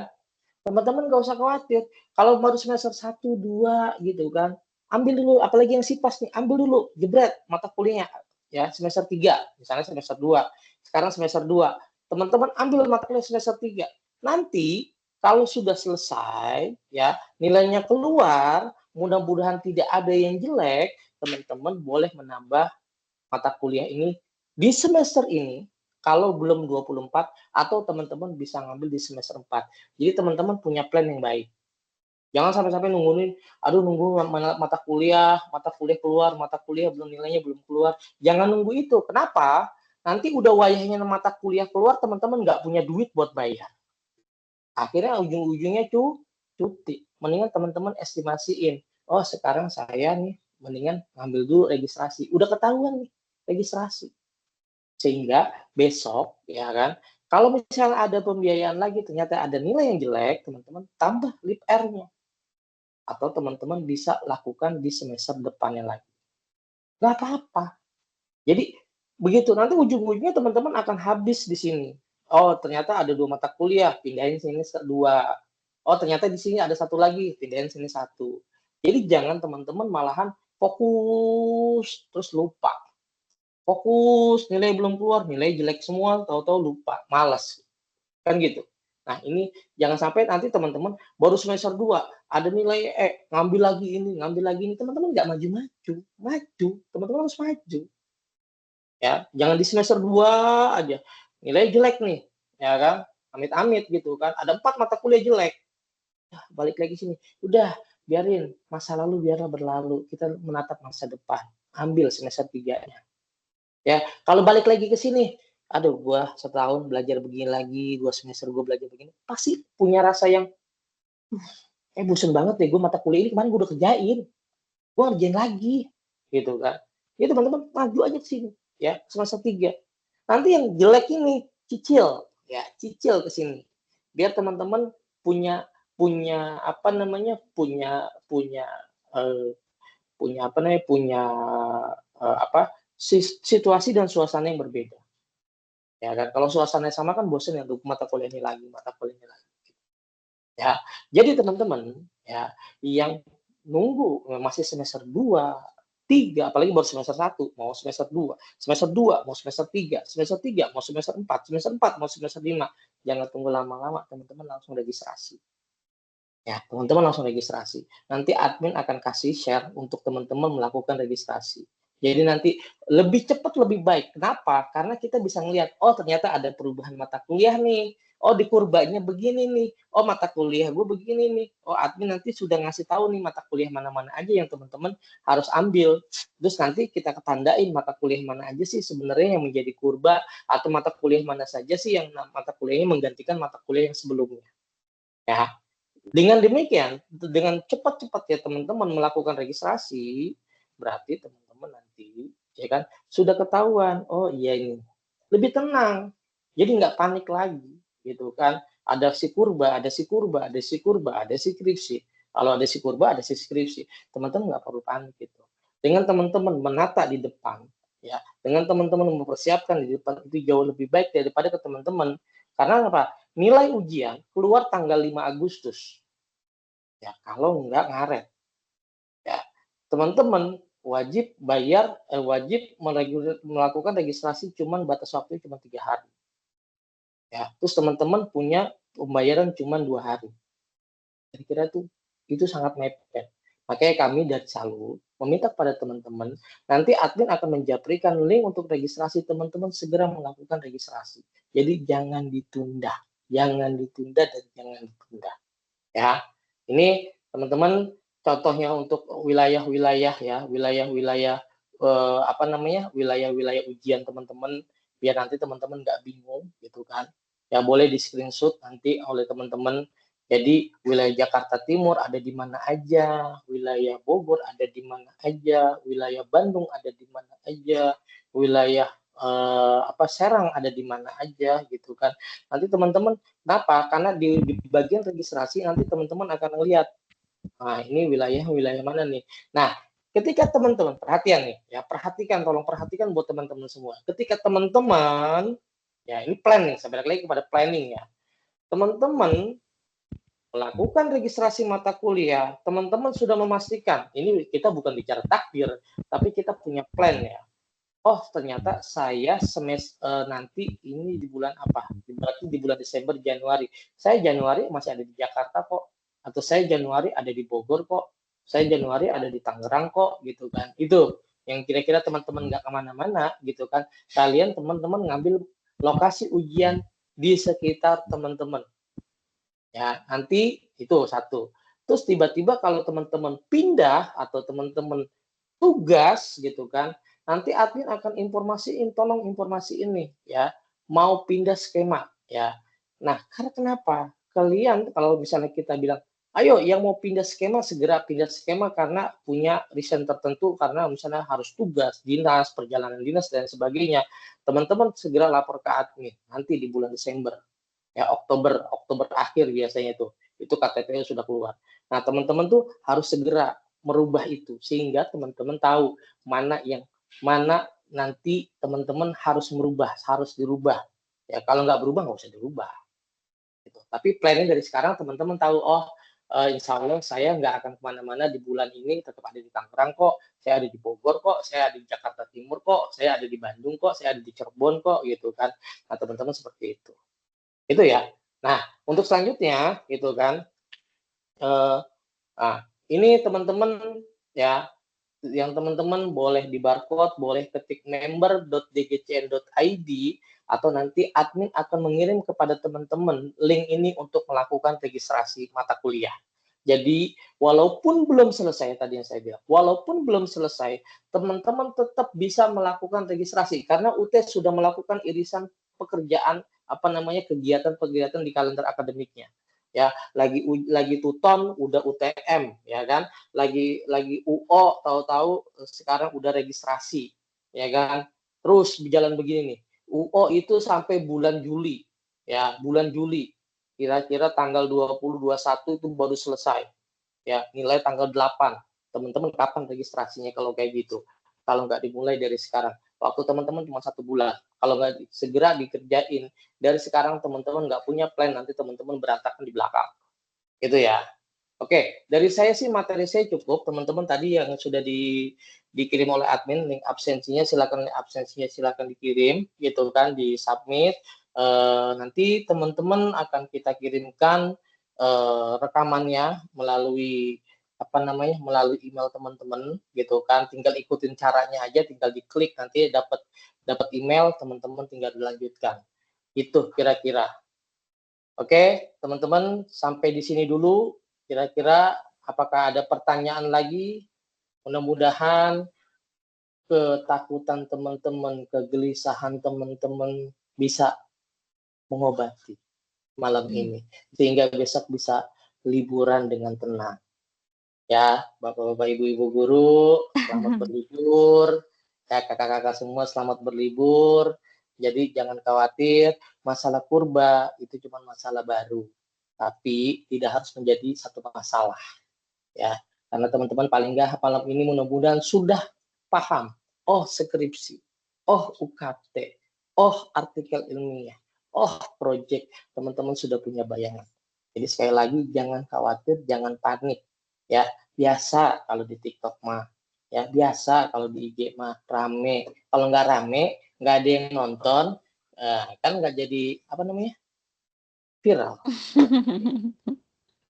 Teman-teman nggak usah khawatir. Kalau baru semester 1, 2 gitu kan, ambil dulu, apalagi yang SIPAS nih, ambil dulu, jebret mata kuliahnya. Ya, semester 3, misalnya semester 2. Sekarang semester 2. Teman-teman ambil mata kuliah semester 3. Nanti kalau sudah selesai, ya, nilainya keluar, mudah-mudahan tidak ada yang jelek, teman-teman boleh menambah mata kuliah ini di semester ini kalau belum 24 atau teman-teman bisa ngambil di semester 4. Jadi teman-teman punya plan yang baik. Jangan sampai-sampai nungguin, aduh nunggu mata kuliah keluar, mata kuliah belum nilainya belum keluar. Jangan nunggu itu. Kenapa? Nanti udah wayahnya mata kuliah keluar, teman-teman nggak punya duit buat bayar. Akhirnya ujung-ujungnya cuti. Mendingan teman-teman estimasiin. Oh sekarang saya nih mendingan ngambil dulu registrasi. Udah ketahuan nih registrasi. Sehingga besok ya kan, kalau misalnya ada pembiayaan lagi ternyata ada nilai yang jelek, teman-teman tambah lip R-nya. Atau teman-teman bisa lakukan di semester depannya lagi. Nggak apa-apa. Jadi begitu nanti ujung-ujungnya teman-teman akan habis di sini. Oh ternyata ada 2 mata kuliah, pindahin sini 2. Oh ternyata di sini ada 1 lagi, pindahin sini 1. Jadi jangan teman-teman malahan fokus terus lupa. Fokus, nilai belum keluar, nilai jelek semua, tahu-tahu lupa, malas. Kan gitu. Nah, ini jangan sampai nanti teman-teman baru semester 2 ada nilai ngambil lagi ini, teman-teman nggak maju-maju. Maju, teman-teman harus maju. Ya, jangan di semester 2 aja. Nilai jelek nih, ya kan? Amit-amit gitu kan. Ada 4 mata kuliah jelek. Nah, balik lagi sini. Udah, biarin masa lalu biarlah berlalu. Kita menatap masa depan. Ambil semester 3-nya. Ya, kalau balik lagi ke sini, aduh gua setahun belajar begini lagi, 2 semester gua belajar begini, pasti punya rasa yang bosen banget deh gua mata kuliah ini kemarin gua udah kerjain. Gua ngerjain lagi gitu kan. Ya teman-teman maju aja ke sini ya, semester 3. Nanti yang jelek ini cicil ya, cicil ke sini. Biar teman-teman punya punya apa namanya, punya punya eh, punya apa namanya, punya apa situasi dan suasana yang berbeda. Ya kan, kalau suasananya sama kan bosen ya, mata kuliah ini lagi, mata kuliah ini lagi. Ya, jadi teman-teman ya yang nunggu masih semester 2 3, apalagi baru semester 1, mau semester 2, semester 2, mau semester 3, semester 3, mau semester 4, semester 4, mau semester 5. Jangan tunggu lama-lama, teman-teman langsung registrasi. Ya, teman-teman langsung registrasi. Nanti admin akan kasih share untuk teman-teman melakukan registrasi. Jadi nanti lebih cepat lebih baik. Kenapa? Karena kita bisa ngelihat, oh ternyata ada perubahan mata kuliah nih. Oh di kurbanya begini nih. Oh mata kuliah gue begini nih. Oh admin nanti sudah ngasih tahu nih mata kuliah mana-mana aja yang teman-teman harus ambil. Terus nanti kita ketandain mata kuliah mana aja sih sebenarnya yang menjadi kurba, atau mata kuliah mana saja sih yang mata kuliahnya menggantikan mata kuliah yang sebelumnya. Ya, dengan demikian, dengan cepat-cepat ya teman-teman melakukan registrasi, berarti teman-teman nanti ya kan sudah ketahuan, oh iya ini lebih tenang, jadi nggak panik lagi, gitu kan? Ada si kurba, ada si kurba, ada si kurba, ada si skripsi. Kalau ada si kurba, ada si skripsi. Teman-teman nggak perlu panik gitu. Dengan teman-teman menata di depan, ya, dengan teman-teman mempersiapkan di depan itu jauh lebih baik daripada ke teman-teman. Karena apa? Nilai ujian keluar tanggal 5 Agustus. Ya, kalau nggak ngaret. Ya, teman-teman wajib bayar, wajib melakukan registrasi cuman batas waktu cuma 3 hari. Ya, terus teman-teman punya pembayaran cuma 2 hari. Kira-kira itu sangat mepet. Makanya kami dari Salut meminta kepada teman-teman, nanti admin akan menjaprikan link untuk registrasi, teman-teman segera melakukan registrasi. Jadi jangan ditunda dan jangan ditunda. Ya, ini teman-teman contohnya untuk wilayah-wilayah ya, wilayah-wilayah wilayah-wilayah ujian teman-teman, biar nanti teman-teman nggak bingung gitu kan. Ya boleh di screenshot nanti oleh teman-teman. Jadi wilayah Jakarta Timur ada di mana aja, wilayah Bogor ada di mana aja, wilayah Bandung ada di mana aja, wilayah Serang ada di mana aja gitu kan. Nanti teman-teman, kenapa? Karena di bagian registrasi nanti teman-teman akan melihat, nah ini wilayah mana nih. Nah, ketika teman-teman perhatian nih, ya tolong perhatikan buat teman-teman semua. Ketika teman-teman, ya ini plan nih, saya balik lagi kepada planning ya. Teman-teman melakukan registrasi mata kuliah, teman-teman sudah memastikan, ini kita bukan bicara takdir, tapi kita punya plan ya. Oh ternyata saya semester nanti ini di bulan apa? Berarti di bulan Desember, Januari. Saya Januari masih ada di Jakarta kok. Atau saya Januari ada di Bogor kok. Saya Januari ada di Tangerang kok, gitu kan. Itu yang kira-kira teman-teman nggak kemana-mana, gitu kan. Kalian teman-teman ngambil lokasi ujian di sekitar teman-teman. Ya, nanti itu satu. Terus tiba-tiba kalau teman-teman pindah atau teman-teman tugas gitu kan, nanti admin akan tolong informasi ini ya, mau pindah skema ya. Nah, karena kenapa? Kalian kalau misalnya kita bilang, ayo yang mau pindah skema segera pindah skema karena punya reason tertentu, karena misalnya harus tugas, dinas, perjalanan dinas dan sebagainya. Teman-teman segera lapor ke admin nanti di bulan Desember. Ya, Oktober akhir biasanya itu KTP sudah keluar. Nah, teman-teman harus segera merubah itu sehingga teman-teman tahu mana nanti teman-teman harus dirubah. Ya, kalau nggak berubah nggak usah dirubah. Gitu. Tapi planning dari sekarang teman-teman tahu, insya Allah saya nggak akan kemana-mana di bulan ini, tetap ada di Tangerang kok, saya ada di Bogor kok, saya ada di Jakarta Timur kok, saya ada di Bandung kok, saya ada di Cirebon kok, gitu kan. Nah, teman-teman seperti itu. Itu ya. Nah, untuk selanjutnya gitu kan, ini teman-teman ya, yang teman-teman boleh di barcode, boleh ketik member.dgcn.id, atau nanti admin akan mengirim kepada teman-teman link ini untuk melakukan registrasi mata kuliah. Jadi walaupun belum selesai tadi yang saya bilang, walaupun belum selesai, teman-teman tetap bisa melakukan registrasi karena UT sudah melakukan irisan pekerjaan kegiatan-kegiatan di kalender akademiknya. Ya, lagi tuton udah UTM ya kan, lagi UO tahu-tahu sekarang udah registrasi ya kan. Terus berjalan begini nih. UO itu sampai bulan Juli. Ya, bulan Juli. Kira-kira tanggal 20-21 itu baru selesai. Ya, nilai tanggal 8. Teman-teman kapan registrasinya kalau kayak gitu? Kalau nggak dimulai dari sekarang. Waktu teman-teman cuma 1 bulan. Kalau nggak segera dikerjain, dari sekarang teman-teman nggak punya plan, nanti teman-teman berantakan di belakang. Gitu ya. Oke, dari saya sih materi saya cukup. Teman-teman tadi yang sudah dikirim oleh admin, link absensinya silakan dikirim, gitu kan, di submit. Nanti teman-teman akan kita kirimkan rekamannya melalui melalui email teman-teman, gitu kan. Tinggal ikutin caranya aja, tinggal diklik nanti dapat email, teman-teman tinggal dilanjutkan. Itu kira-kira. Oke, teman-teman, sampai di sini dulu. Kira-kira apakah ada pertanyaan lagi? Mudah-mudahan ketakutan teman-teman, kegelisahan teman-teman bisa mengobati malam ini. Sehingga besok bisa liburan dengan tenang. Ya, Bapak-bapak, Ibu-ibu guru, selamat berlibur. Ya, kakak-kakak semua selamat berlibur. Jadi jangan khawatir, masalah purba itu cuma masalah baru. Tapi tidak harus menjadi satu masalah, ya, karena teman-teman paling nggak malam ini mudah-mudahan sudah paham, oh skripsi, oh UKT, oh artikel ilmiah, oh project, teman-teman sudah punya bayangan. Jadi sekali lagi jangan khawatir, jangan panik, ya, biasa kalau di TikTok mah, ya biasa kalau di IG mah rame, kalau nggak rame, nggak ada yang nonton, kan nggak jadi viral.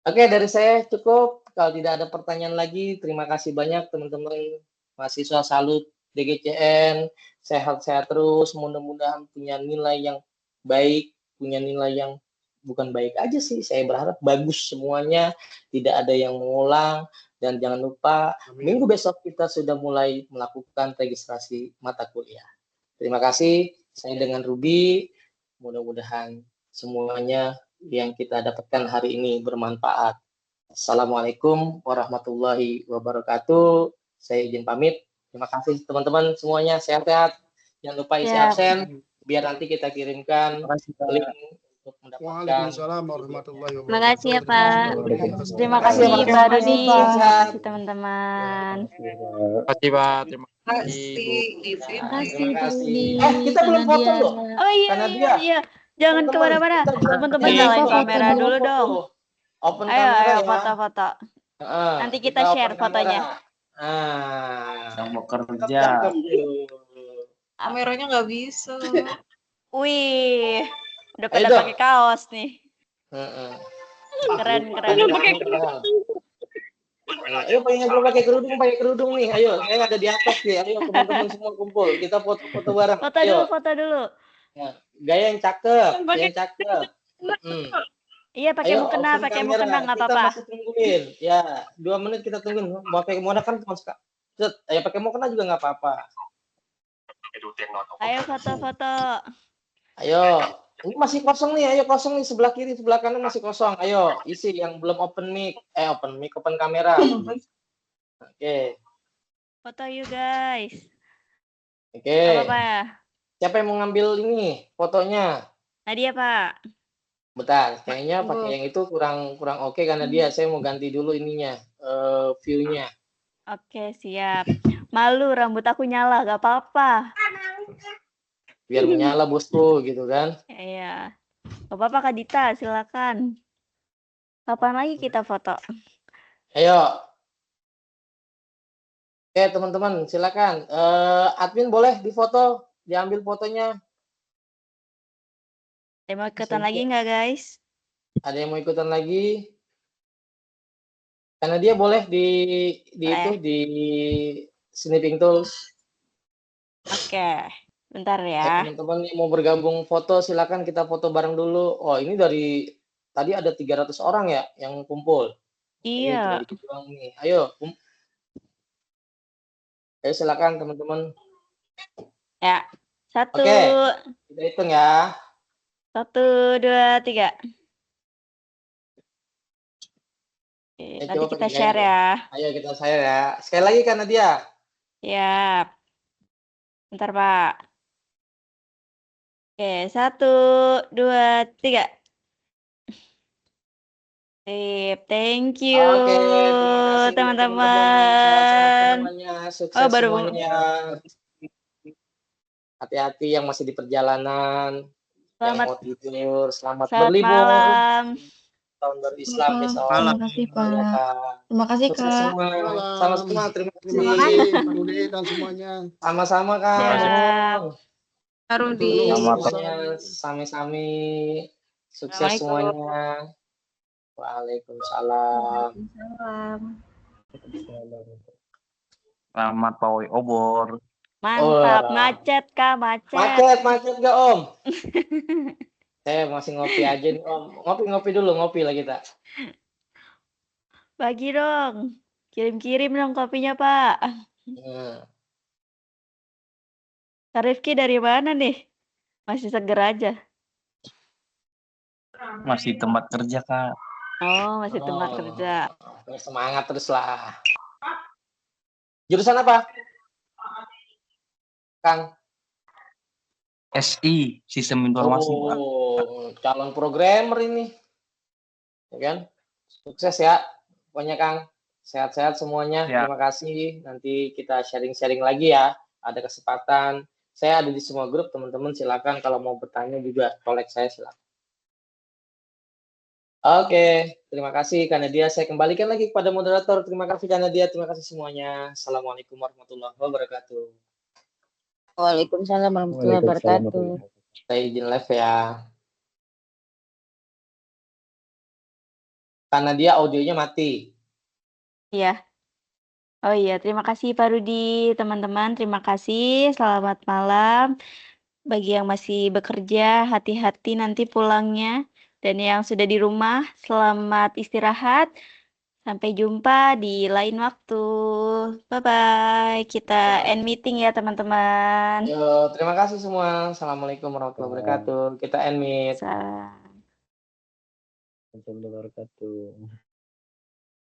Oke, dari saya cukup. Kalau tidak ada pertanyaan lagi, terima kasih banyak teman-teman mahasiswa Salut DGCN. Sehat-sehat terus, mudah-mudahan punya nilai yang baik, punya nilai yang bukan baik aja sih. Saya berharap bagus semuanya, tidak ada yang mengulang. Dan jangan lupa, minggu besok kita sudah mulai melakukan registrasi mata kuliah. Terima kasih, saya dengan Ruby. Mudah-mudahan semuanya yang kita dapatkan hari ini bermanfaat. Assalamualaikum warahmatullahi wabarakatuh. Saya izin pamit. Terima kasih teman-teman semuanya, sehat-sehat. Jangan lupa isi absen, biar nanti kita kirimkan link untuk mendapatkan. Waalaikumsalam warahmatullahi wabarakatuh. Terima kasih ya Pak. Terima kasih Pak Rudi. Terima kasih teman-teman. Terima kasih Pak. Terima kasih Bu. Terima kasih Pak kasih. Rudi. Kita belum foto loh. Oh iya Karena iya iya. Jangan kemana-mana. Teman-teman nyalain kamera dulu dong. Open Ayo kamera ayo ya. foto-foto. Nanti kita share open fotonya. kamera. Yang mau kerja. Kameranya nggak bisa. Wih, udah pada Ayo dong. pakai kaos nih. Keren keren. Ayo pengen belum pakai kerudung nih. Ayo, saya ada di atas nih. Ayo teman-teman semua kumpul. Kita foto-foto bareng. Foto dulu. Ya, gaya yang cakep, yang cakep. Iya pakai mukena, nggak apa-apa. Kita masih tungguin. Ya, 2 menit kita tungguin. Mau pakai mukena kan cuma sekali. Ayo pakai mukena juga nggak apa-apa. Ayo foto-foto. Ayo, ini masih kosong nih. Ayo kosong nih, sebelah kiri, sebelah kanan masih kosong. Ayo, isi yang belum open mic, open kamera. Oke. Foto you guys. Oke. Apa ya? Siapa yang mau ngambil ini fotonya? Nadia Pak. Bentar, kayaknya pakai yang itu kurang oke karena dia. Saya mau ganti dulu ininya, view-nya. Oke siap. Malu rambut aku nyala, gak apa-apa. Biar menyala bosku gitu kan. Iya. Gak apa-apa Kak Dita, silakan. Kapan lagi kita foto? Ayo. Oke teman-teman, silakan. Admin boleh difoto, diambil fotonya. Ada mau ikutan lagi nggak guys? Ada yang mau ikutan lagi? Karena dia boleh di Snipping Tools. Oke, bentar ya. Teman-teman yang mau bergabung foto, silakan kita foto bareng dulu. Oh, ini dari tadi ada 300 orang ya yang kumpul. Iya. Ayo, silakan teman-teman. Ya, 1. Oke, kita hitung ya. 1, 2, 3. Oke, nanti kita share ya. Ayo kita share ya. Sekali lagi kan Nadia. Siap. Bentar Pak. Oke, 1, 2, 3. Sip, thank you teman-teman. Sukses semuanya. Hati-hati yang masih di perjalanan. Yang mau tidur, selamat berlibur. Malam. tahun baru Islam Malam. besok. Terima kasih, Ya, Pak. Kak. Terima kasih, Sukses Kak. semua. Malam. Sama-sama, terima Terima kasih. kasih Pak Rudi dan semuanya. Sama-sama, Kak. Siap. Ramon. Pak Rudi. Semuanya sami-sami. Sukses Assalamualaikum. semuanya. Waalaikumsalam. Waalaikumsalam. Selamat pawai obor. Mantap, Wah. macet Kak, macet. Macet gak Om? Saya masih ngopi aja nih Om. Ngopi dulu, ngopi lah kita. Bagi dong. Kirim-kirim dong kopinya, Pak. Kak Rifki dari mana nih? Masih seger aja. Masih tempat kerja, Kak. Oh, masih tempat kerja. Semangat terus lah. Jurusan apa? Kang? SI, Sistem Informasi, Pak. Oh, calon programmer ini. Ya kan? Sukses ya. Pokoknya Kang. Sehat-sehat semuanya. Ya. Terima kasih. Nanti kita sharing-sharing lagi ya. Ada kesempatan. Saya ada di semua grup, teman-teman silakan kalau mau bertanya juga kolek saya silakan. Oke, terima kasih Kak Nadia. Saya kembalikan lagi kepada moderator. Terima kasih Kak Nadia, terima kasih semuanya. Assalamualaikum warahmatullahi wabarakatuh. Waalaikumsalam warahmatullahi wabarakatuh. Saya izin live ya. Kak Nadia audionya mati. Iya. Oh iya, terima kasih Pak Rudi, teman-teman. Terima kasih. Selamat malam. Bagi yang masih bekerja, hati-hati nanti pulangnya. Dan yang sudah di rumah, selamat istirahat. Sampai jumpa di lain waktu. Bye-bye. Kita end meeting ya, teman-teman. Yo, terima kasih semua. Assalamualaikum warahmatullahi wabarakatuh. Kita end meet. Salam. Warahmatullahi wabarakatuh.